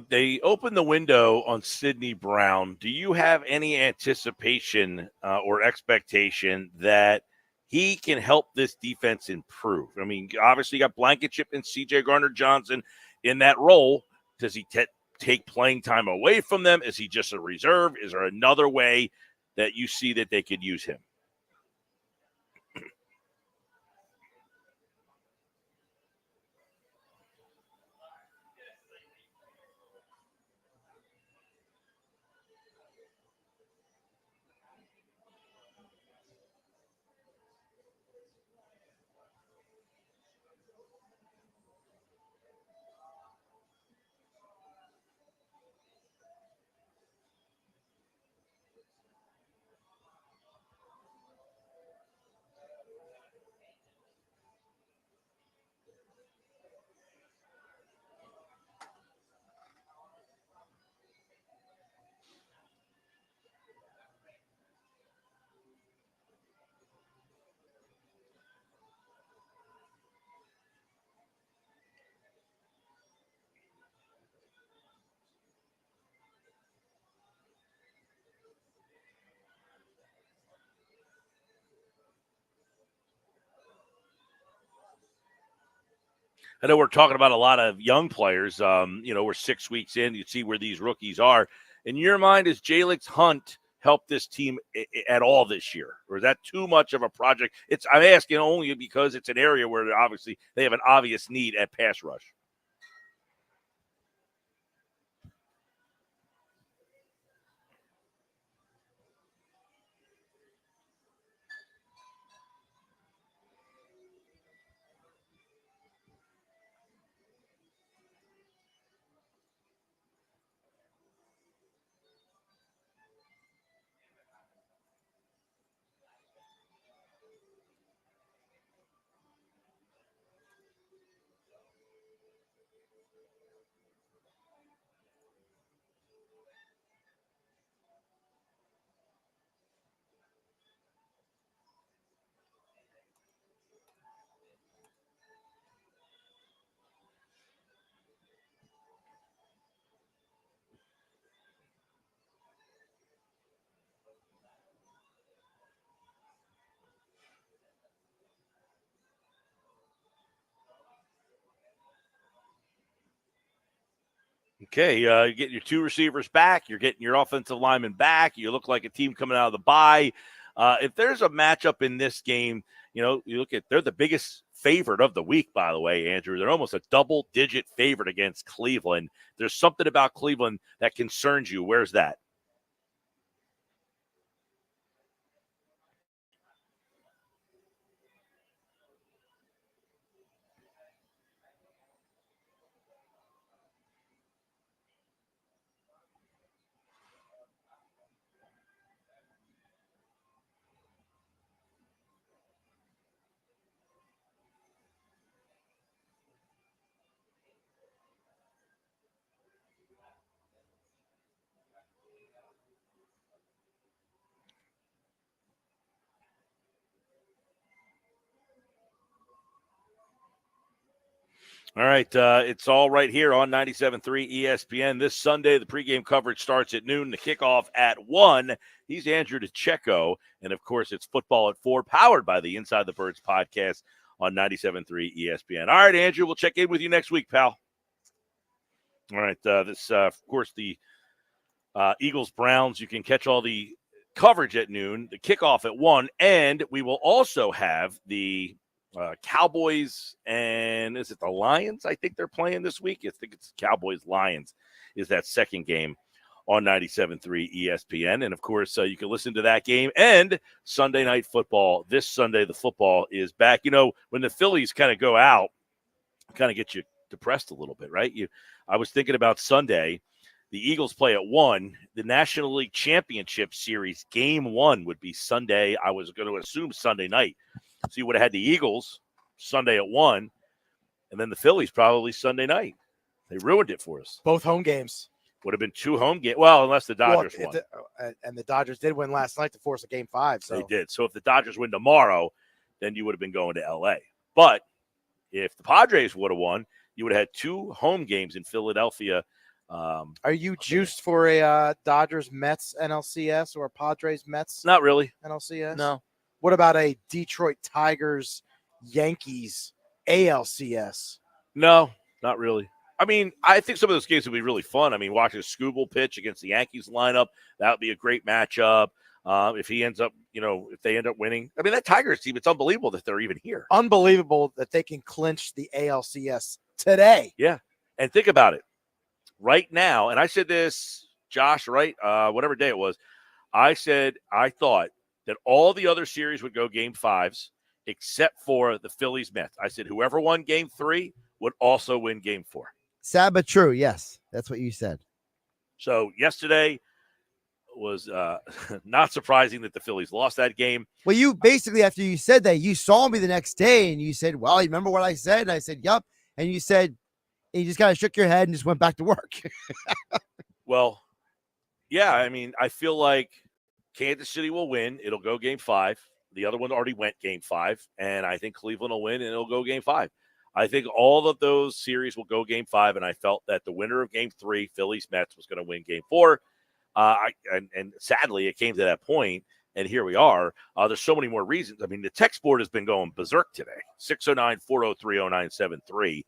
They opened the window on Sidney Brown. Do you have any anticipation or expectation that he can help this defense improve? I mean, obviously you got Blankenship and C.J. Gardner-Johnson in that role. Does he take playing time away from them? Is he just a reserve? Is there another way that you see that they could use him? I know we're talking about a lot of young players. We're 6 weeks in. You see where these rookies are. In your mind, has Jalix Hunt helped this team at all this year? Or is that too much of a project? I'm asking only because it's an area where obviously they have an obvious need at pass rush. Okay, you're getting your 2 receivers back. You're getting your offensive lineman back. You look like a team coming out of the bye. If there's a matchup in this game, you look at, they're the biggest favorite of the week, by the way, Andrew. They're almost a double-digit favorite against Cleveland. There's something about Cleveland that concerns you. Where's that? All right, it's all right here on 97.3 ESPN. This Sunday, the pregame coverage starts at noon, the kickoff at 1. He's Andrew DeCecco, and, of course, it's football at 4, powered by the Inside the Birds podcast on 97.3 ESPN. All right, Andrew, we'll check in with you next week, pal. All right, of course, the Eagles-Browns, you can catch all the coverage at noon, the kickoff at 1, and we will also have the Cowboys, and is it the Lions? I think they're playing this week. I think it's Cowboys-Lions is that second game on 97.3 ESPN. And, of course, you can listen to that game and Sunday Night Football. This Sunday, the football is back. When the Phillies kind of go out, kind of get you depressed a little bit, right? I was thinking about Sunday. The Eagles play at 1. The National League Championship Series game 1 would be Sunday. I was going to assume Sunday night. So you would have had the Eagles Sunday at 1, and then the Phillies probably Sunday night. They ruined it for us. Both home games. Would have been 2 home games. Well, unless the Dodgers won. And the Dodgers did win last night to force a game 5. So. They did. So if the Dodgers win tomorrow, then you would have been going to L.A. But if the Padres would have won, you would have had 2 home games in Philadelphia. Are you juiced for a Dodgers-Mets NLCS or a Padres-Mets? Not really. NLCS? No. What about a Detroit Tigers-Yankees ALCS? No, not really. I mean, I think some of those games would be really fun. I mean, watching Skubal pitch against the Yankees lineup, that would be a great matchup. If he ends up, if they end up winning. I mean, that Tigers team, it's unbelievable that they're even here. Unbelievable that they can clinch the ALCS today. Yeah. And think about it. Right now, and I said this, Josh, right? Whatever day it was, I said I thought that all the other series would go game 5s except for the Phillies Mets. I said whoever won game 3 would also win game 4. Sad but true. Yes, that's what you said. So yesterday was not surprising that the Phillies lost that game. Well, you basically, after you said that, you saw me the next day and you said, well, you remember what I said? And I said, yup. And you said, and you just kind of shook your head and just went back to work. Well, yeah, I mean, I feel like Kansas City will win. It'll go game 5. The other one already went game 5. And I think Cleveland will win, and it'll go game 5. I think all of those series will go game 5, and I felt that the winner of game 3, Phillies-Mets, was going to win game 4. And sadly, it came to that point, and here we are. There's so many more reasons. I mean, the text board has been going berserk today. 609-403-0973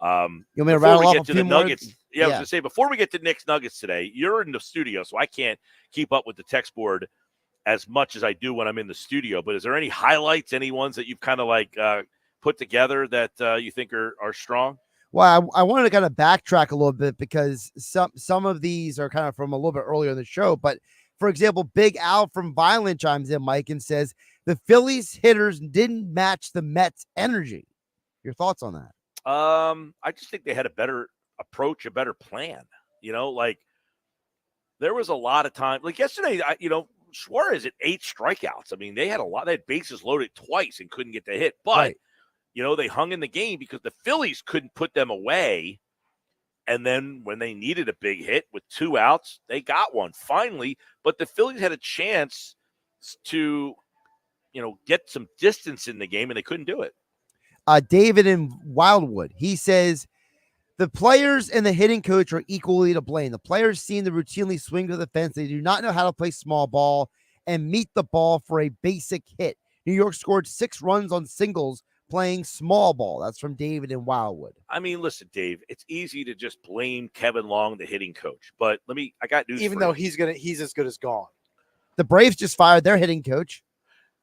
You want me to Before rattle we off get a to few the more? Nuggets, I was going to say, before we get to Knicks Nuggets today, you're in the studio, so I can't keep up with the text board as much as I do when I'm in the studio. But is there any highlights, any ones that you've kind of like put together that you think are strong? Well, I wanted to kind of backtrack a little bit because some of these are kind of from a little bit earlier in the show. But for example, Big Al from Violent chimes in, Mike, and says the Phillies hitters didn't match the Mets' energy. Your thoughts on that? I just think they had a better approach, a better plan. Like there was a lot of time. Like yesterday, Suarez at 8 strikeouts. I mean, they had a lot. They had bases loaded twice and couldn't get the hit. But Right. they hung in the game because the Phillies couldn't put them away. And then when they needed a big hit with 2 outs, they got one finally. But the Phillies had a chance to, get some distance in the game, and they couldn't do it. David in Wildwood, he says the players and the hitting coach are equally to blame. The players seem to routinely swing to the fence. They do not know how to play small ball and meet the ball for a basic hit. New York scored 6 runs on singles playing small ball. That's from David in Wildwood. I mean, listen, Dave, it's easy to just blame Kevin Long, the hitting coach. But I got news Even for though you. he's as good as gone. The Braves just fired their hitting coach.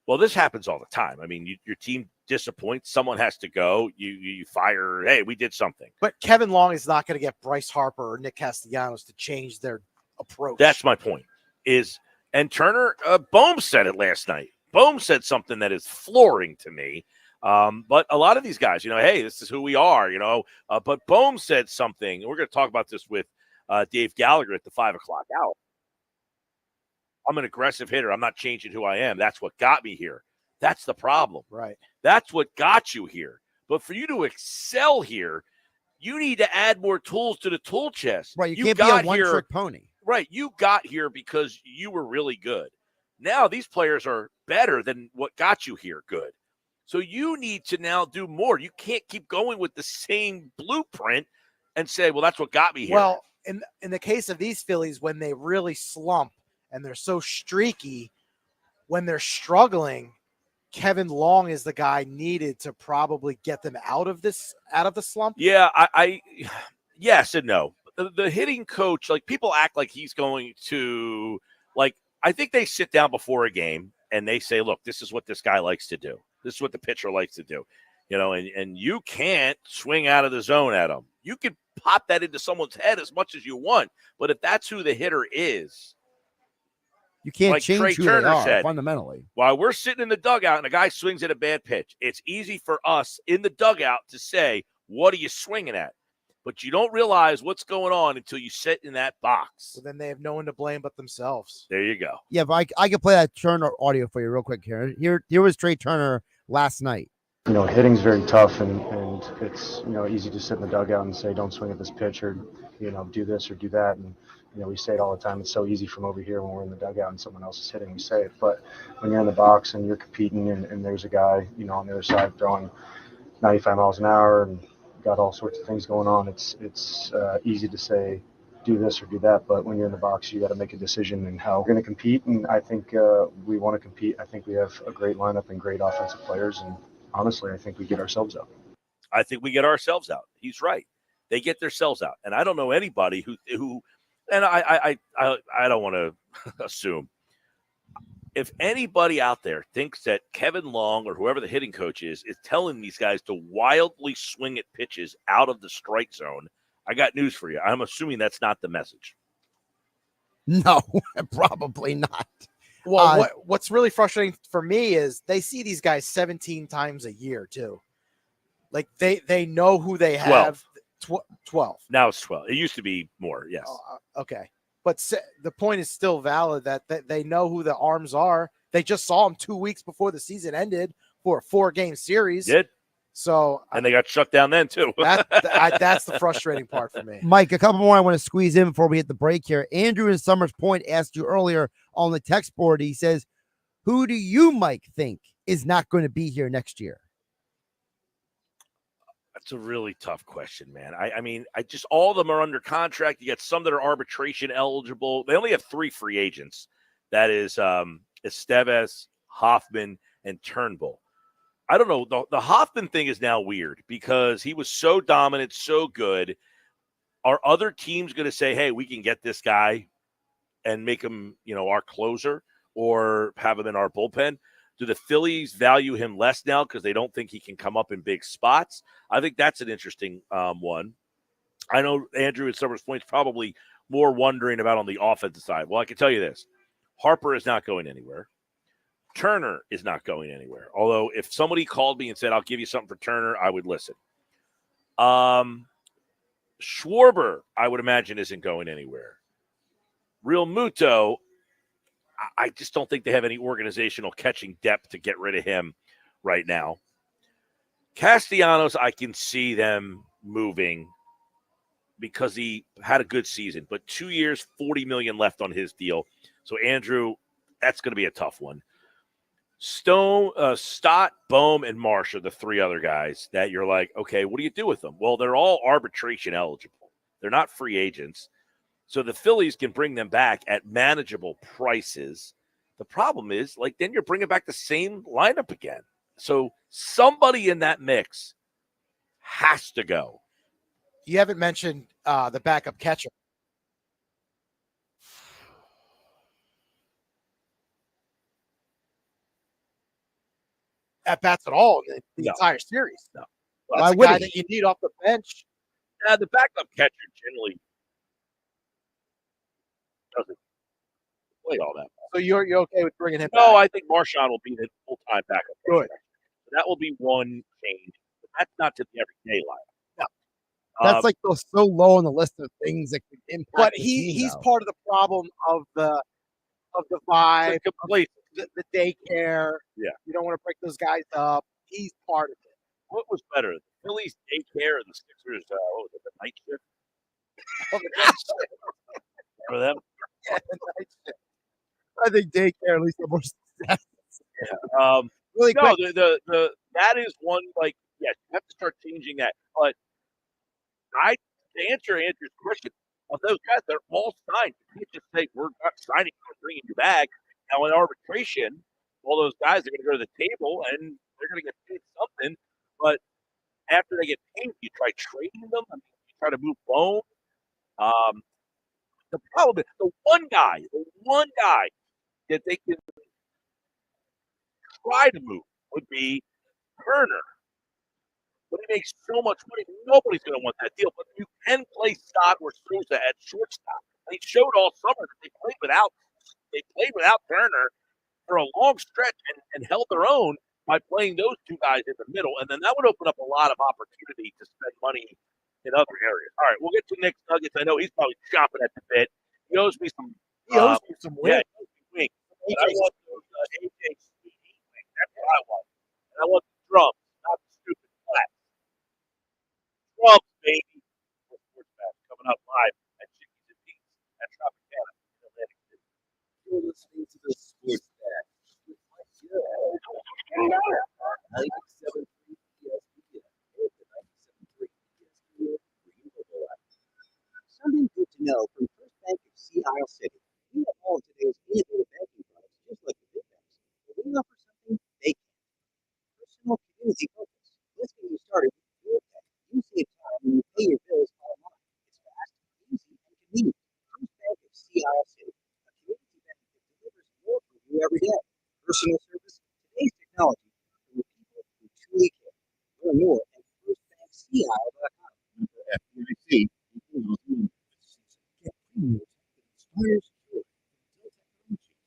Well, this happens all the time. I mean, your team disappoints. Someone has to go. You fire. Hey, we did something. But Kevin Long is not going to get Bryce Harper or Nick Castellanos to change their approach. That's my point. And Turner, Bohm said it last night. Bohm said something that is flooring to me. But a lot of these guys, hey, this is who we are, But Bohm said something. We're going to talk about this with Dave Gallagher at the 5 o'clock hour. I'm an aggressive hitter. I'm not changing who I am. That's what got me here. That's the problem. Right. That's what got you here. But for you to excel here, you need to add more tools to the tool chest. Right. You can't be a one-trick pony. Right. You got here because you were really good. Now these players are better than what got you here good. So you need to now do more. You can't keep going with the same blueprint and say, well, that's what got me here. Well, in the case of these Phillies, when they really slump and they're so streaky, when they're struggling, Kevin Long is the guy needed to probably get them out of the slump. Yeah, I yes and no. The hitting coach, like people act like he's going to, like, I think they sit down before a game and they say, look, this is what this guy likes to do. This is what the pitcher likes to do, and you can't swing out of the zone at him. You can pop that into someone's head as much as you want, but if that's who the hitter is, you can't like change Trey who Turner they are, said, fundamentally. while we're sitting in the dugout and a guy swings at a bad pitch, it's easy for us in the dugout to say, what are you swinging at? But you don't realize what's going on until you sit in that box. So then they have no one to blame but themselves. There you go. Yeah, but I can play that Turner audio for you real quick here. Here was Trey Turner last night. Hitting's very tough, and it's, easy to sit in the dugout and say, don't swing at this pitch, or, do this or do that. And, we say it all the time. It's so easy from over here when we're in the dugout and someone else is hitting, we say it. But when you're in the box and you're competing and there's a guy, on the other side throwing 95 miles an hour and got all sorts of things going on, it's easy to say, do this or do that. But when you're in the box, you got to make a decision and how we're going to compete. And I think we want to compete. I think we have a great lineup and great offensive players. And honestly, I think we get ourselves out. I think we get ourselves out. He's right. They get themselves out. And I don't know anybody who and I don't want to assume. If anybody out there thinks that Kevin Long or whoever the hitting coach is telling these guys to wildly swing at pitches out of the strike zone, I got news for you. I'm assuming that's not the message. No, probably not. Well, what's really frustrating for me is they see these guys 17 times a year too. Like they know who they have. 12. Now it's 12. It used to be more, yes. Okay. But the point is still valid that they know who the arms are. They just saw them 2 weeks before the season ended for a 4-game series. Did. So and they got shut down then too. That's the frustrating part for me. Mike, a couple more I want to squeeze in before we hit the break here. Andrew in Summers Point asked you earlier on the text board. He says, who do you, Mike, think is not going to be here next year? That's a really tough question, man. I mean, all of them are under contract. You got some that are arbitration eligible. They only have 3 free agents. That is Estevez, Hoffman, and Turnbull. I don't know. The Hoffman thing is now weird because he was so dominant, so good. Are other teams going to say, hey, we can get this guy and make him, our closer or have him in our bullpen? Do the Phillies value him less now because they don't think he can come up in big spots? I think that's an interesting one. I know Andrew at Summers Point's probably more wondering about on the offensive side. Well, I can tell you this. Harper is not going anywhere. Turner is not going anywhere. Although if somebody called me and said, I'll give you something for Turner, I would listen. Schwarber, I would imagine, isn't going anywhere. Real Muto, I just don't think they have any organizational catching depth to get rid of him right now. Castellanos, I can see them moving because he had a good season, but 2 years, $40 million left on his deal. So, Andrew, that's going to be a tough one. Stott, Bohm, and Marsh are the three other guys that you're like, okay, what do you do with them? Well, they're all arbitration eligible. They're not free agents. So the Phillies can bring them back at manageable prices. The problem is, then you're bringing back the same lineup again. So somebody in that mix has to go. You haven't mentioned the backup catcher. At bats at all in the entire series. No. That's a guy that you need off the bench. The backup catcher generally doesn't play all that well. So you're okay with bringing him back? No, I think Marchand will be the full-time backup. Good. So that will be one change. But that's not to the everyday lineup. No. That's so low on the list of things that could impact. But the team, he's though. part of the problem of the vibe, complete the daycare. Yeah. You don't want to break those guys up. He's part of it. What was better, the Phillies daycare or the Sixers? What was it, the night shift? For them? Yeah, the night shift. I think daycare at least have more success. Yeah. Really no, quick. the that is one, yes, you have to start changing that. But to answer Andrew's question, of those guys, they're all signed. You can't just say, we're not signing, we're bringing you back. Now, in arbitration, all those guys are going to go to the table and they're going to get paid something. But after they get paid, you try trading them. I mean, you try to move Bone. The problem is the one guy that they can try to move would be Turner. But he makes so much money, nobody's going to want that deal. But you can play Stott or Souza at shortstop. They showed all summer that they played without Turner for a long stretch and held their own by playing those two guys in the middle. And then that would open up a lot of opportunity to spend money in other areas. All right, we'll get to Nick's Nuggets. I know he's probably chomping at the bit. He owes me some. Wings. Yeah, he owes me wings. But I want those AJ Sweeney wings. That's what I want. And I want the drums, not the stupid flats. Drums, baby. Sports Bash coming up live at Chickies and Pete's at Tropicana in Atlantic City. You're listening to the Sports Bash with Mike Gill. 97.3 ESPN and the 97.3 ESPN Greenville app. Something good to know from First Bank of Sea Isle City. We have all of today's innovative banking products just like the big banks. But we offer something they can't. Personal community focus. Let's get you started with your pay. You save time when you pay your bills online. It's fast, easy, and convenient. First Bank of Sea Isle City. A community bank that delivers more for you every day. Personal service, today's technology, for people who truly care. Learn more at firstbankseaisle.com. FDIC. Get premiums that inspires joy. Dell Technologies.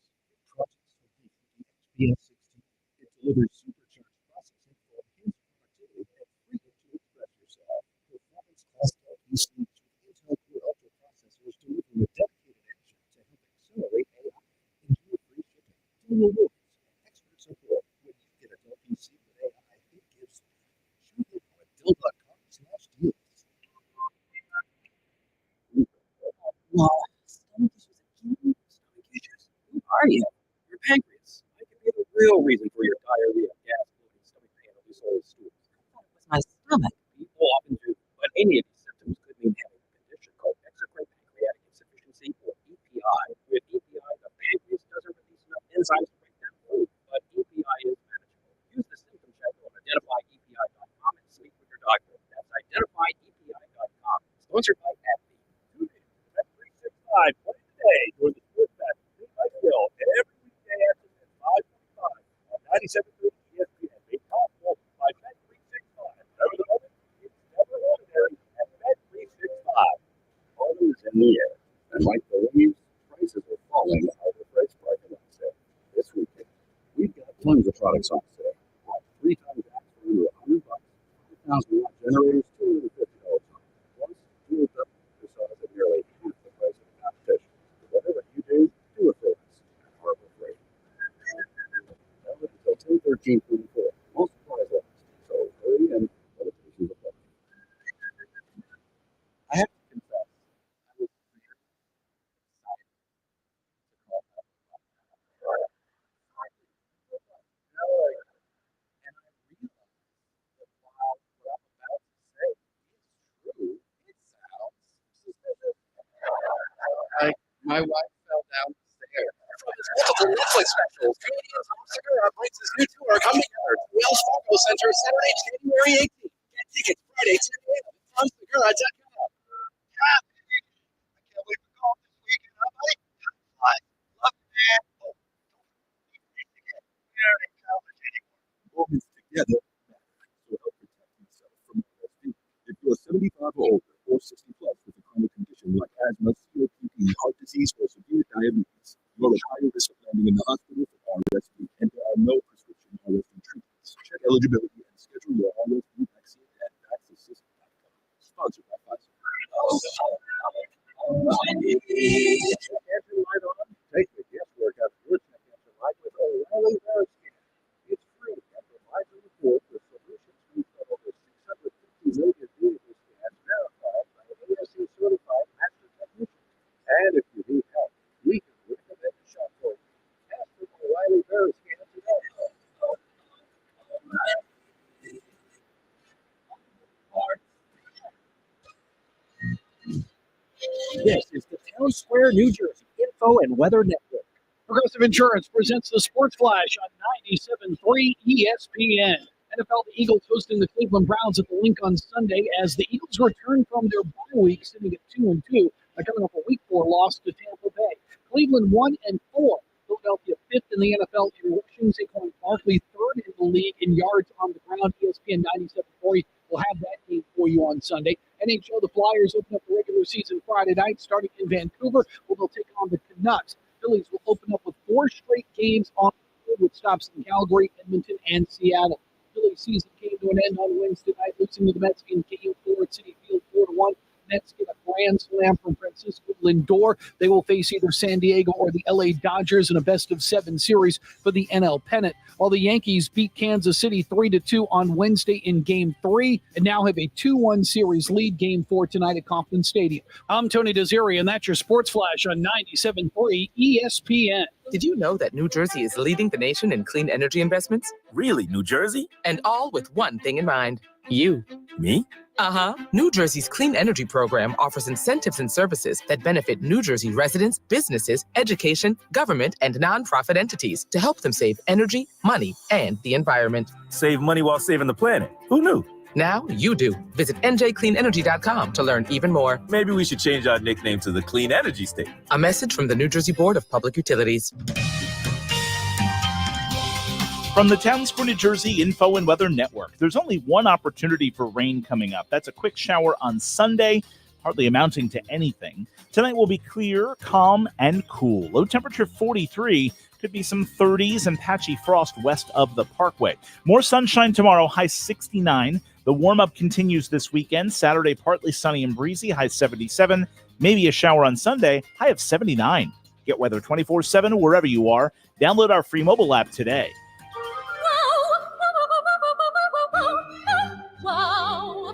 Projects complete with the XPS 16. It delivers supercharged processing for enhanced productivity and freedom to express yourself. Performance class Dell PCs with Intel Core Ultra processors delivering a dedicated engine to help accelerate AI. Enjoy free shipping, deal rewards, and expert support. When you get a Dell PC with AI, it gives them. Shop it on Dell.com/deals. Well, stomach issues again? Stomach issues? Who are you? Your pancreas. I could be the real reason for your diarrhea, gas, bloating, stomach pain, or loose stools. I thought it was my stomach. People often do, but any of these symptoms could mean having a condition called exocrine pancreatic insufficiency, or EPI. With EPI, the pancreas doesn't release enough enzymes to break down food, but EPI is manageable. Use the symptom check on Sponsored by Bet365. Play today during the Sports Fest with Mike Gill every weekday afternoon at 5:45 on 97.3 ESPN. Made possible by Bet365. Never the moment, it's never ordinary at Bet365. Always in the air. And like the waves, prices are falling out of the price market on sale. This weekend, we've got tons of products on sale. Like 3 times apps for under $100, 5,000 watt generators, $250 off. Plus, 2 of them are sold at nearly half the price of the competition. Whatever you do, do it for us at Harbor Freight. Valid until 10/13/24. Most supplies last, so hurry and limitations apply. I have to confess, I was very excited to call that. And I realized that while what I'm about to say is true, it sounds suspicious. My wife fell down the stairs. From its multiple Netflix specials, Canadian Tom Segura brings his new tour Come Together to Wells Fargo Center Saturday, January 18th. Get tickets Friday, 10 a.m. at TomSegura.com. I can't wait to call this weekend, huh, buddy? Love you, man. Oh, don't forget again. We aren't in college anymore. Moments together will help protect yourself from RSV. If you're 75 or older or 60 plus with a chronic condition like asthma, COPD, heart disease, or severe diabetes, you're at higher risk of landing in the hospital for RSV, and there are no prescription RSV treatments. Check eligibility and schedule your RSV vaccine at vaccinassist.com. Sponsored by Pfizer. Cancer Light on. Take the guesswork out of your check cancer light with O'Reilly Veriscan. It's free and provides a report with solutions we've done over 650 million vehicle scans verified by an ASC certified master technician. And if you need help, we can recommend a shop for you. Ask for O'Reilly Veriscan today. This is the Town Square, New Jersey Info and Weather Network. Progressive Insurance presents the Sports Flash on 97.3 ESPN. NFL, the Eagles hosting the Cleveland Browns at the Link on Sunday as the Eagles return from their bye week, sitting at 2-2, coming off a Week 4 loss to Tampa Bay. Cleveland 1-4. Philadelphia 5th in the NFL in rushing. Saquon Barkley 3rd in the league in yards on the ground. ESPN 97.3 will have that game for you on Sunday. NHL, the Flyers open up the regular season Friday night, starting in Vancouver, where they'll take on the Canucks. Phillies will open up with 4 straight games on the road with stops in Calgary, Edmonton, and Seattle. Phillies season came to an end on Wednesday night, losing to the Mets in Game 4 at Citi Field 4-1. Mets get a grand slam from Francisco Lindor. They will face either San Diego or the LA Dodgers in a best-of-7 series for the NL pennant, while the Yankees beat Kansas City 3-2 on Wednesday in Game 3 and now have a 2-1 series lead. Game 4 tonight at Kauffman Stadium. I'm Tony Desiri, and that's your Sports Flash on 97.3 ESPN. Did you know that New Jersey is leading the nation in clean energy investments? Really, New Jersey? And all with one thing in mind. You. Me? Uh-huh. New Jersey's Clean Energy Program offers incentives and services that benefit New Jersey residents, businesses, education, government, and nonprofit entities to help them save energy, money, and the environment. Save money while saving the planet. Who knew? Now you do. Visit njcleanenergy.com to learn even more. Maybe we should change our nickname to the Clean Energy State. A message from the New Jersey Board of Public Utilities. From the Town Square, New Jersey Info and Weather Network, there's only one opportunity for rain coming up. That's a quick shower on Sunday, hardly amounting to anything. Tonight will be clear, calm, and cool. Low temperature 43. Could be some 30s and patchy frost west of the Parkway. More sunshine tomorrow, high 69. The warm-up continues this weekend. Saturday, partly sunny and breezy, high 77. Maybe a shower on Sunday, high of 79. Get weather 24/7 wherever you are. Download our free mobile app today.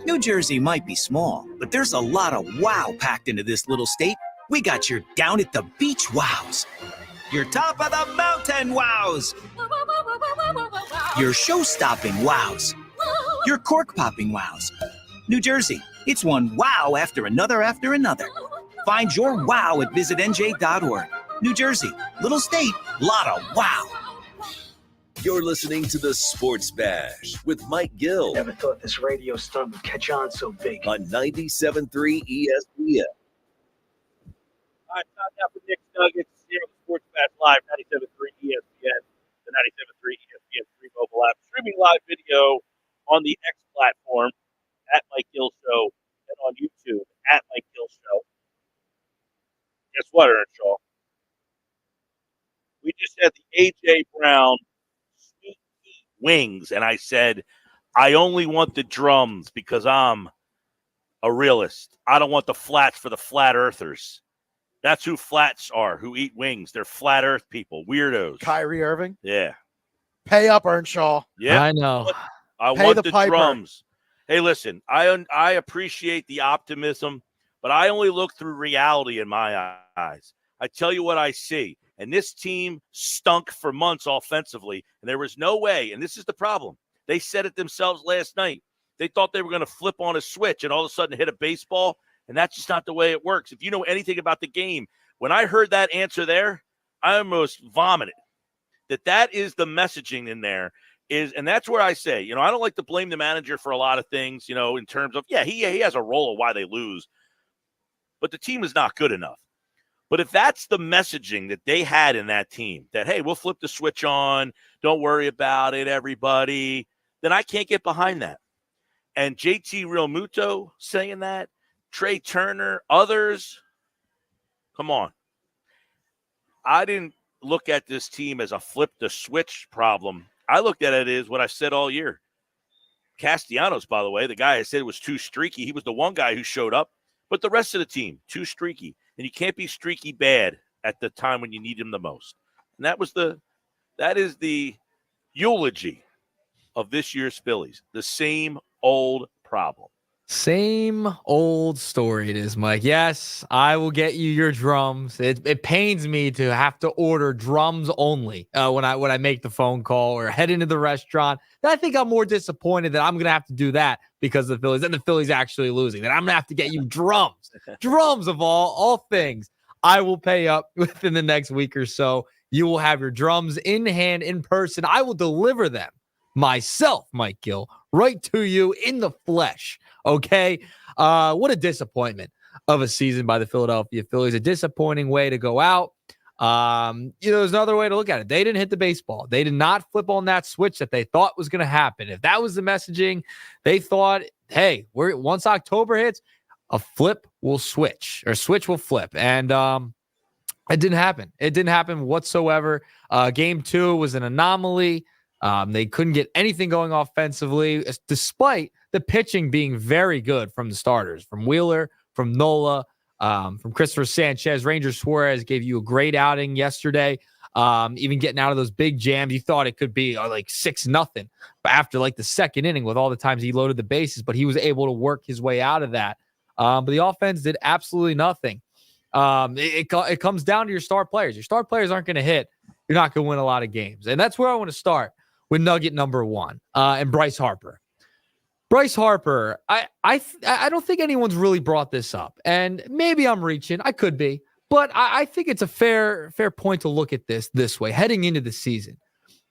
New Jersey might be small, but there's a lot of wow packed into this little state. We got your down at the beach wows, your top of the mountain wows, your show-stopping wows, your cork-popping wows. New Jersey, it's one wow after another after another. Find your wow at visitnj.org. New Jersey, little state, lot of wow. You're listening to the Sports Bash with Mike Gill. Never thought this radio stunt would catch on so big. On 97.3 ESPN. All right, time now for Nick's Nuggets here on the Sports Bash Live, 97.3 ESPN, the 97.3 ESPN 3 mobile app. Streaming live video on the X platform at Mike Gill Show and on YouTube at Mike Gill Show. Guess what, Earnshaw? We just had the A.J. Brown Sweet Heat Wings, and I said, I only want the drums because I'm a realist. I don't want the flats for the flat earthers. That's who flats are, who eat wings. They're flat earth people, weirdos. Kyrie Irving? Yeah. Pay up, Earnshaw. Yeah. I know. I Pay want the the piper. drums. Hey, listen, I appreciate the optimism, but I only look through reality in my eyes. I tell you what I see. And this team stunk for months offensively, and there was no way, and this is the problem. They said it themselves last night. They thought they were going to flip on a switch and all of a sudden hit a baseball, and that's just not the way it works. If you know anything about the game, when I heard that answer there, I almost vomited. That is the messaging in there. And that's where I say, I don't like to blame the manager for a lot of things, in terms of, he has a role of why they lose. But the team is not good enough. But if that's the messaging that they had in that team, that, hey, we'll flip the switch on, don't worry about it, everybody, then I can't get behind that. And JT Realmuto saying that, Trey Turner, others, come on. I didn't look at this team as a flip the switch problem. I looked at it as what I said all year. Castellanos, by the way, the guy I said was too streaky. He was the one guy who showed up. But the rest of the team, too streaky. And you can't be streaky bad at the time when you need him the most. And that is the eulogy of this year's Phillies. The same old problem. Same old story it is, Mike. Yes, I will get you your drums. It pains me to have to order drums only when I make the phone call or head into the restaurant. And I think I'm more disappointed that I'm going to have to do that because of the Phillies and the Phillies actually losing. That I'm going to have to get you drums. Drums of all things. I will pay up within the next week or so. You will have your drums in hand, in person. I will deliver them myself, Mike Gill, right to you in the flesh. Okay. What a disappointment of a season by the Philadelphia Phillies. A disappointing way to go out. There's another way to look at it. They didn't hit the baseball. They did not flip on that switch that they thought was going to happen. If that was the messaging, they thought, hey, once October hits, a flip will switch or switch will flip. And it didn't happen. It didn't happen whatsoever. Game 2 was an anomaly. They couldn't get anything going offensively, despite the pitching being very good from the starters, from Wheeler, from Nola, from Christopher Sanchez. Ranger Suarez gave you a great outing yesterday. Even getting out of those big jams, you thought it could be like 6-0 after like the second inning with all the times he loaded the bases, but he was able to work his way out of that. But the offense did absolutely nothing. It comes down to your star players. Your star players aren't going to hit. You're not going to win a lot of games. And that's where I want to start with Nugget number 1 and Bryce Harper. Bryce Harper, I don't think anyone's really brought this up. And maybe I'm reaching. I could be. But I think it's a fair point to look at this way, heading into the season.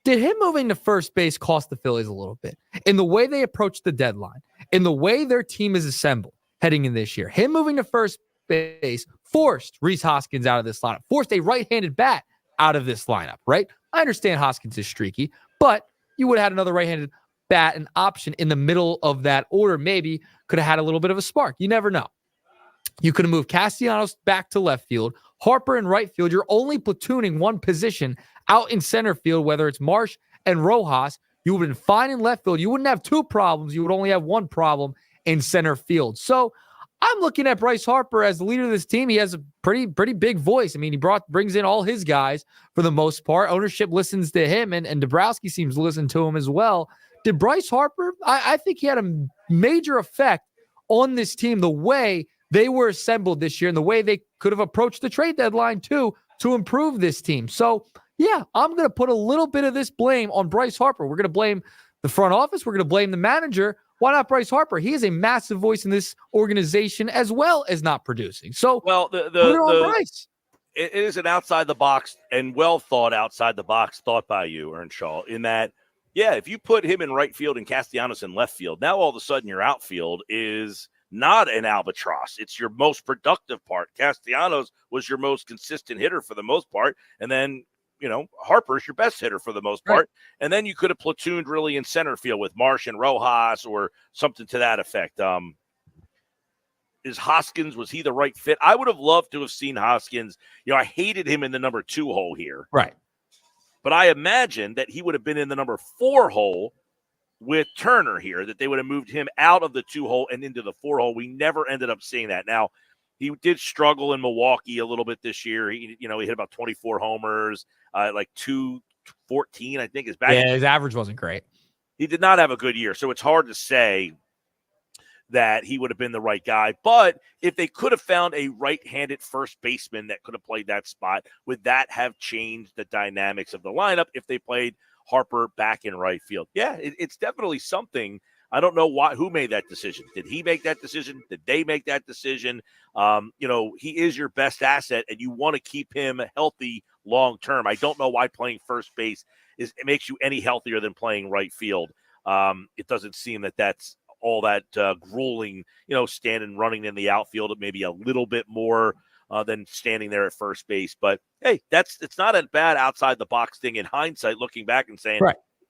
Did him moving to first base cost the Phillies a little bit? In the way they approach the deadline, in the way their team is assembled heading in this year, him moving to first base forced Rhys Hoskins out of this lineup, forced a right-handed bat out of this lineup, right? I understand Hoskins is streaky, but you would have had another right-handed bat, an option in the middle of that order, maybe could have had a little bit of a spark. You never know. You could have moved Castellanos back to left field, Harper in right field. You're only platooning one position out in center field, whether it's Marsh and Rojas. You would have been fine in left field. You wouldn't have two problems. You would only have one problem in center field. So I'm looking at Bryce Harper as the leader of this team. He has a pretty big voice. I mean, he brings in all his guys for the most part. Ownership listens to him, and Dabrowski seems to listen to him as well. Did Bryce Harper, I think he had a major effect on this team, the way they were assembled this year and the way they could have approached the trade deadline too, to improve this team. So, yeah, I'm going to put a little bit of this blame on Bryce Harper. We're going to blame the front office. We're going to blame the manager. Why not Bryce Harper? He is a massive voice in this organization as well as not producing. So, well, put it on Bryce. it is an outside the box and well thought outside the box thought by you, Earnshaw, in that, yeah, if you put him in right field and Castellanos in left field, now all of a sudden your outfield is not an albatross. It's your most productive part. Castellanos was your most consistent hitter for the most part. And then, Harper's your best hitter for the most part. And then you could have platooned really in center field with Marsh and Rojas or something to that effect. Was he the right fit? I would have loved to have seen Hoskins. I hated him in the number 2 hole here. Right. But I imagine that he would have been in the number 4 hole with Turner here, that they would have moved him out of the 2 hole and into the 4 hole. We never ended up seeing that. Now, he did struggle in Milwaukee a little bit this year. He hit about 24 homers, like 214, I think. His average wasn't great. He did not have a good year, so it's hard to say that he would have been the right guy. But if they could have found a right-handed first baseman that could have played that spot, would that have changed the dynamics of the lineup if they played Harper back in right field? Yeah, it's definitely something. I don't know who made that decision. Did he make that decision? Did they make that decision? He is your best asset, and you want to keep him healthy long term. I don't know why playing first base it makes you any healthier than playing right field. It doesn't seem that that's all that grueling, standing running in the outfield, maybe a little bit more than standing there at first base. But hey, it's not a bad outside the box thing in hindsight, looking back and saying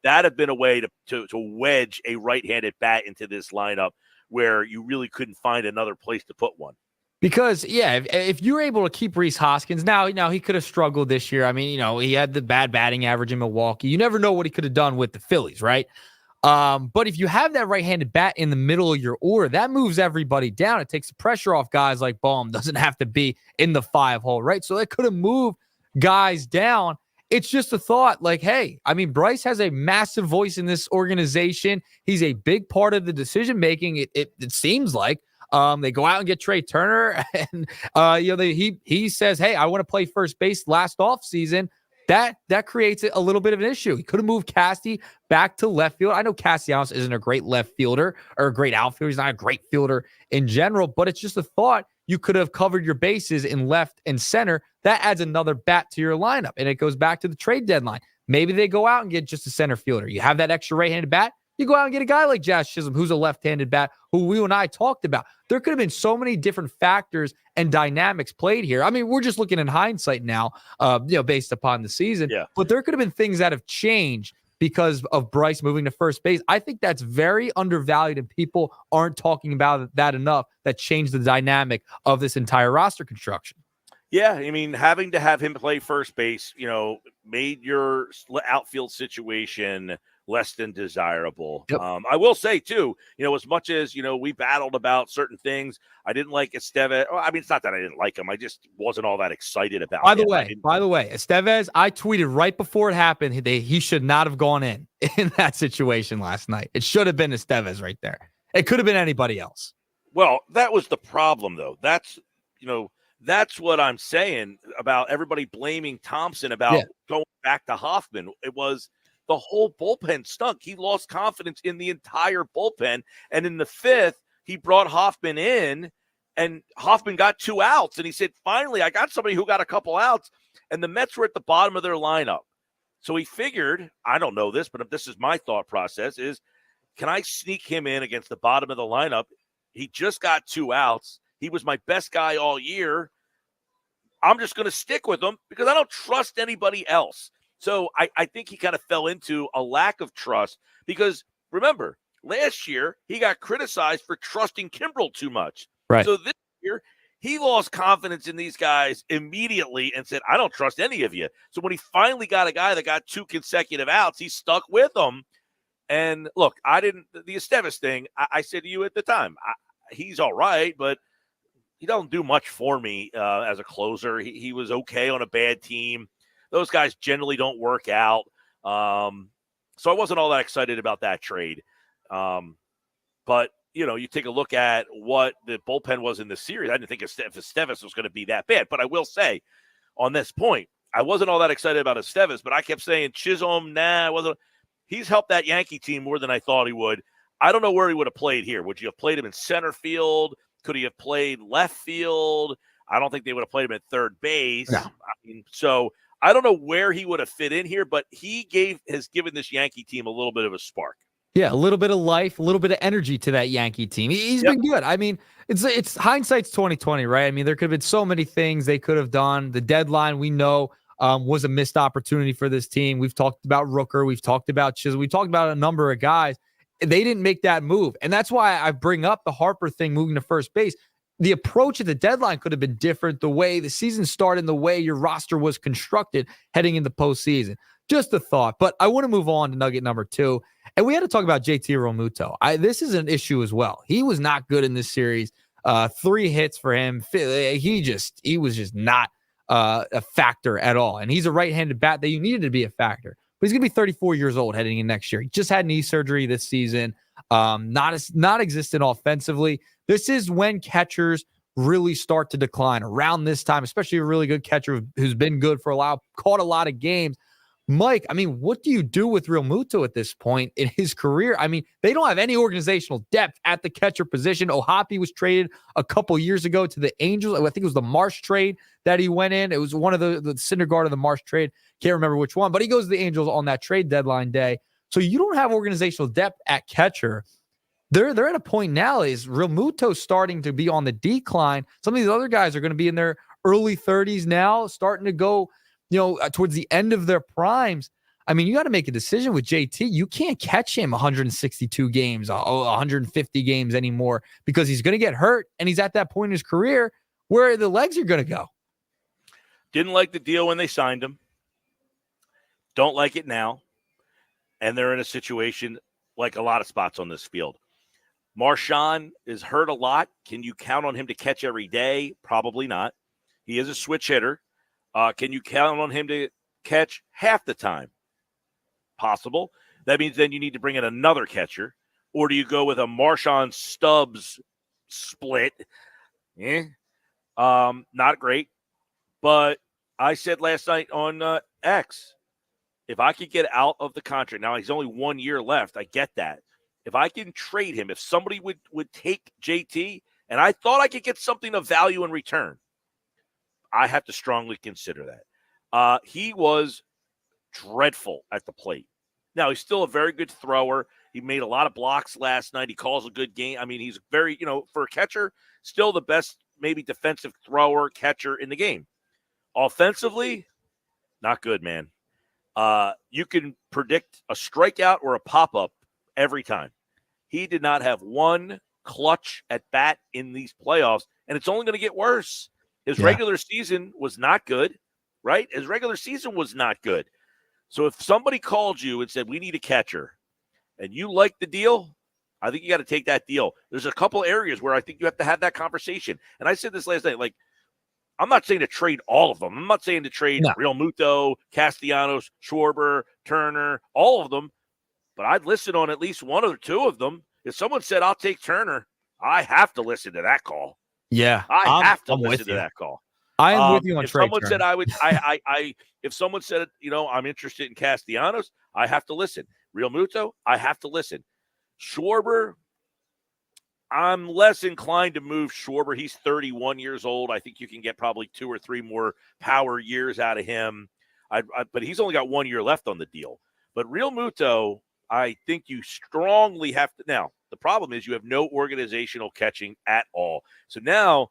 that'd have been a way to wedge a right-handed bat into this lineup where you really couldn't find another place to put one. Because, if you're able to keep Rhys Hoskins, now he could have struggled this year. I mean, he had the bad batting average in Milwaukee. You never know what he could have done with the Phillies, right? But if you have that right-handed bat in the middle of your order, that moves everybody down. It takes the pressure off guys like Bohm. Doesn't have to be in the 5 hole, right? So it could have moved guys down. It's just a thought like, hey, I mean, Bryce has a massive voice in this organization. He's a big part of the decision-making. It seems like they go out and get Trey Turner and, he says, hey, I want to play first base last offseason. That creates a little bit of an issue. He could have moved Casty back to left field. I know Castellanos isn't a great left fielder or a great outfielder. He's not a great fielder in general, but it's just a thought. You could have covered your bases in left and center. That adds another bat to your lineup, and it goes back to the trade deadline. Maybe they go out and get just a center fielder. You have that extra right-handed bat. You go out and get a guy like Jazz Chisholm, who's a left-handed bat, who you and I talked about. There could have been so many different factors and dynamics played here. I mean, we're just looking in hindsight now, based upon the season. Yeah. But there could have been things that have changed because of Bryce moving to first base. I think that's very undervalued, and people aren't talking about that enough. That changed the dynamic of this entire roster construction. Yeah, I mean, having to have him play first base, made your outfield situation less than desirable. Yep. I will say, too, as much as, we battled about certain things, I didn't like Estevez. I mean, it's not that I didn't like him. I just wasn't all that excited about By him. the way, Estevez, I tweeted right before it happened, he should not have gone in that situation last night. It should have been Estevez right there. It could have been anybody else. Well, that was the problem, though. That's what I'm saying about everybody blaming Thompson about going back to Hoffman. It was the whole bullpen stunk. He lost confidence in the entire bullpen. And in the 5th, he brought Hoffman in, and Hoffman got 2 outs. And he said, finally, I got somebody who got a couple outs. And the Mets were at the bottom of their lineup. So he figured, I don't know this, but if this is my thought process, is can I sneak him in against the bottom of the lineup? He just got 2 outs. He was my best guy all year. I'm just going to stick with him because I don't trust anybody else. So I think he kind of fell into a lack of trust because, remember, last year he got criticized for trusting Kimbrel too much. Right. So this year he lost confidence in these guys immediately and said, I don't trust any of you. So when he finally got a guy that got 2 consecutive outs, he stuck with them. And look, the Estevez thing, I said to you at the time, he's all right, but he doesn't do much for me as a closer. He was okay on a bad team. Those guys generally don't work out. So I wasn't all that excited about that trade. But, you take a look at what the bullpen was in the series. I didn't think Estevez was going to be that bad. But I will say, on this point, I wasn't all that excited about Estevez, but I kept saying Chisholm, I wasn't. He's helped that Yankee team more than I thought he would. I don't know where he would have played here. Would you have played him in center field? Could he have played left field? I don't think they would have played him at third base. No. I mean, so I don't know where he would have fit in here, but he has given this Yankee team a little bit of a spark. Yeah, a little bit of life, a little bit of energy to that Yankee team. He's been good. I mean, it's hindsight's 2020, right? I mean, there could have been so many things they could have done. The deadline, we know, was a missed opportunity for this team. We've talked about Rooker. We've talked about Chisholm. We talked about a number of guys. They didn't make that move. And that's why I bring up the Harper thing moving to first base. The approach at the deadline could have been different, the way the season started, the way your roster was constructed heading into postseason. Just a thought. But I want to move on to nugget number 2. And we had to talk about JT Realmuto. This is an issue as well. He was not good in this series. 3 hits for him. He was just not a factor at all. And he's a right-handed bat that you needed to be a factor. But he's going to be 34 years old heading in next year. He just had knee surgery this season. Not existent offensively. This is when catchers really start to decline around this time, especially a really good catcher who's been good for a while, caught a lot of games. Mike, I mean, what do you do with Realmuto at this point in his career? I mean, they don't have any organizational depth at the catcher position. Ohapi was traded a couple years ago to the Angels. I think it was the Marsh trade that he went in. It was one of the Syndergaard of the Marsh trade. Can't remember which one, but he goes to the Angels on that trade deadline day. So you don't have organizational depth at catcher. They're at a point now is Realmuto starting to be on the decline. Some of these other guys are going to be in their early 30s now, starting to go, towards the end of their primes. I mean, you got to make a decision with JT. You can't catch him 162 games, 150 games anymore because he's going to get hurt, and he's at that point in his career where the legs are going to go. Didn't like the deal when they signed him. Don't like it now. And they're in a situation like a lot of spots on this field. Marchand is hurt a lot. Can you count on him to catch every day? Probably not. He is a switch hitter. Can you count on him to catch half the time? Possible. That means then you need to bring in another catcher. Or do you go with a Marchand Stubbs split? Not great. But I said last night on X, if I could get out of the contract, now he's only 1 year left. I get that. If I can trade him, if somebody would take JT, and I thought I could get something of value in return, I have to strongly consider that. He was dreadful at the plate. Now, he's still a very good thrower. He made a lot of blocks last night. He calls a good game. I mean, he's very, for a catcher, still the best maybe defensive thrower, catcher in the game. Offensively, not good, man. You can predict a strikeout or a pop-up every time. He did not have one clutch at bat in these playoffs, and it's only going to get worse. His regular season was not good, right? His regular season was not good. So if somebody called you and said, we need a catcher, and you like the deal, I think you got to take that deal. There's a couple areas where I think you have to have that conversation. And I said this last night, I'm not saying to trade all of them. I'm not saying to trade Realmuto, Castellanos, Schwarber, Turner, all of them. But I'd listen on at least one or two of them. If someone said, I'll take Turner, I have to listen to that call. Yeah. I have to listen to that call. I am with you on if Trey someone Turner. said if someone said, I'm interested in Castellanos, I have to listen. Realmuto, I have to listen. Schwarber, I'm less inclined to move Schwarber. He's 31 years old. I think you can get probably 2 or 3 more power years out of him. But he's only got 1 year left on the deal. But Realmuto, I think you strongly have to. Now, the problem is you have no organizational catching at all. So now,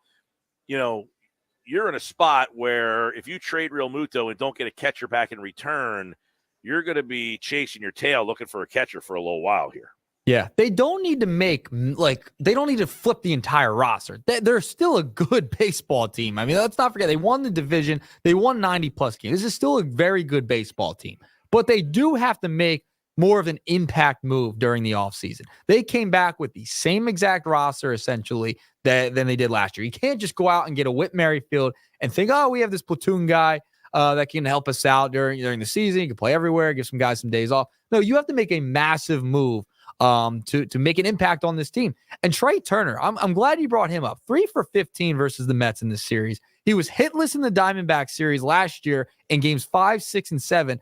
you're in a spot where if you trade Realmuto and don't get a catcher back in return, you're going to be chasing your tail looking for a catcher for a little while here. Yeah, they don't need to they don't need to flip the entire roster. They're still a good baseball team. I mean, let's not forget, they won the division. They won 90-plus games. This is still a very good baseball team. But they do have to make more of an impact move during the offseason. They came back with the same exact roster, essentially, than they did last year. You can't just go out and get a Whit Merrifield and think, we have this platoon guy that can help us out during the season. He can play everywhere, give some guys some days off. No, you have to make a massive move to make an impact on this team. And Trey Turner, I'm glad you brought him up. 3 for 15 versus the Mets in this series. He was hitless in the Diamondback series last year in games 5, 6, and 7.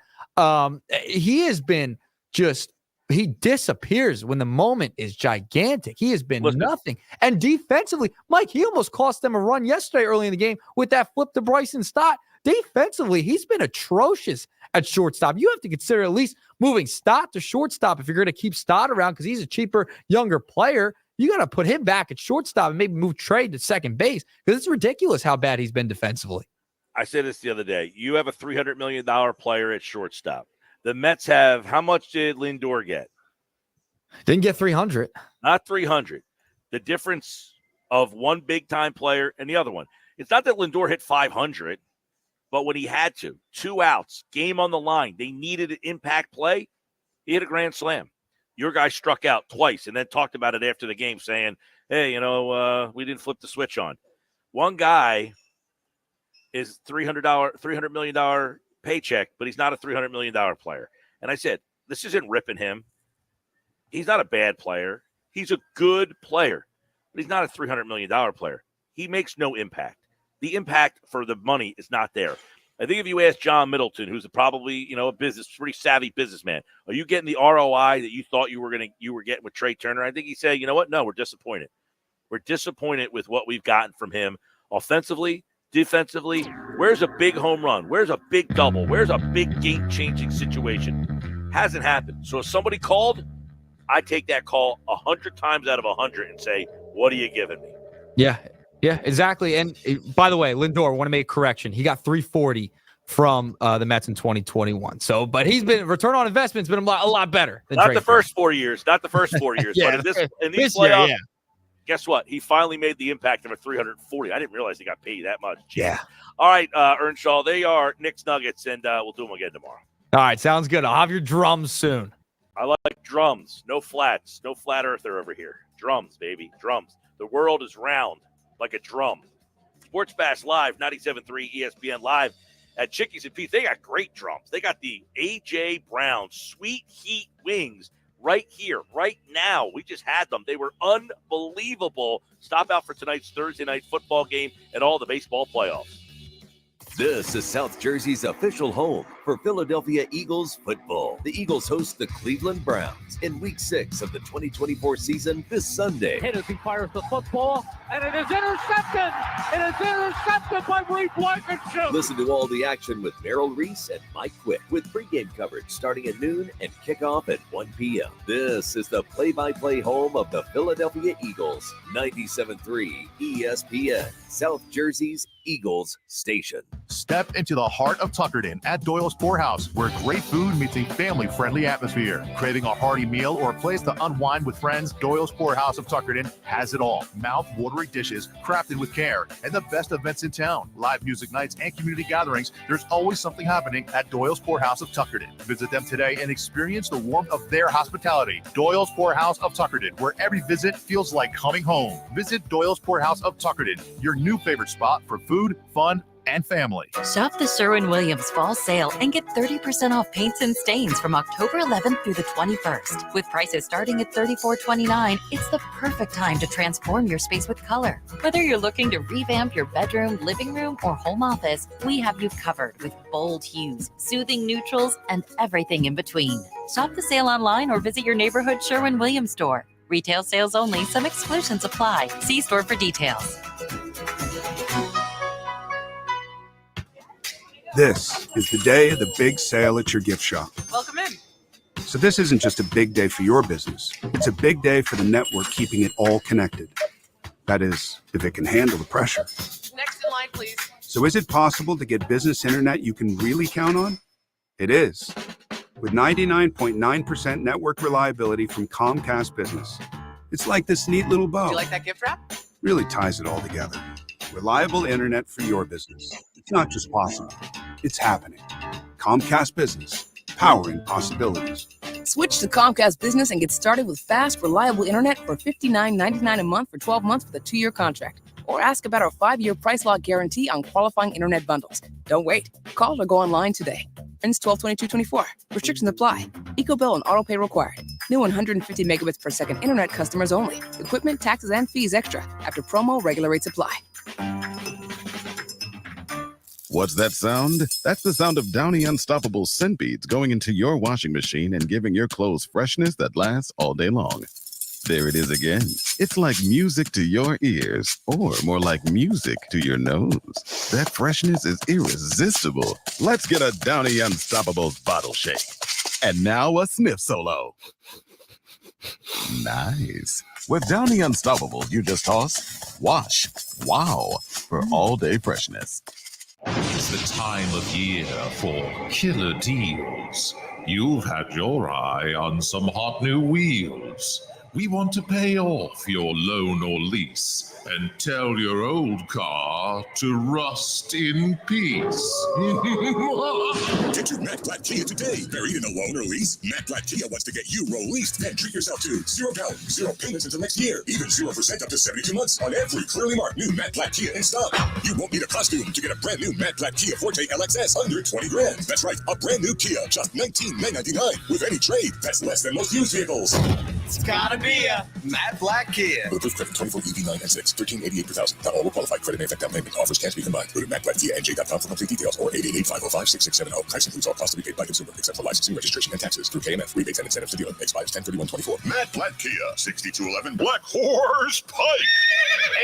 He has been just he disappears when the moment is gigantic. He has been nothing. And defensively, Mike, he almost cost them a run yesterday early in the game with that flip to Bryson Stott. Defensively, he's been atrocious at shortstop. You have to consider at least moving Stott to shortstop if you're going to keep Stott around because he's a cheaper, younger player. You got to put him back at shortstop and maybe move Trey to second base because it's ridiculous how bad he's been defensively. I said this the other day. You have a $300 million player at shortstop. The Mets have, how much did Lindor get? Didn't get 300. Not 300. The difference of one big-time player and the other one. It's not that Lindor hit 500, but when he had to, 2 outs, game on the line, they needed an impact play, he hit a grand slam. Your guy struck out twice and then talked about it after the game saying, hey, we didn't flip the switch on. One guy is $300 million paycheck, but he's not a $300 million player. And I said, this isn't ripping him. He's not a bad player. He's a good player, but he's not a $300 million player. He makes no impact. The impact for the money is not there. I think if you ask John Middleton, who's probably, a pretty savvy businessman, are you getting the ROI that you thought you were getting with Trey Turner? I think he said, you know what? No, we're disappointed. We're disappointed with what we've gotten from him offensively, defensively. Where's a big home run? Where's a big double? Where's a big game-changing situation? Hasn't happened. So if somebody called, I take that call 100 times out of 100 and say, what are you giving me? Yeah, exactly. And by the way, Lindor, I want to make a correction. He got 340 from the Mets in 2021. So, but he's been return on investment's been a lot better than Not the first 4 years. But in these playoffs, year, guess what? He finally made the impact of a 340. I didn't realize he got paid that much. Jeez. Yeah. All right, Earnshaw, they are Knicks Nuggets, and we'll do them again tomorrow. All right, sounds good. I'll have your drums soon. I like drums. No flats. No flat earther over here. Drums, baby. Drums. The world is round like a drum. Sports Bash Live, 97.3 ESPN Live at Chickies and Pete's. They got great drums. They got the A.J. Brown Sweet Heat Wings right here, right now. We just had them. They were unbelievable. Stop out for tonight's Thursday night football game and all the baseball playoffs. This is South Jersey's official home for Philadelphia Eagles football. The Eagles host the Cleveland Browns in Week 6 of the 2024 season this Sunday. Hit he fires the football, and it is intercepted. It is intercepted by Reed Blankenship. Listen to all the action with Merrill Reese and Mike Quick with pregame coverage starting at noon and kickoff at 1 p.m. This is the play-by-play home of the Philadelphia Eagles, 97.3 ESPN, South Jersey's Eagles station. Step into the heart of Tuckerton at Doyle's Poorhouse, where great food meets a family-friendly atmosphere. Craving a hearty meal or a place to unwind with friends? Doyle's Poorhouse of Tuckerton has it all. Mouth-watering dishes crafted with care and the best events in town. Live music nights and community gatherings. There's always something happening at Doyle's Poorhouse of Tuckerton. Visit them today and experience the warmth of their hospitality. Doyle's Poorhouse of Tuckerton, where every visit feels like coming home. Visit Doyle's Poorhouse of Tuckerton, your new favorite spot for food, fun, and family. Shop the Sherwin-Williams fall sale and get 30% off paints and stains from October 11th through the 21st. With prices starting at $34.29, it's the perfect time to transform your space with color. Whether you're looking to revamp your bedroom, living room, or home office, we have you covered with bold hues, soothing neutrals, and everything in between. Shop the sale online or visit your neighborhood Sherwin-Williams store. Retail sales only. Some exclusions apply. See store for details. This is the day of the big sale at your gift shop. Welcome in. So this isn't just a big day for your business. It's a big day for the network keeping it all connected. That is, if it can handle the pressure. Next in line, please. So is it possible to get business internet you can really count on? It is. With 99.9% network reliability from Comcast Business. It's like this neat little bow. Do you like that gift wrap? Really ties it all together. Reliable internet for your business. It's not just possible. It's happening. Comcast Business. Powering possibilities. Switch to Comcast Business and get started with fast, reliable internet for $59.99 a month for 12 months with a 2-year contract. Or ask about our 5-year price lock guarantee on qualifying internet bundles. Don't wait. Call or go online today. Ends 12/22/24. Restrictions apply. EcoBill and autopay required. New 150 megabits per second internet customers only. Equipment, taxes, and fees extra. After promo, regular rates apply. What's that sound? That's the sound of Downy Unstoppable scent beads going into your washing machine and giving your clothes freshness that lasts all day long. There it is again. It's like music to your ears, or more like music to your nose. That freshness is irresistible. Let's get a Downy Unstoppables bottle shake. And now a sniff solo. Nice. With Downy Unstoppable, you just toss, wash, wow, for all-day freshness. It's the time of year for killer deals. You've had your eye on some hot new wheels. We want to pay off your loan or lease and tell your old car to rust in peace. Get your Matt Black Kia today. Buried in a loan or lease? Matt Black Kia wants to get you released and treat yourself to 0 down, 0 payments until next year. Even 0% up to 72 months on every clearly marked new Matt Black Kia in stock. You won't need a costume to get a brand new Matt Black Kia Forte LXS under 20 grand. That's right, a brand new Kia, just $19,999 with any trade. That's less than most used vehicles. It's gotta be a Matt Black Kia. Bulletproof credit 24 EV9 and 6, $13.88 per thousand. Not all will qualify. Credit may affect down payment. Offers can't be combined. Go to MattBlackKiaNJ.com for complete details or 888-505-6670. Price includes all costs to be paid by consumer except for licensing, registration, and taxes through KMF. Rebates and incentives to dealer. Expires 10/31/24. Matt Black Kia, 6211 Black Horse Pike,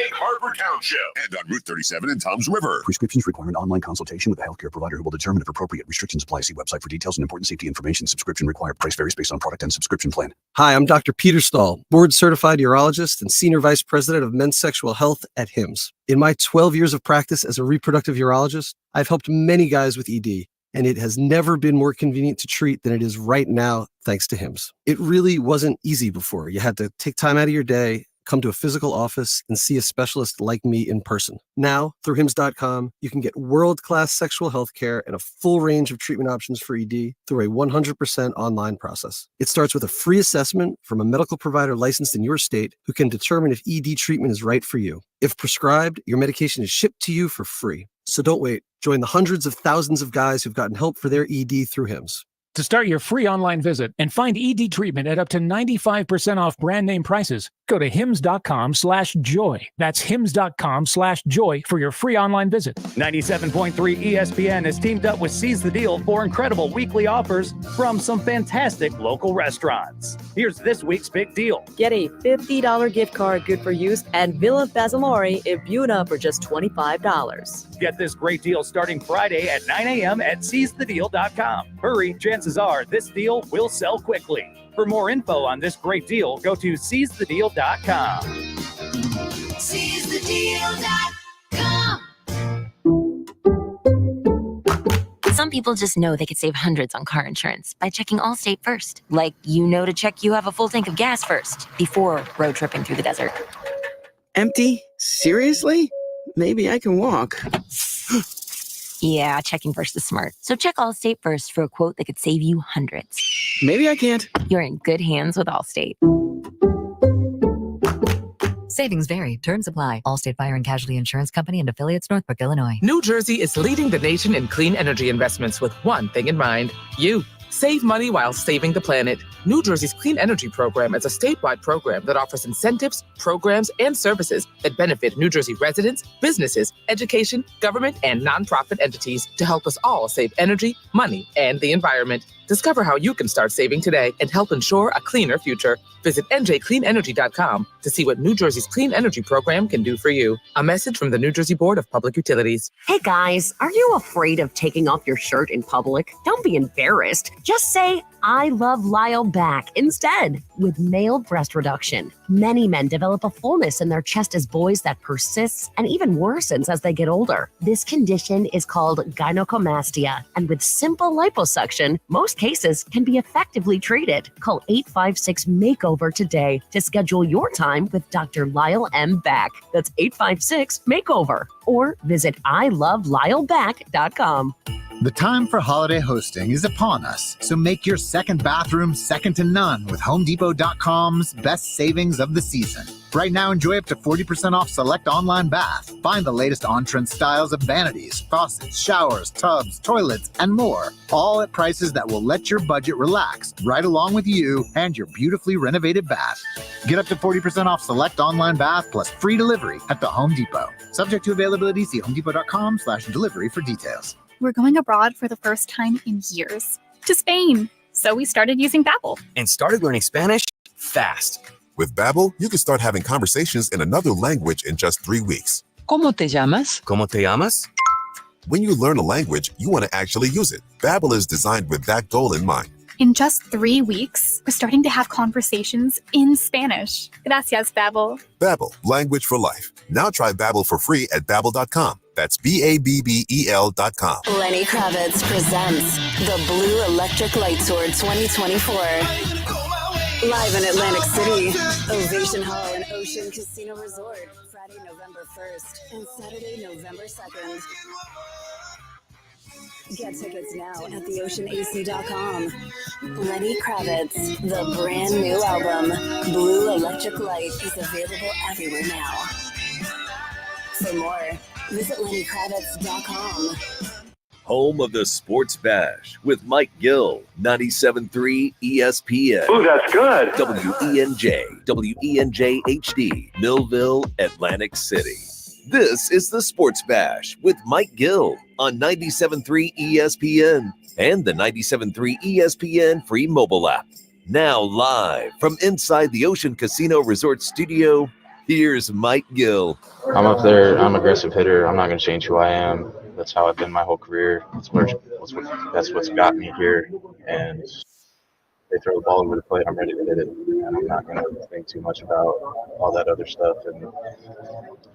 Egg Harbor Township, and on Route 37 in Toms River. Prescriptions require an online consultation with a healthcare provider who will determine if appropriate. Restrictions apply. See website for details and important safety information. Subscription required. Price varies based on product and subscription plan. Hi, I'm Dr. Peter Stahl, board-certified urologist and Senior Vice President of Men's Sexual Health at HIMSS. In my 12 years of practice as a reproductive urologist, I've helped many guys with ED, and it has never been more convenient to treat than it is right now, thanks to HIMSS. It really wasn't easy before. You had to take time out of your day, come to a physical office, and see a specialist like me in person. Now, through HIMSS.com, you can get world-class sexual health care and a full range of treatment options for ED through a 100% online process. It starts with a free assessment from a medical provider licensed in your state who can determine if ED treatment is right for you. If prescribed, your medication is shipped to you for free. So don't wait. Join the hundreds of thousands of guys who've gotten help for their ED through HIMSS. To start your free online visit and find ED treatment at up to 95% off brand name prices, go to hims.com/joy. That's hims.com/joy for your free online visit. 97.3 ESPN has teamed up with Seize the Deal for incredible weekly offers from some fantastic local restaurants. Here's this week's big deal. Get a $50 gift card good for use at Villa Basilari in Buena for just $25. Get this great deal starting Friday at 9 a.m. at seizethedeal.com. Hurry, chances are this deal will sell quickly. For more info on this great deal, go to seizethedeal.com. Seizethedeal.com. Some people just know they could save hundreds on car insurance by checking Allstate first. Like, to check you have a full tank of gas first before road tripping through the desert. Empty? Seriously? Maybe I can walk. Yeah, checking first is smart. So check Allstate first for a quote that could save you hundreds. Maybe I can't. You're in good hands with Allstate. Savings vary. Terms apply. Allstate Fire and Casualty Insurance Company and affiliates, Northbrook, Illinois. New Jersey is leading the nation in clean energy investments with one thing in mind: you. Save money while saving the planet. New Jersey's Clean Energy Program is a statewide program that offers incentives, programs, and services that benefit New Jersey residents, businesses, education, government, and nonprofit entities to help us all save energy, money, and the environment. Discover how you can start saving today and help ensure a cleaner future. Visit njcleanenergy.com to see what New Jersey's Clean Energy Program can do for you. A message from the New Jersey Board of Public Utilities. Hey guys, are you afraid of taking off your shirt in public? Don't be embarrassed. Just say, "I love Lyle" back instead. With male breast reduction, many men develop a fullness in their chest as boys that persists and even worsens as they get older. This condition is called gynecomastia, and with simple liposuction, most cases can be effectively treated. Call 856-MAKEOVER today to schedule your time with Dr. Lyle M. Back. That's 856-MAKEOVER. Or visit ilovelyle.back.com. The time for holiday hosting is upon us, so make your second bathroom second to none with HomeDepot.com's best savings of the season. Right now, enjoy up to 40% off select online bath. Find the latest on-trend styles of vanities, faucets, showers, tubs, toilets, and more. All at prices that will let your budget relax right along with you and your beautifully renovated bath. Get up to 40% off select online bath plus free delivery at the Home Depot. Subject to availability, see HomeDepot.com/delivery for details. We're going abroad for the first time in years. To Spain. So we started using Babbel. And started learning Spanish fast. With Babbel, you can start having conversations in another language in just 3 weeks. ¿Cómo te llamas? ¿Cómo te llamas? When you learn a language, you want to actually use it. Babbel is designed with that goal in mind. In just 3 weeks, we're starting to have conversations in Spanish. Gracias, Babbel. Babbel, language for life. Now try Babbel for free at Babbel.com. That's Babbel.com. Lenny Kravitz presents the Blue Electric Light Tour 2024. Live in Atlantic City, Ovation Hall and Ocean Casino Resort, Friday, November 1st and Saturday, November 2nd. Get tickets now at theoceanac.com. Lenny Kravitz, the brand new album, Blue Electric Light, is available everywhere now. For more, visit LennyKravitz.com. Home of the Sports Bash with Mike Gill, 97.3 ESPN. Ooh, that's good. WENJ HD, Millville, Atlantic City. This is the Sports Bash with Mike Gill on 97.3 ESPN and the 97.3 ESPN free mobile app. Now live from inside the Ocean Casino Resort studio, here's Mike Gill. I'm up there. I'm an aggressive hitter. I'm not going to change who I am. That's how I've been my whole career. That's what's got me here. And they throw the ball over the plate, I'm ready to hit it. And I'm not going to think too much about all that other stuff and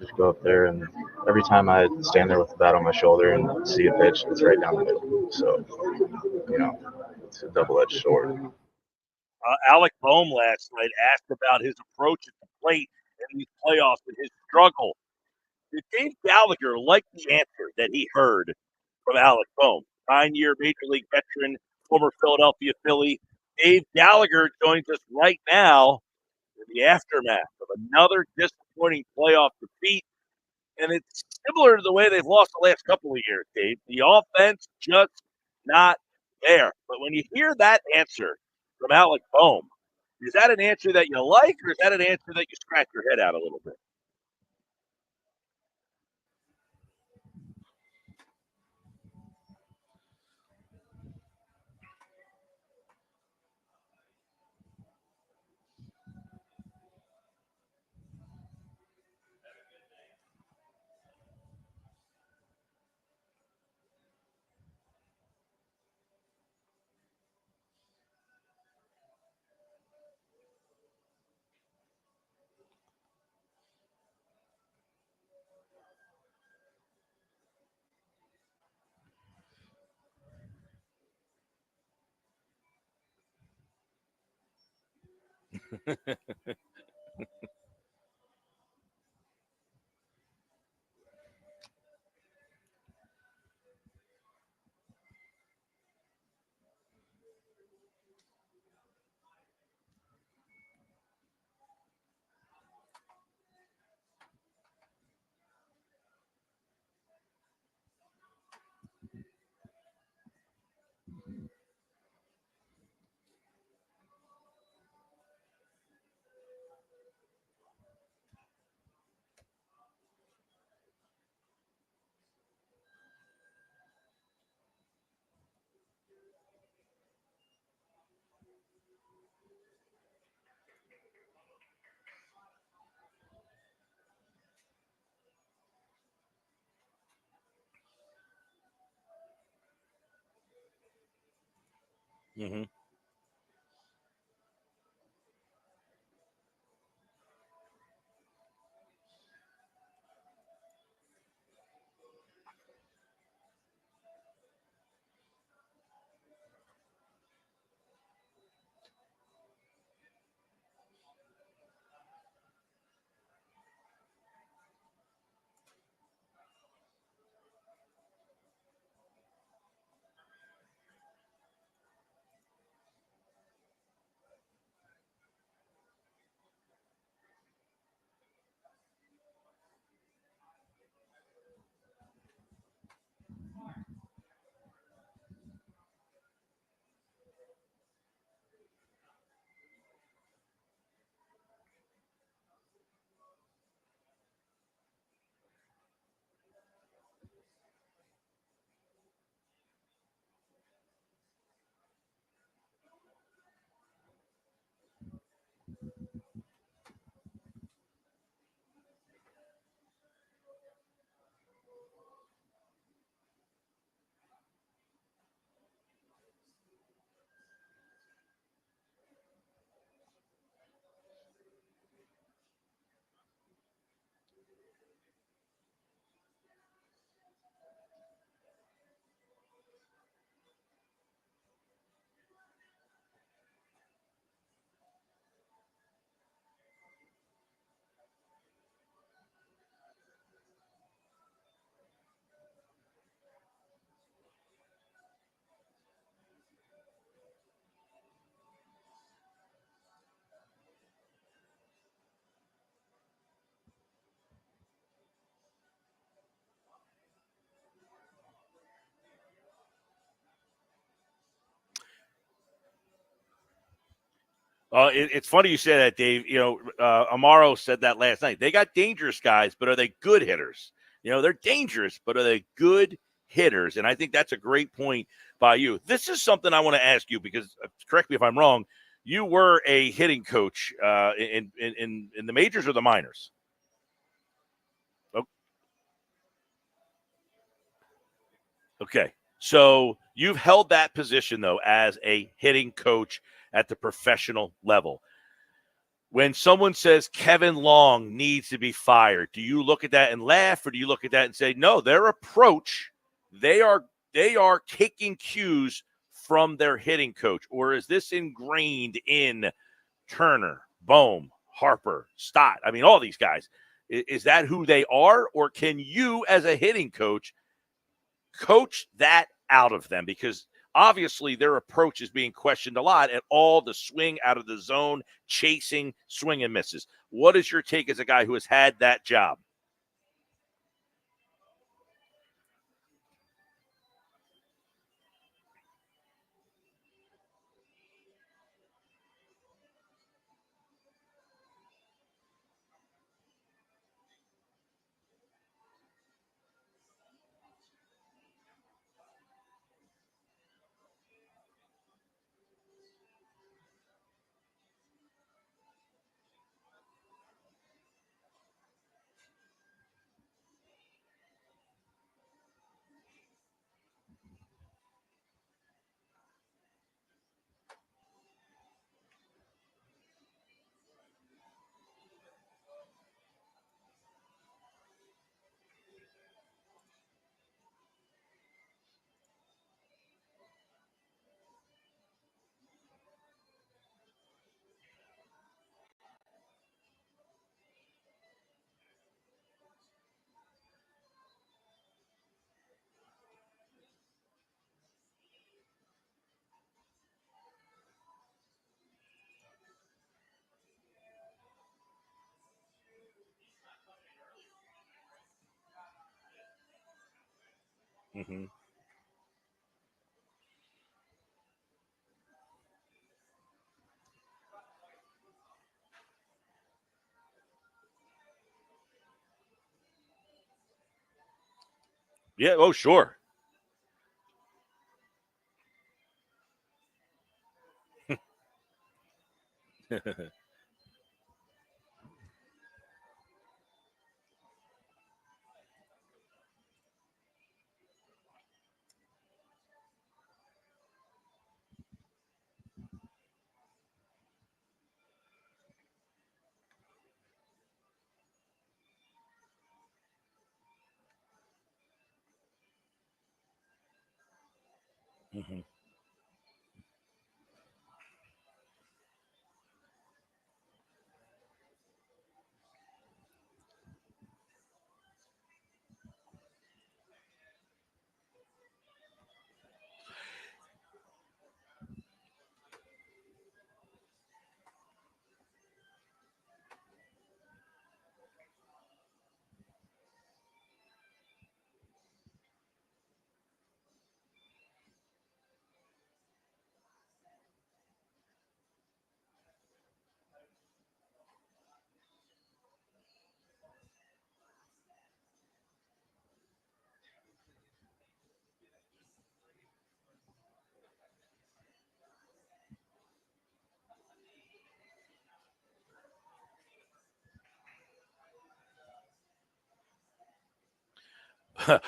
just go up there. And every time I stand there with the bat on my shoulder and see a pitch, it's right down the middle. So, it's a double-edged sword. Alec Boehm last night asked about his approach at the plate in these playoffs and his struggle. Did Dave Gallagher like the answer that he heard from Alec Boehm? 9-year Major League veteran, former Philadelphia Philly. Dave Gallagher joins us right now in the aftermath of another disappointing playoff defeat. And it's similar to the way they've lost the last couple of years, Dave. The offense just not there. But when you hear that answer from Alec Boehm, is that an answer that you like, or is that an answer that you scratch your head out a little bit? Mm-hmm. It's funny you say that, Dave. Amaro said that last night. They got dangerous guys, but are they good hitters? They're dangerous, but are they good hitters? And I think that's a great point by you. This is something I want to ask you because, correct me if I'm wrong, you were a hitting coach in the majors or the minors? Okay. So you've held that position, though, as a hitting coach at the professional level. When someone says Kevin Long needs to be fired, do you look at that and laugh, or do you look at that and say, no, their approach, they are taking cues from their hitting coach? Or is this ingrained in Turner, Bohm, Harper, Stott? I mean, all these guys. Is that who they are? Or can you, as a hitting coach that out of them? Because obviously their approach is being questioned a lot at all the swing out of the zone, chasing, swing and misses. What is your take as a guy who has had that job? Mm-hmm. Yeah. Oh, sure. Mm-hmm.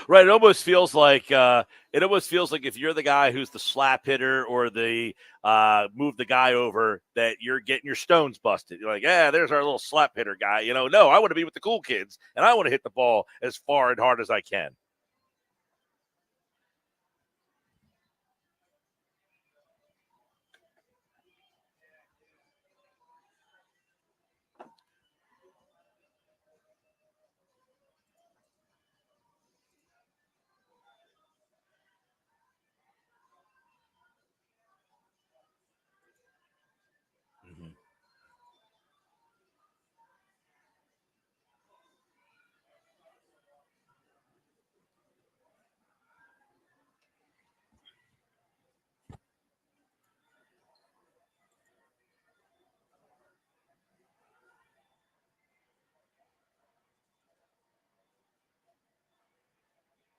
Right. It almost feels like if you're the guy who's the slap hitter or the move the guy over, that you're getting your stones busted. You're like, yeah, there's our little slap hitter guy. No, I want to be with the cool kids and I want to hit the ball as far and hard as I can.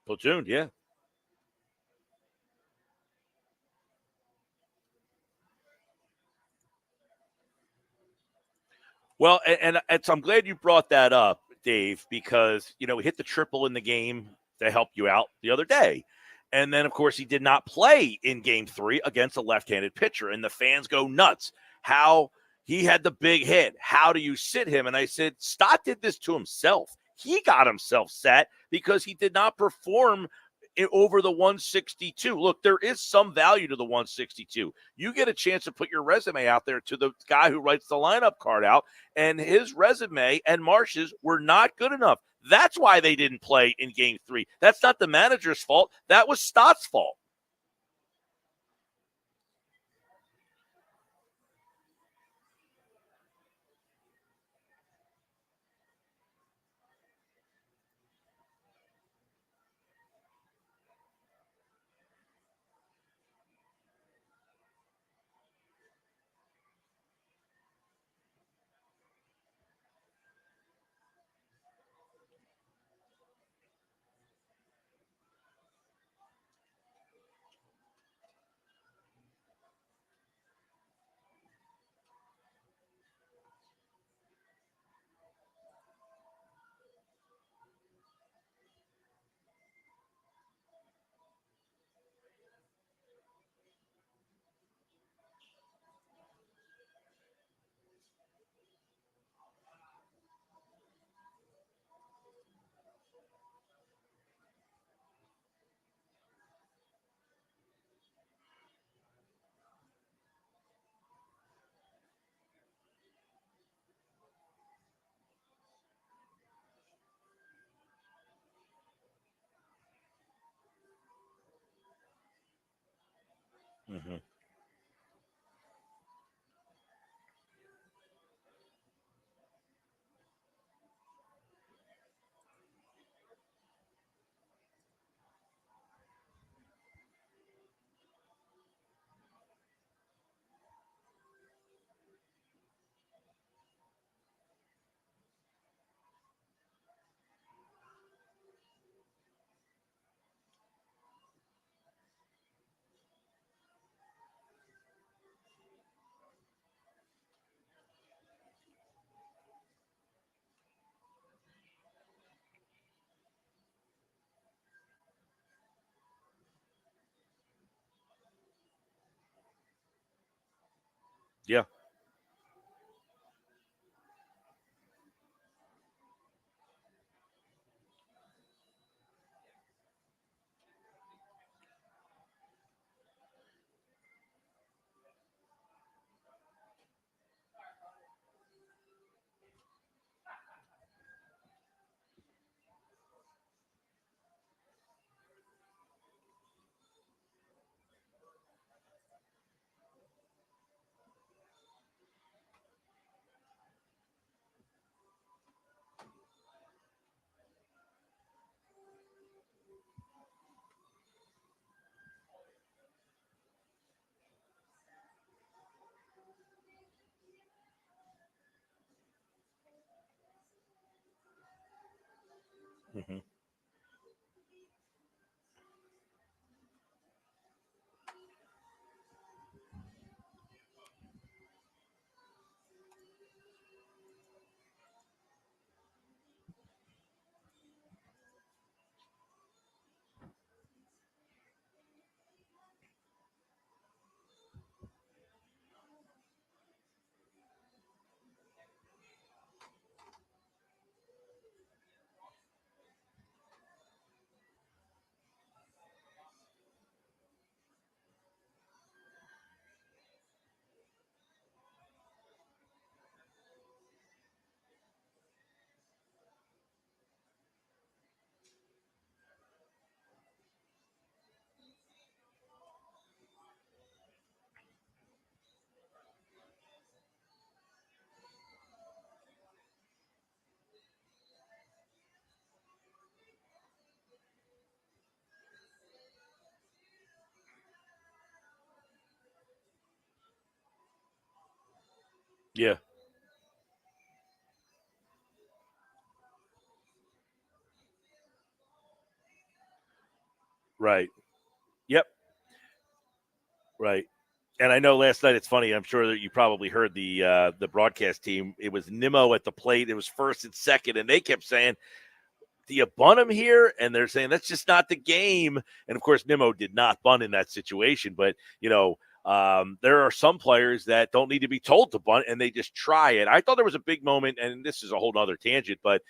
Platoon, yeah. Well, and so I'm glad you brought that up, Dave, because, he hit the triple in the game to help you out the other day. And then, of course, he did not play in game 3 against a left-handed pitcher, and the fans go nuts. How he had the big hit. How do you sit him? And I said, Stott did this to himself. He got himself set because he did not perform over the 162. Look, there is some value to the 162. You get a chance to put your resume out there to the guy who writes the lineup card out, and his resume and Marsh's were not good enough. That's why they didn't play in game 3. That's not the manager's fault. That was Stott's fault. Mm-hmm. Yeah. Mm-hmm. Yeah. Right. Yep. Right. And I know last night, it's funny, I'm sure that you probably heard the broadcast team. It was Nimmo at the plate. It was first and second, and they kept saying, do you bunt him here? And they're saying, that's just not the game. And, of course, Nimmo did not bunt in that situation. But, there are some players that don't need to be told to bunt, and they just try it. I thought there was a big moment, and this is a whole other tangent, but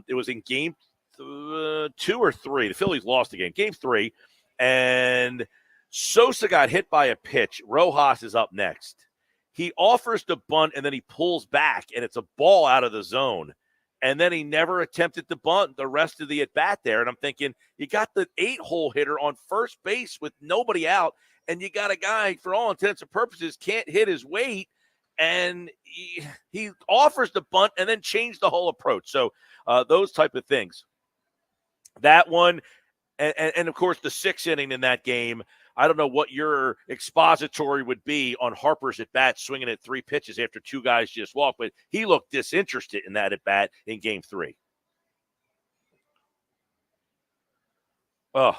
it was in game 2 or 3. The Phillies lost again. Game 3, and Sosa got hit by a pitch. Rojas is up next. He offers to bunt, and then he pulls back, and it's a ball out of the zone. And then he never attempted to bunt the rest of the at-bat there. And I'm thinking, you got the 8-hole hitter on first base with nobody out, and you got a guy, for all intents and purposes, can't hit his weight, and he offers to bunt and then change the whole approach. So those type of things. That one, and of course, the 6th inning in that game, I don't know what your expository would be on Harper's at-bat swinging at 3 pitches after 2 guys just walked, but he looked disinterested in that at-bat in game 3. Oh.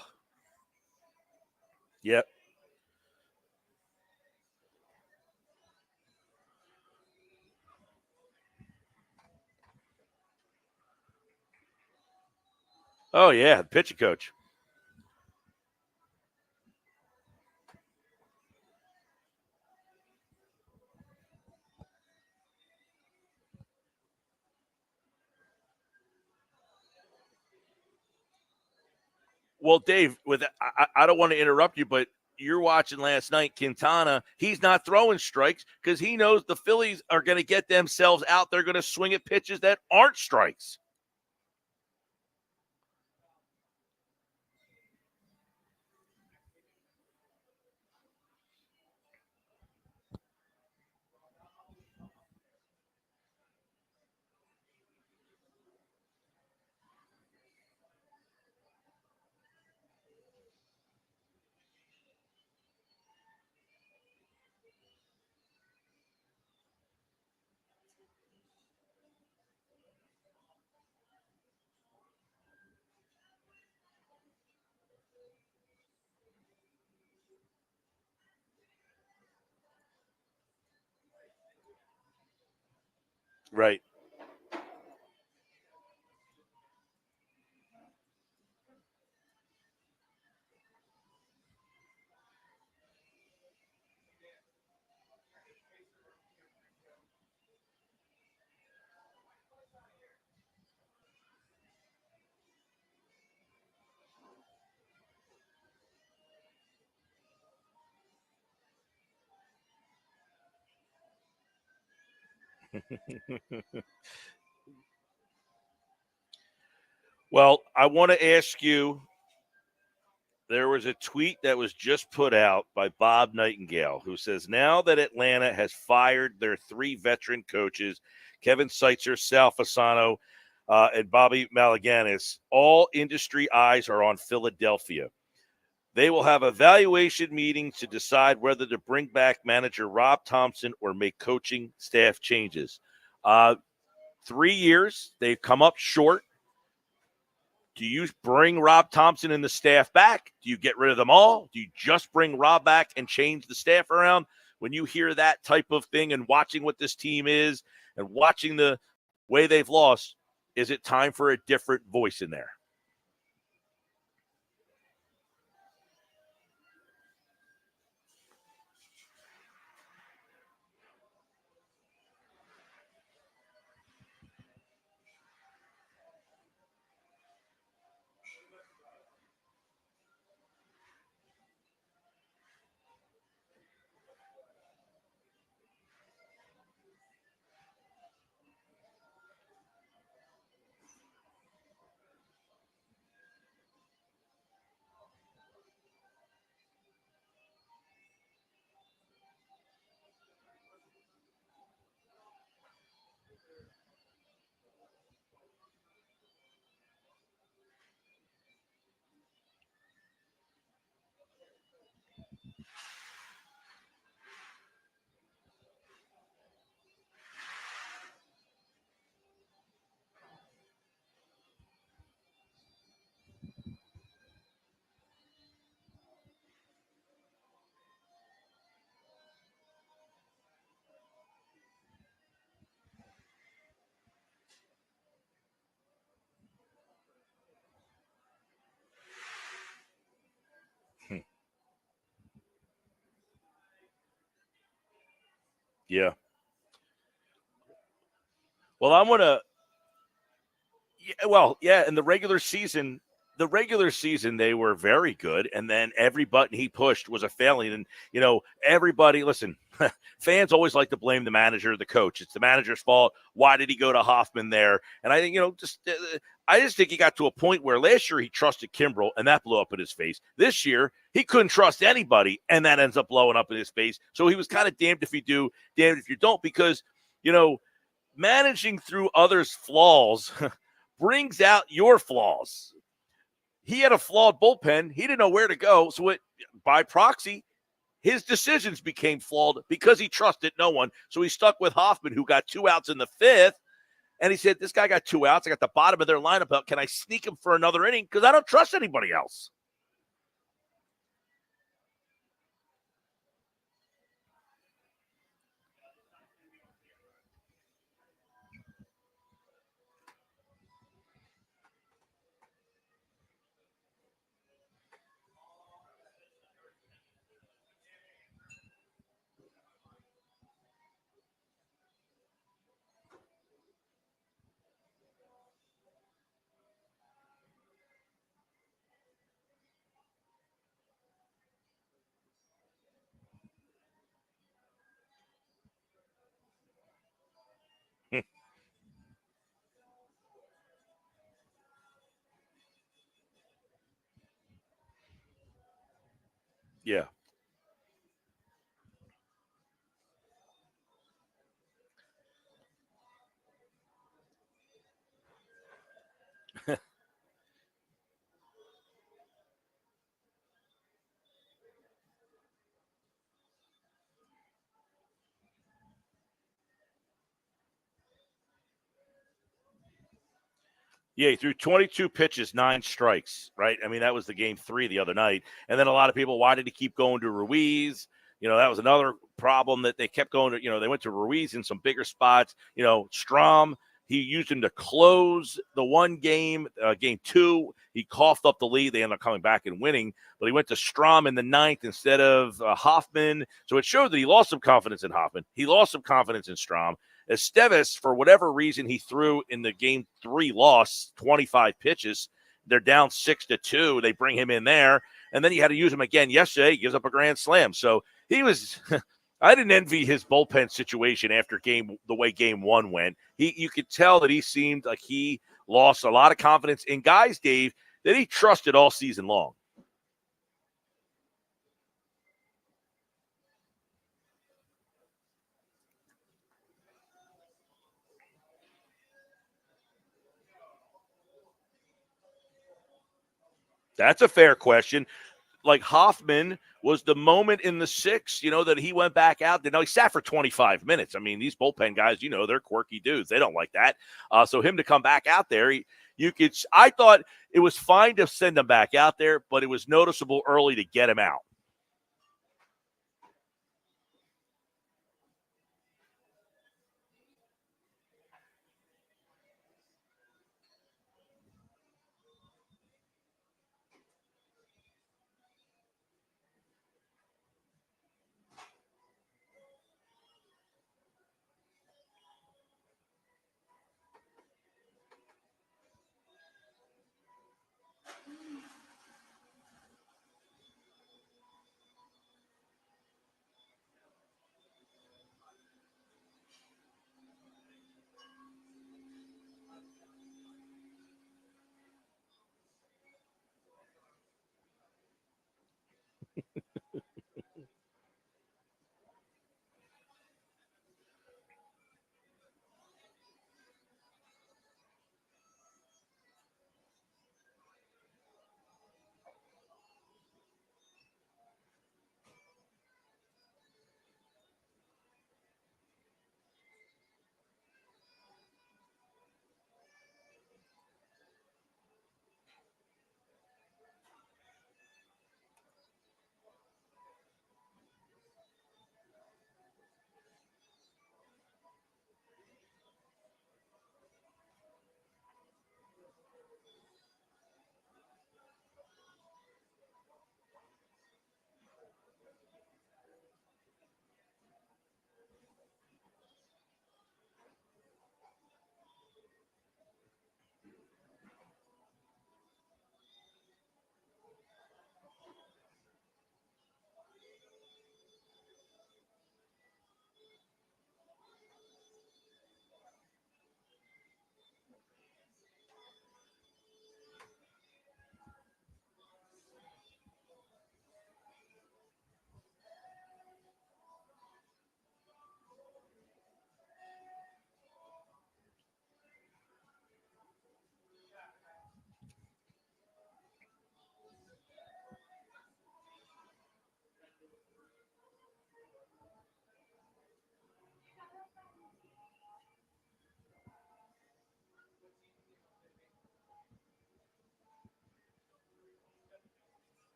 Yep. Oh, yeah, pitching coach. Well, Dave, I don't want to interrupt you, but you're watching last night, Quintana. He's not throwing strikes because he knows the Phillies are going to get themselves out. They're going to swing at pitches that aren't strikes. Right. Well, I want to ask you, there was a tweet that was just put out by Bob Nightingale, who says, now that Atlanta has fired their 3 veteran coaches, Kevin Seitzer, Sal Fasano, and Bobby Malaganis, all industry eyes are on Philadelphia. They will have evaluation meetings to decide whether to bring back manager Rob Thompson or make coaching staff changes. 3 years, they've come up short. Do you bring Rob Thompson and the staff back? Do you get rid of them all? Do you just bring Rob back and change the staff around? When you hear that type of thing and watching what this team is and watching the way they've lost, is it time for a different voice in there? Yeah. Well, I'm going to in the regular season, they were very good, and then every button he pushed was a failing. And, everybody, listen, fans always like to blame the manager, the coach. It's the manager's fault. Why did he go to Hoffman there? And I think, I just think he got to a point where last year he trusted Kimbrel, and that blew up in his face. This year, he couldn't trust anybody, and that ends up blowing up in his face. So he was kind of damned if you do, damned if you don't, because, managing through others' flaws brings out your flaws. He had a flawed bullpen. He didn't know where to go. So by proxy, his decisions became flawed because he trusted no one. So he stuck with Hoffman, who got 2 outs in the 5th. And he said, this guy got 2 outs. I got the bottom of their lineup out. Can I sneak him for another inning? Because I don't trust anybody else. Yeah. Yeah, he threw 22 pitches, 9 strikes, right? I mean, that was the game 3 the other night. And then a lot of people, why did he keep going to Ruiz? That was another problem that they kept going to, they went to Ruiz in some bigger spots. Strom, he used him to close the one game, game 2. He coughed up the lead. They ended up coming back and winning. But he went to Strom in the 9th instead of Hoffman. So it showed that he lost some confidence in Hoffman. He lost some confidence in Strom. Esteves, for whatever reason, he threw in the game 3 loss, 25 pitches. They're down 6-2. They bring him in there. And then he had to use him again yesterday. He gives up a grand slam. So he was – I didn't envy his bullpen situation after the way game 1 went. You could tell that he seemed like he lost a lot of confidence in guys, Dave, that he trusted all season long. That's a fair question. Like Hoffman was the moment in the 6th, that he went back out there. Now he sat for 25 minutes. I mean, these bullpen guys, they're quirky dudes. They don't like that. So him to come back out there, I thought it was fine to send him back out there, but it was noticeable early to get him out.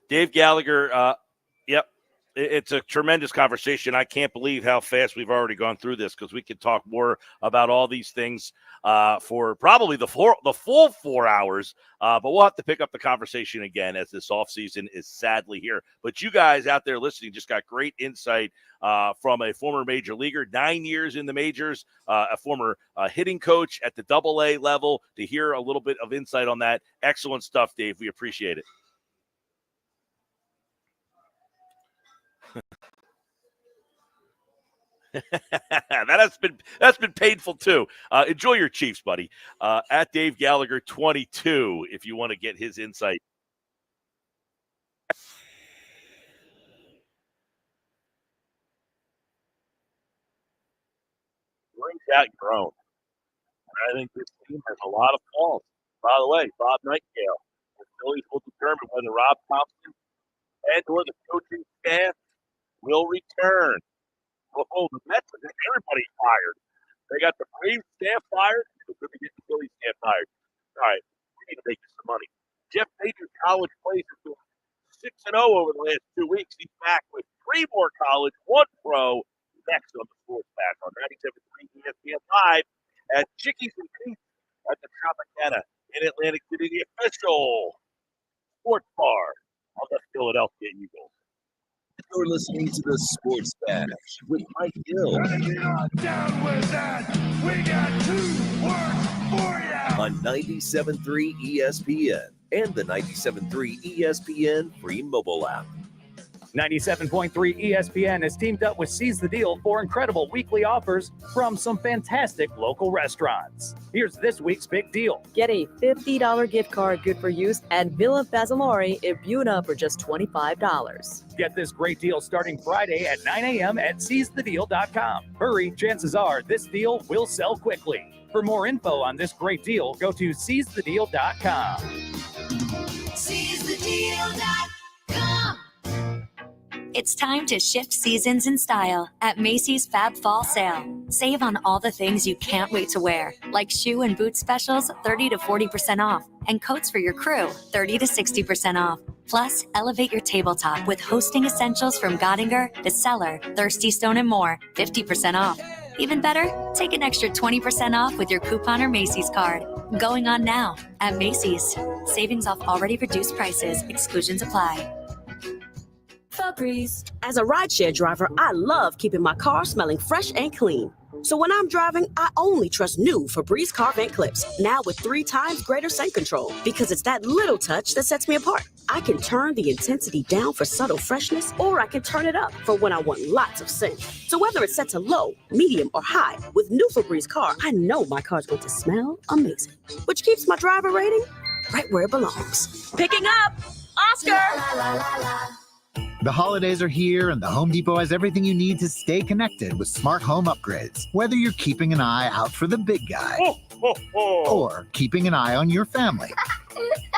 Dave Gallagher, yep. It's a tremendous conversation. I can't believe how fast we've already gone through this because we could talk more about all these things for probably the full 4 hours. But we'll have to pick up the conversation again as this offseason is sadly here. But you guys out there listening just got great insight from a former major leaguer, 9 years in the majors, a former hitting coach at the AA level, to hear a little bit of insight on that. Excellent stuff, Dave. We appreciate it. that's been painful too. Enjoy your Chiefs, buddy. At Dave Gallagher 22, if you want to get his insight. Brings out your own. I think this team has a lot of faults. By the way, Bob Nightingale, the Phillies will determine whether Rob Thompson and or the coaching staff will return. Oh, the Mets are getting everybody fired. They got the Braves staff fired. They're going to get the Phillies staff fired. All right, we need to make some money. Jeff Major's college plays is doing 6-0 over the last 2 weeks. He's back with 3 more college, 1 pro. Next on the Sports Back on 97.3 ESPN Live at Chickies and Pete's at the Tropicana in Atlantic City, the official sports bar of the Philadelphia Eagles. You're listening to the Sports Bash with Mike Gill. Down with that. We got 2 words for you. On 97.3 ESPN and the 97.3 ESPN free mobile app. 97.3 ESPN has teamed up with Seize the Deal for incredible weekly offers from some fantastic local restaurants. Here's this week's big deal. Get a $50 gift card good for use at Villa Basilari in Buna for just $25. Get this great deal starting Friday at 9 a.m. at seizethedeal.com. Hurry, chances are this deal will sell quickly. For more info on this great deal, go to seizethedeal.com. SeizeTheDeal.com. It's time to shift seasons in style at Macy's Fab Fall Sale. Save on all the things you can't wait to wear, like shoe and boot specials 30 to 40% off, and coats for your crew 30 to 60% off. Plus, elevate your tabletop with hosting essentials from Gottinger, Bestseller, Thirsty Stone, and more, 50% off. Even better, take an extra 20% off with your coupon or Macy's card. Going on now at Macy's. Savings off already reduced prices. Exclusions apply. Febreze. As a rideshare driver, I love keeping my car smelling fresh and clean. So when I'm driving, I only trust new Febreze car vent clips, now with 3 times greater scent control, because it's that little touch that sets me apart. I can turn the intensity down for subtle freshness, or I can turn it up for when I want lots of scent. So whether it's set to low, medium, or high, with new Febreze car, I know my car's going to smell amazing, which keeps my driver rating right where it belongs. Picking up, Oscar! The holidays are here, and the Home Depot has everything you need to stay connected with smart home upgrades. Whether you're keeping an eye out for the big guy or keeping an eye on your family,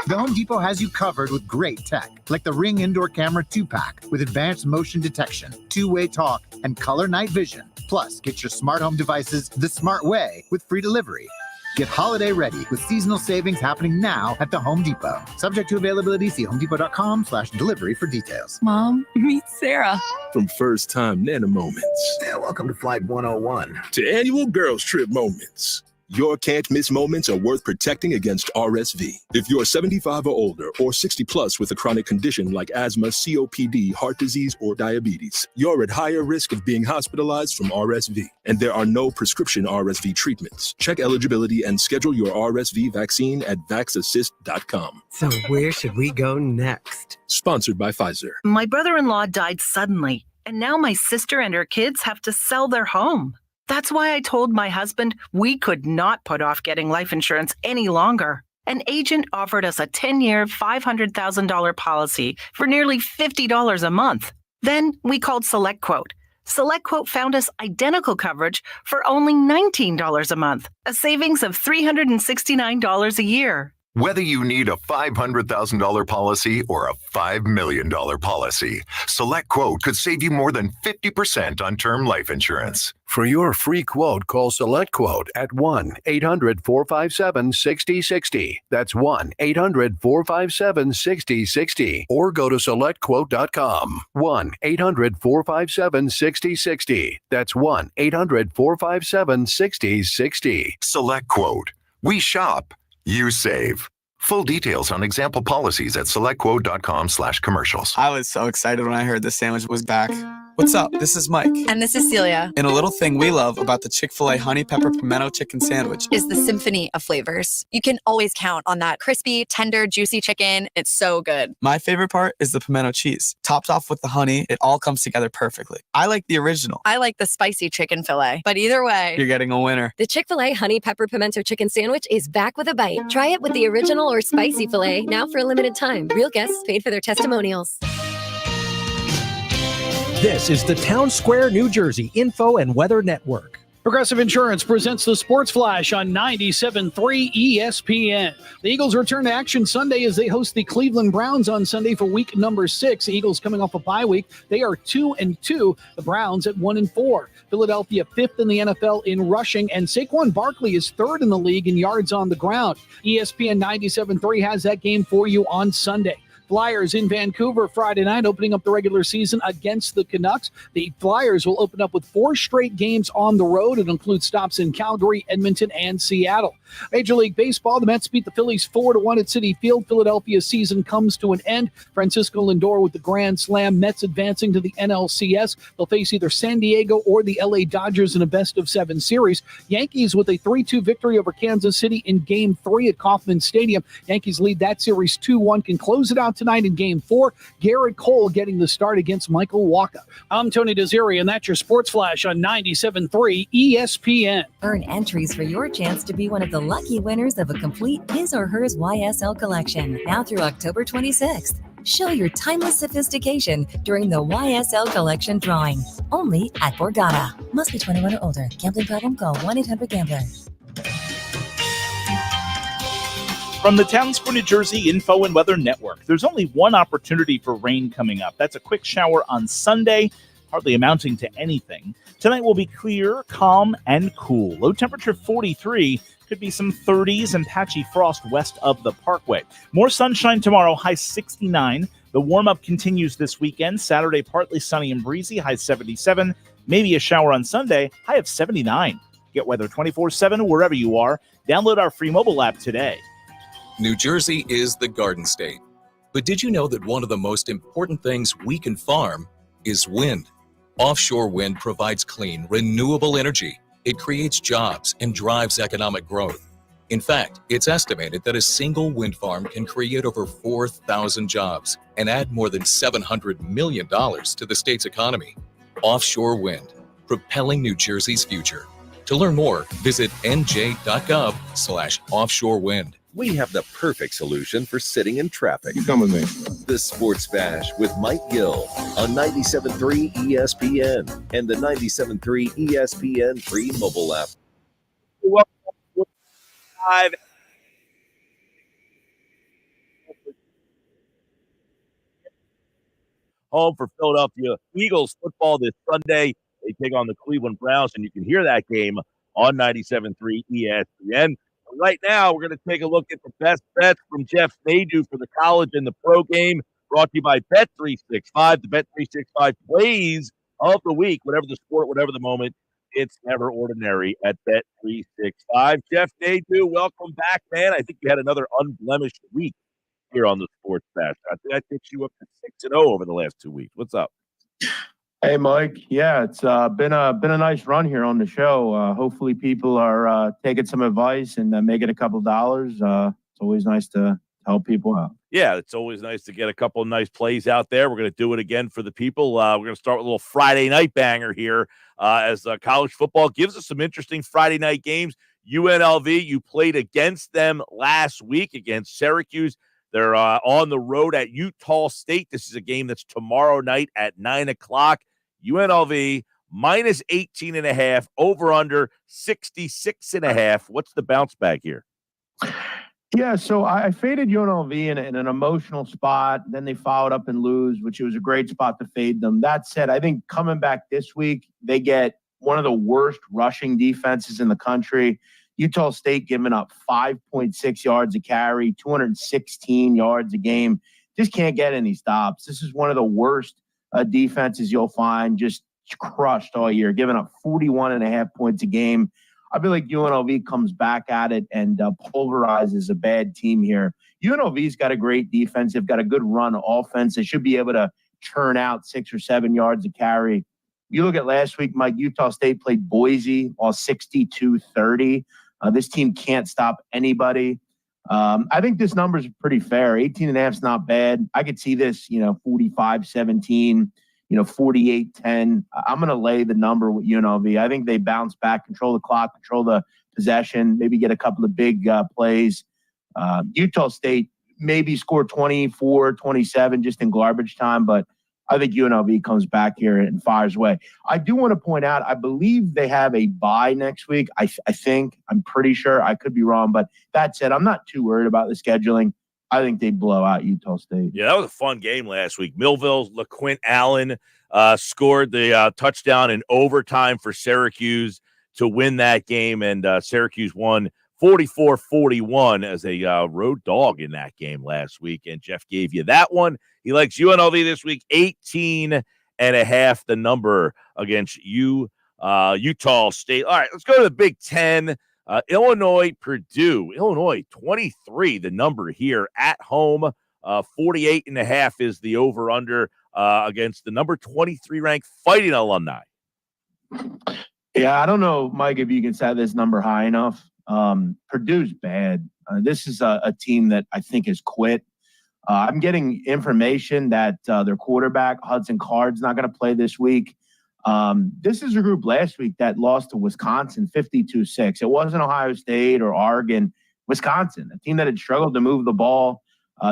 the Home Depot has you covered with great tech, like the Ring Indoor Camera 2-pack with advanced motion detection, 2-way talk, and color night vision. Plus, get your smart home devices the smart way with free delivery. Get holiday ready with seasonal savings happening now at the Home Depot. Subject to availability, see homedepot.com/delivery for details. Mom, meet Sarah. From first-time Nana moments. Yeah, welcome to Flight 101. To annual girls trip moments. Your can't-miss moments are worth protecting against RSV. If you're 75 or older or 60 plus with a chronic condition like asthma, COPD, heart disease, or diabetes, you're at higher risk of being hospitalized from RSV. And there are no prescription RSV treatments. Check eligibility and schedule your RSV vaccine at vaxassist.com. So where should we go next? Sponsored by Pfizer. My brother-in-law died suddenly, and now my sister and her kids have to sell their home. That's why I told my husband we could not put off getting life insurance any longer. An agent offered us a 10-year, $500,000 policy for nearly $50 a month. Then we called SelectQuote. SelectQuote found us identical coverage for only $19 a month, a savings of $369 a year. Whether you need a $500,000 policy or a $5 million policy, SelectQuote could save you more than 50% on term life insurance. For your free quote, call SelectQuote at 1-800-457-6060. That's 1-800-457-6060. Or go to SelectQuote.com. 1-800-457-6060. That's 1-800-457-6060. SelectQuote. We shop. You save. Full details on example policies at selectquote.com/commercials. I was so excited when I heard the sandwich was back. What's up? This is Mike. And this is Celia. And a little thing we love about the Chick-fil-A Honey Pepper Pimento Chicken Sandwich is the symphony of flavors. You can always count on that crispy, tender, juicy chicken. It's so good. My favorite part is the pimento cheese. Topped off with the honey, it all comes together perfectly. I like the original. I like the spicy chicken fillet. But either way, you're getting a winner. The Chick-fil-A Honey Pepper Pimento Chicken Sandwich is back with a bite. Try it with the original or spicy filet now for a limited time. Real guests paid for their testimonials. This is the Town Square, New Jersey Info and Weather Network. Progressive Insurance presents the Sports Flash on 97.3 ESPN. The Eagles return to action Sunday as they host the Cleveland Browns on Sunday for week number 6. The Eagles coming off a bye week. They are 2-2. The Browns at 1-4. Philadelphia 5th in the NFL in rushing, and Saquon Barkley is 3rd in the league in yards on the ground. ESPN 97.3 has that game for you on Sunday. Flyers in Vancouver Friday night, opening up the regular season against the Canucks. The Flyers will open up with 4 straight games on the road. It includes stops in Calgary, Edmonton, and Seattle. Major League Baseball, the Mets beat the Phillies 4-1 at Citi Field. Philadelphia's season comes to an end. Francisco Lindor with the grand slam. Mets advancing to the NLCS. They'll face either San Diego or the LA Dodgers in a best-of-7 series. Yankees with a 3-2 victory over Kansas City in Game 3 at Kauffman Stadium. Yankees lead that series 2-1, can close it out tonight in Game 4. Garrett Cole getting the start against Michael Wacha. I'm Tony Desiri, and that's your Sports Flash on 97.3 ESPN. Earn entries for your chance to be one of the lucky winners of a complete his or hers YSL collection now through October 26th. Show your timeless sophistication during the YSL collection drawing. Only at Borgata. Must be 21 or older. Gambling problem? Call 1-800-GAMBLER. From the Town Square, New Jersey Info and Weather Network, there's only one opportunity for rain coming up. That's a quick shower on Sunday, hardly amounting to anything. Tonight will be clear, calm, and cool. Low temperature 43. Could be some 30s and patchy frost west of the Parkway. More sunshine tomorrow, high 69. The warm-up continues this weekend. Saturday, partly sunny and breezy, high 77. Maybe a shower on Sunday, high of 79. Get weather 24/7 wherever you are. Download our free mobile app today. New Jersey is the Garden State. But did you know that one of the most important things we can farm is wind? Offshore wind provides clean, renewable energy. It creates jobs and drives economic growth. In fact, it's estimated that a single wind farm can create over 4,000 jobs and add more than $700 million to the state's economy. Offshore wind, propelling New Jersey's future. To learn more, visit nj.gov/offshore wind. We have the perfect solution for sitting in traffic. You come with me. The Sports Bash with Mike Gill on 97.3 ESPN and the 97.3 ESPN free mobile app. Welcome live. Home for Philadelphia Eagles football this Sunday. They take on the Cleveland Browns, and you can hear that game on 97.3 ESPN. Right now, we're going to take a look at the best bets from Jeff Nadeau for the college and the pro game, brought to you by Bet365, the Bet365 plays of the week. Whatever the sport, whatever the moment, it's never ordinary at Bet365. Jeff Nadeau, welcome back, man. I think you had another unblemished week here on the Sports Bash. I think that takes you up to 6-0 over the last 2 weeks. What's up? Hey, Mike. Yeah, it's been a nice run here on the show. Hopefully people are taking some advice and making a couple dollars. It's always nice to help people out. Yeah, it's always nice to get a couple of nice plays out there. We're going to do it again for the people. We're going to start with a little Friday night banger here as college football gives us some interesting Friday night games. UNLV, you played against them last week against Syracuse. They're on the road at Utah State. This is a game that's tomorrow night at 9 o'clock. UNLV minus 18.5, over under 66.5. What's the bounce back here? Yeah, so I faded UNLV in an emotional spot. Then they followed up and lose, which it was a great spot to fade them. That said, I think coming back this week, they get one of the worst rushing defenses in the country. Utah State giving up 5.6 yards a carry, 216 yards a game. Just can't get any stops. This is one of the worst defenses you'll find, just crushed all year, giving up 41.5 points a game. I feel like UNLV comes back at it and pulverizes a bad team here. UNLV's got a great defense. They've got a good run offense. They should be able to churn out 6 or 7 yards a carry. You look at last week, Mike, Utah State played Boise all 62-30. This team can't stop anybody. I think this number is pretty fair. 18.5 is not bad. I could see this, 45-17. 48-10. I'm going to lay the number with UNLV. I think they bounce back, control the clock, control the possession, maybe get a couple of big plays. Utah State maybe score 24, 27 just in garbage time, but I think UNLV comes back here and fires away. I do want to point out, I believe they have a bye next week. I think, I'm pretty sure. I could be wrong, but that said, I'm not too worried about the scheduling. I think they blow out Utah State. Yeah, that was a fun game last week. Millville's LaQuint Allen scored the touchdown in overtime for Syracuse to win that game, and Syracuse won 44-41 as a road dog in that game last week, and Jeff gave you that one. He likes UNLV this week, 18.5, the number against Utah State. All right, let's go to the Big Ten. Illinois, Purdue. Illinois, 23, the number here at home. 48.5 is the over-under against the number 23 ranked Fighting Illini. Yeah, I don't know, Mike, if you can set this number high enough. Purdue's bad. This is a team that I think has quit. I'm getting information that their quarterback, Hudson Card's not going to play this week. This is a group last week that lost to Wisconsin 52-6. It wasn't Ohio State or Oregon. Wisconsin, a team that had struggled to move the ball.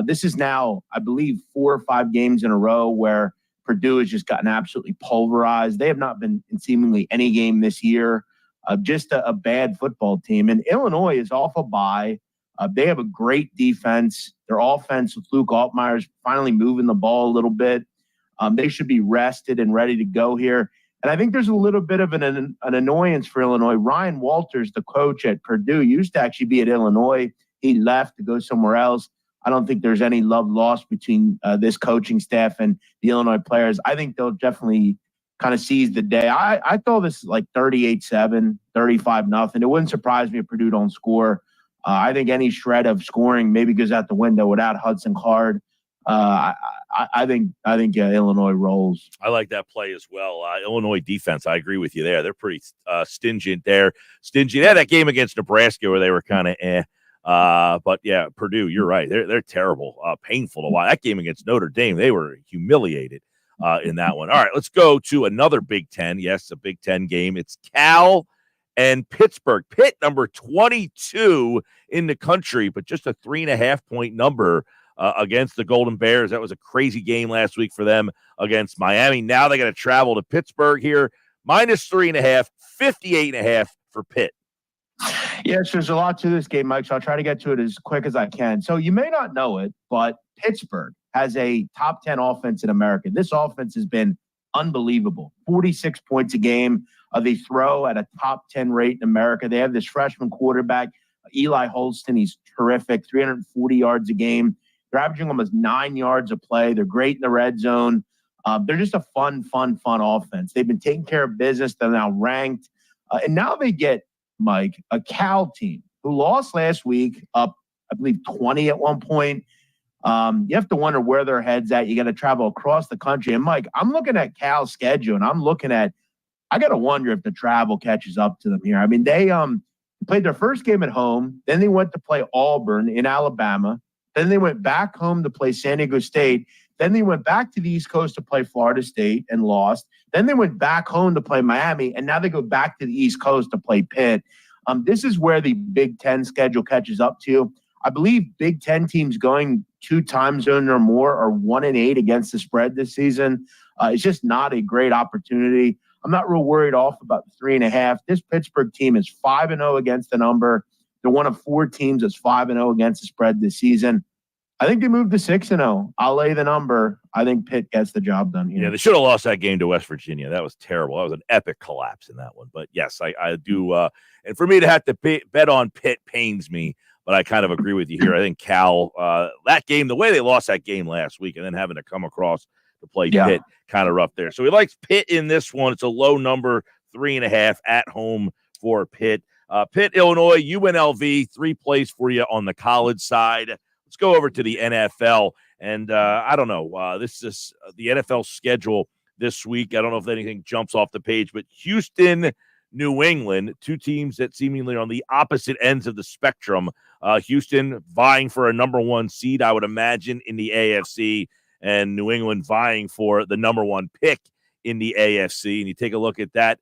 This is now, I believe, 4 or 5 games in a row where Purdue has just gotten absolutely pulverized. They have not been in seemingly any game this year. Just a bad football team. And Illinois is off a bye. They have a great defense. Their offense with Luke Altmaier is finally moving the ball a little bit. They should be rested and ready to go here. And I think there's a little bit of an annoyance for Illinois. Ryan Walters, the coach at Purdue, used to actually be at Illinois. He left to go somewhere else. I don't think there's any love lost between this coaching staff and the Illinois players. I think they'll definitely kind of seize the day. I thought this like 38-7, 35-0. It wouldn't surprise me if Purdue don't score. I think any shred of scoring maybe goes out the window without Hudson Card. I think Illinois rolls. I like that play as well. Illinois defense, I agree with you there. They're pretty stingent there. They had that game against Nebraska where they were kind of but yeah, Purdue, you're right. They're terrible, painful to watch. That game against Notre Dame, they were humiliated in that one. All right, let's go to another Big Ten. Yes, a Big Ten game. It's Cal and Pittsburgh. Pitt, number 22 in the country, but just a 3.5-point number against the Golden Bears. That was a crazy game last week for them against Miami. Now they got to travel to Pittsburgh here. -3.5, 58.5 for Pitt. Yes, there's a lot to this game, Mike, so I'll try to get to it as quick as I can. So you may not know it, but Pittsburgh has a top 10 offense in America. This offense has been unbelievable. 46 points a game. They throw at a top 10 rate in America. They have this freshman quarterback, Eli Holston. He's terrific, 340 yards a game. They're averaging almost 9 yards a play. They're great in the red zone. They're just a fun offense. They've been taking care of business. They're now ranked. And now they get, Mike, a Cal team who lost last week, up, I believe, 20 at one point. You have to wonder where their head's at. You got to travel across the country. And, Mike, I'm looking at Cal's schedule, and I got to wonder if the travel catches up to them here. I mean, they played their first game at home. Then they went to play Auburn in Alabama. Then they went back home to play San Diego State. Then they went back to the East Coast to play Florida State and lost. Then they went back home to play Miami, and now they go back to the East Coast to play Pitt. This is where the Big Ten schedule catches up to. I believe Big Ten teams going 2 time zones or more are 1-8 against the spread this season. It's just not a great opportunity. I'm not real worried off about the 3.5. This Pittsburgh team is 5-0 against the number. They're one of 4 teams that's 5-0 against the spread this season. I think they moved to 6-0. I'll lay the number. I think Pitt gets the job done here. Yeah, they should have lost that game to West Virginia. That was terrible. That was an epic collapse in that one. But yes, I do. And for me to have to bet on Pitt pains me. But I kind of agree with you here. I think Cal, that game, the way they lost that game last week and then having to come across to play Pitt, kind of rough there. So he likes Pitt in this one. It's a low number, 3.5 at home for Pitt. Pitt, Illinois, UNLV, 3 plays for you on the college side. Let's go over to the NFL. And I don't know. This is the NFL schedule this week. I don't know if anything jumps off the page, but Houston, New England, 2 teams that seemingly are on the opposite ends of the spectrum. Houston vying for a number 1 seed, I would imagine, in the AFC, and New England vying for the number 1 pick in the AFC. And you take a look at that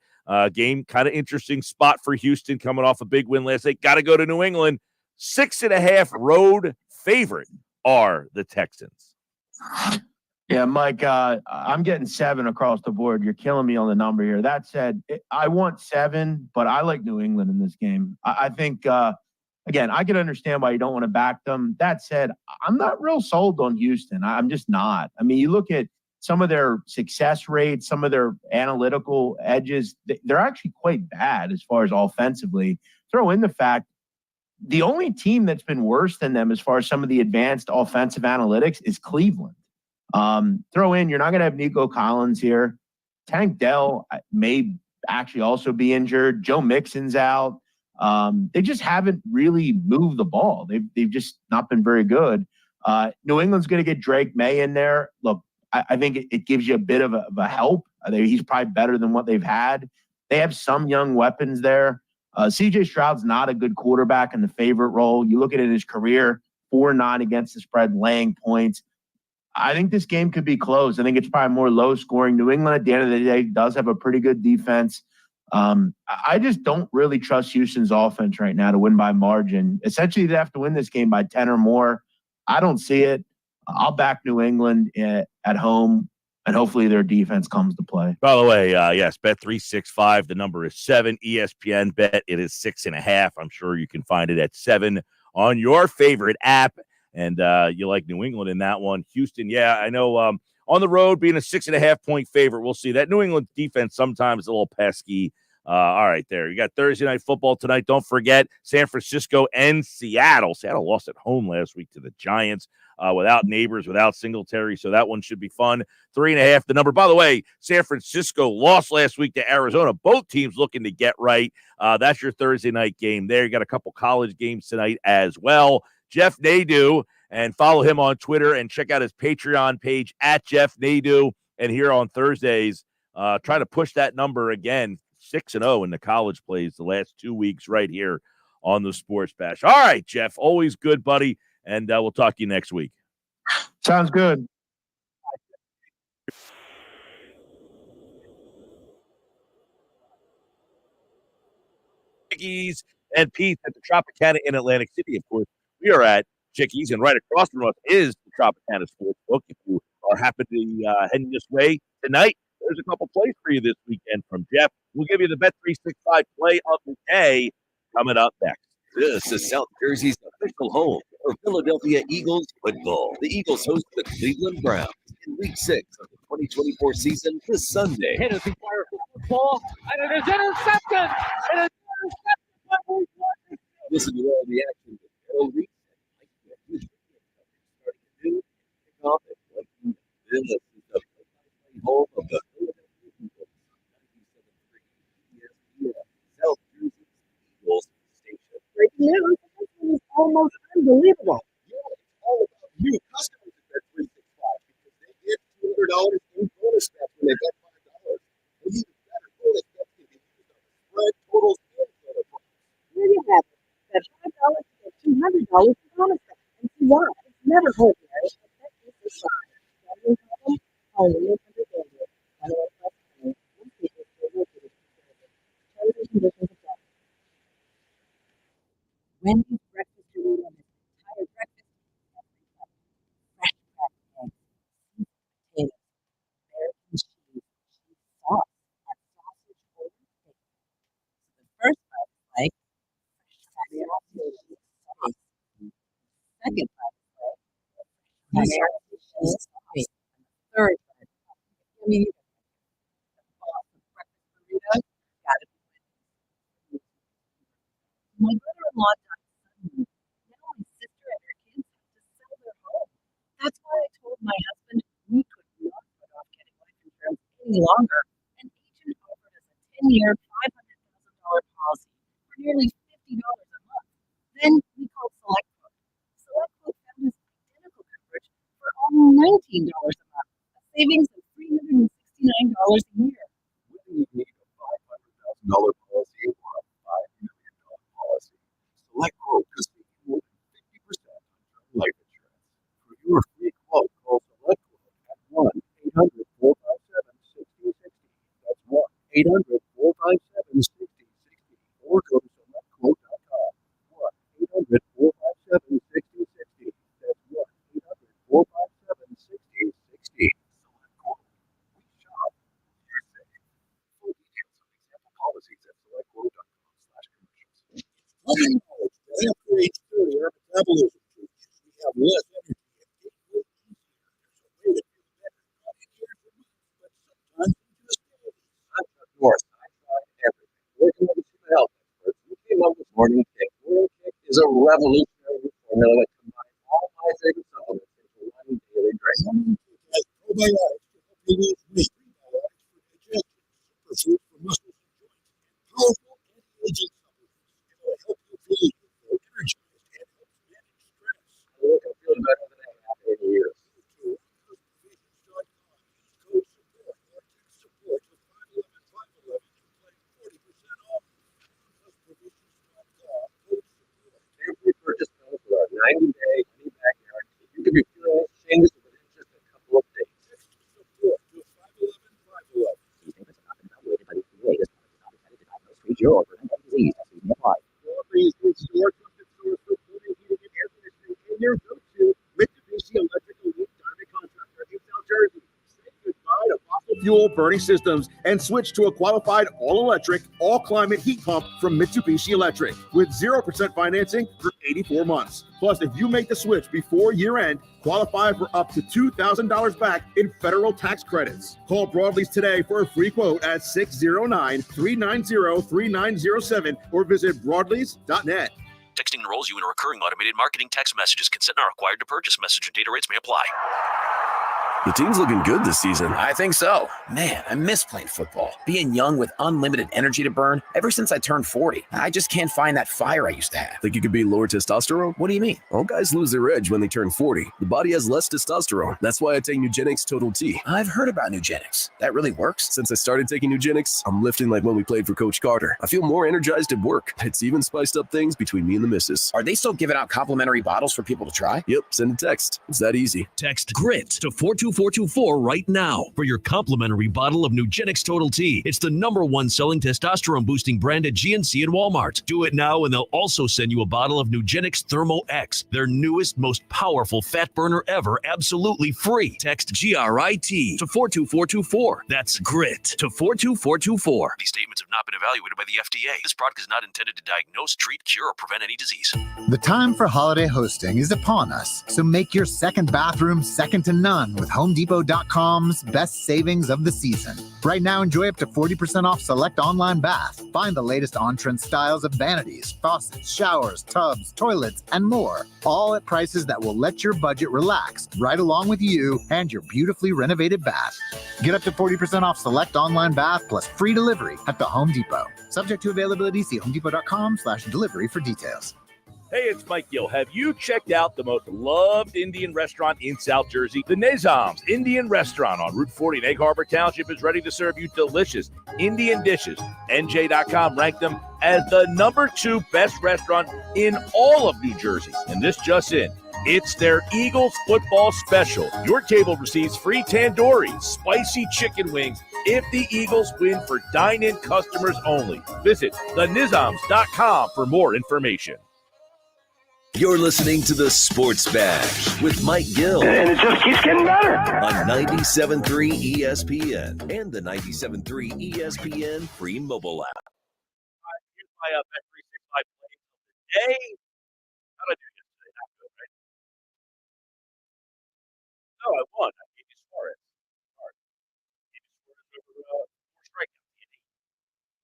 game, kind of interesting spot for Houston coming off a big win last night. Got to go to New England. 6.5 road favorite are the Texans. Yeah, Mike, I'm getting 7 across the board. You're killing me on the number here. That said, I want 7, but I like New England in this game. I think, again, I can understand why you don't want to back them. That said, I'm not real sold on Houston. I'm just not. I mean, you look at some of their success rates, some of their analytical edges, they're actually quite bad as far as offensively. Throw in the fact the only team that's been worse than them as far as some of the advanced offensive analytics is Cleveland. Throw in, you're not going to have Nico Collins here. Tank Dell may actually also be injured. Joe Mixon's out. They just haven't really moved the ball. They've just not been very good. New England's going to get Drake May in there. Look, I think it gives you a bit of a help. He's probably better than what they've had. They have some young weapons there. CJ Stroud's not a good quarterback in the favorite role. You look at it in his career, 4-9 against the spread, laying points. I think this game could be close. I think it's probably more low scoring. New England, at the end of the day, does have a pretty good defense. I just don't really trust Houston's offense right now to win by margin. Essentially, they have to win this game by 10 or more. I don't see it. I'll back New England at home, and hopefully their defense comes to play. By the way, yes, bet 365. The number is 7. ESPN bet it is 6.5. I'm sure you can find it at 7 on your favorite app. And you like New England in that one. Houston, yeah, I know on the road being a 6.5-point favorite. We'll see. That New England defense sometimes is a little pesky. All right, there. You got Thursday night football tonight. Don't forget San Francisco and Seattle. Seattle lost at home last week to the Giants without Neighbors, without Singletary. So that one should be fun. 3.5, the number. By the way, San Francisco lost last week to Arizona. Both teams looking to get right. That's your Thursday night game there. You got a couple college games tonight as well. Jeff Nadeau, and follow him on Twitter and check out his Patreon page at Jeff Nadeau. And here on Thursdays, try to push that number again, 6-0 in the college plays the last 2 weeks right here on the Sports Bash. All right, Jeff, always good, buddy, and we'll talk to you next week. Sounds good. Chickies and Pete at the Tropicana in Atlantic City, of course. We are at Chickies, and right across from us is the Tropicana Sportsbook. If you are happy to be heading this way tonight, there's a couple plays for you this weekend from Jeff. We'll give you the Bet365 play of the day coming up next. This is South Jersey's official home for Philadelphia Eagles football. The Eagles host the Cleveland Browns in Week 6 of the 2024 season this Sunday. Hitters require football, and it is intercepted. It is intercepted. Listen to all the action with Harold Reese and Mike Gill. Starting to do kickoff at 1 p.m. This is the home of the Philadelphia Eagles. 97.3 ESPN, South Jersey's Eagles station. Breaking news. This is almost unbelievable. Yeah, it's all about you customers at Bet365 because they get $200 in bonus bets when they bet $5. And even better, bonus bets can be used on the spread, totals, and total points. There you have it. That $5 to get $200 in bonus bets. And see why? It's never ordinary. Bet this aside. Gambling problem? Call 1-800-GAMBLER. Terms and conditions apply. Wendy's breakfast burrito and entire breakfast fresh cracked eggs, potatoes, American cheese sauce, and sausage over steak. So the first bite is like fresh cracked eggs. second best way. Third best. I mean, gotta be. My brother-in-law died suddenly. Now my sister and her kids have to sell their home. That's why I told my husband we could not put off getting life insurance any longer. An agent offered us a 10-year, $500,000 policy for nearly $50 a month. Then we called SelectQuote. SelectQuote found us identical coverage for only $19 a month, a savings of $369 a year. Whether you need a $500,000 policy or a $5 million policy, Select Quote could save you more than 50% on term life insurance. For your free quote, call Select Quote at 1-800-457-6060. That's 1-800-457-6060. Or go to SelectQuote.com. 1-800-457-6060. That's 1-800-457-6060. Select Quote. We shop. You're safe. Full details on example policies at selectquote.com/commercials. Living knowledge that after age 30, our metabolism changes. We have less energy and gain weight easier. There's a way to feel better, not in years or months, but sometimes in just days. I'm Chuck Norris. I tried everything. Working with the super health experts, we came up with Morning Kick. Morning Kick is a revolutionary formula that combines all my favorite supplements into one daily drink. Morning Kick has probiotics to help you lose weight, prebiotics for digestion, superfood for muscles and joints, and powerful anti-aging supplements. It'll help you feel youthful, energized, and helps manage stress. I look and feel better than I have in years. To customizations.com, use code SUPPORT or text SUPPORT to 511-511 and claim 40% off. Customizations.com, code SUPPORT. Every purchase comes with our 90-day money-back guarantee. You could be feeling these changes within just a couple of days. Text SUPPORT to 511-511. These payments have not been evaluated by the FDA. This product is not intended to diagnose, treat, cure, or prevent any disease. As we apply. Broadly is your trusted source for plumbing, heating, and air conditioning, and your go-to Mitsubishi Electric Elite Diamond Contractor in South Jersey. Say goodbye to fossil fuel burning systems and switch to a qualified all-electric, all-climate heat pump from Mitsubishi Electric with 0% financing for 84 months. Plus, if you make the switch before year-end, qualify for up to $2,000 back in federal tax credits. Call Broadleys today for a free quote at 609-390-3907 or visit broadleys.net. Texting enrolls you in a recurring automated marketing text messages. Consent not required to purchase. Message and data rates may apply. The team's looking good this season. I think so. Man, I miss playing football. Being young with unlimited energy to burn. Ever since I turned 40, I just can't find that fire I used to have. Think you could be lower testosterone? What do you mean? All guys lose their edge when they turn 40. The body has less testosterone. That's why I take Nugenix Total T. I've heard about Nugenix. That really works? Since I started taking Nugenix, I'm lifting like when we played for Coach Carter. I feel more energized at work. It's even spiced up things between me and the missus. Are they still giving out complimentary bottles for people to try? Yep, send a text. It's that easy. Text GRIT to 42424 right now for your complimentary bottle of Nugenix Total T. It's the #1 selling testosterone boosting brand at GNC and Walmart. Do it now and they'll also send you a bottle of Nugenix Thermo X, their newest, most powerful fat burner ever, absolutely free. Text GRIT to 42424. That's GRIT to 42424. These statements have not been evaluated by the FDA. This product is not intended to diagnose, treat, cure, or prevent any disease. The time for holiday hosting is upon us, so make your second bathroom second to none with HomeDepot.com's best savings of the season. Right now, enjoy up to 40% off select online bath. Find the latest on-trend styles of vanities, faucets, showers, tubs, toilets, and more, all at prices that will let your budget relax right along with you and your beautifully renovated bath. Get up to 40% off select online bath plus free delivery at the Home Depot. Subject to availability, see HomeDepot.com/delivery for details. Hey, it's Mike Gill. Have you checked out the most loved Indian restaurant in South Jersey? The Nizam's Indian Restaurant on Route 40 in Egg Harbor Township is ready to serve you delicious Indian dishes. NJ.com ranked them as the #2 best restaurant in all of New Jersey. And this just in. It's their Eagles football special. Your table receives free tandoori, spicy chicken wings if the Eagles win for dine-in customers only. Visit thenizams.com for more information. You're listening to the Sports Bash with Mike Gill. And it just keeps getting better. On 97.3 ESPN and the 97.3 ESPN free mobile app. Here's my Bet365 play of the day. How did I do yesterday? Not good, right? No, I won. I gave you Suarez. Sorry. I gave you Suarez over 4 strikeouts.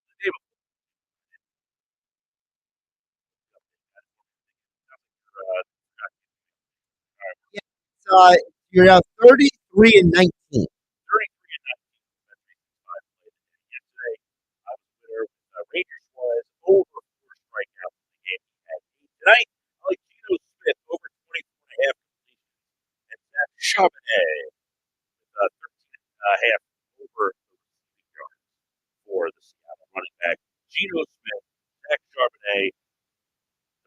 The day before, Yeah, you're now 33 and 19. 33 and 19. Yesterday, I was winner with Ranger Suarez over 4 strikeouts in the game he had. Tonight, I like Geno Smith over 24.5 completions and Zach Charbonnet with 13 and a half over the receiving yards for the Seattle running back. Geno Smith, Zach Charbonnet,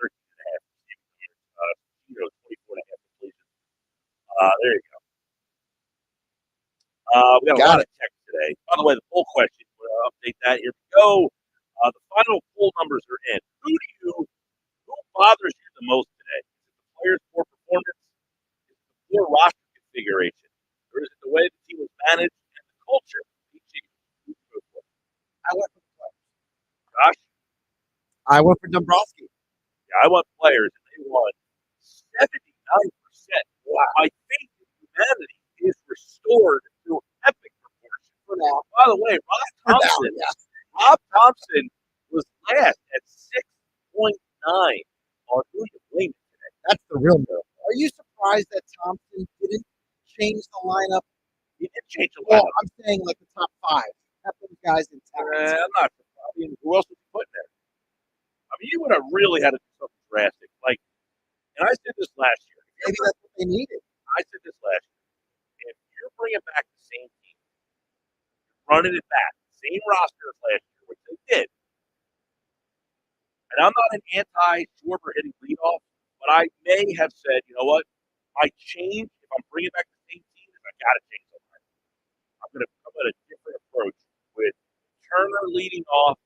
13 and a half receiving yards. Geno, 24.5 completions. There you go. We got a lot of text today. By the way, the poll question, we'll update that. Here we go. The final poll numbers are in. Who bothers you the most today? Is it the players' poor performance? Is it the poor roster configuration? Or is it the way the team was managed and the culture? I went for players. Josh? I went for Dombrowski. Yeah, I want players, and they won 79%. Wow. My faith in humanity is restored to epic proportion. For now. By the way, Rob Thompson was last at 6.9 on Who You Blame It today. That's the real miracle. Are you surprised that Thompson didn't change the lineup? He did change the lineup. Well, I'm saying like the top 5. Have those guys in town. I'm not surprised. I mean, who else would you put in there? I mean, you would have really had to do something drastic. Like, and I said this last year. Maybe that's what they needed. I said this last year. If you're bringing back the same team, running it back, same roster as last year, which they did. And I'm not an anti-Schwarber hitting leadoff, but I may have said, you know what? My change, if I'm bringing back the same team, is I got to change something. I'm going to come at a different approach with Turner leading off.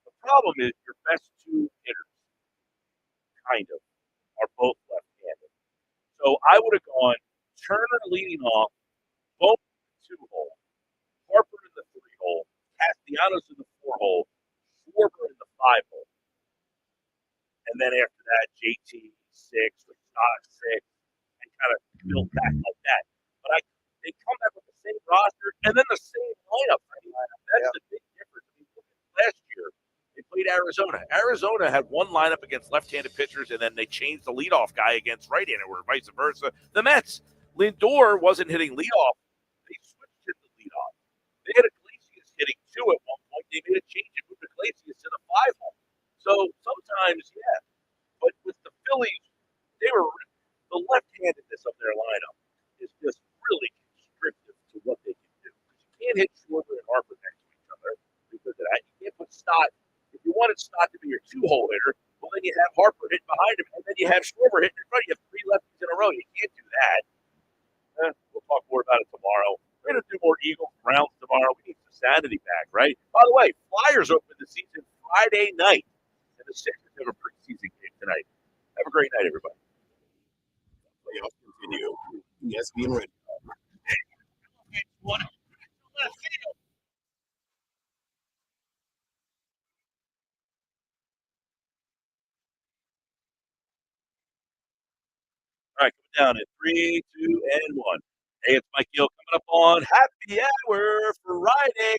The problem is your best 2 hitters, kind of, are both left-handed. So I would have gone Turner leading off, both in the 2-hole, Harper in the 3-hole, Castellanos in the 4-hole, Schwarber in the 5-hole. And then after that, JT 6 or Stock 6, and kind of build back like that. But they come back with the same roster and then the same lineup. That's the big difference. I mean, look at last year, they played Arizona. Arizona had one lineup against left-handed pitchers, and then they changed the leadoff guy against right-handed, or vice versa. The Mets, Lindor wasn't hitting leadoff. They switched to the leadoff. They had Iglesias hitting 2 at one point. They made a change and moved Iglesias to the 5-hole. So sometimes, yeah. But with the Phillies, the left-handedness of their lineup is just really constrictive to what they can do. You can't hit Schwarber and Harper next to each other because of that. You can't put Stott. If you wanted Stott to be your 2-hole hitter, well, then you have Harper hitting behind him, and then you have Schwarber hitting in front. You have 3 lefties in a row. You can't do that. We'll talk more about it tomorrow. We're going to do more Eagles Browns tomorrow. We need some sanity back, right? By the way, Flyers open the season Friday night. And the Sixers have a preseason game tonight. Have a great night, everybody. Playoffs continue. ESPN Radio. All right, coming down in 3, 2, and 1. Hey, it's Mike Gill coming up on Happy Hour Friday.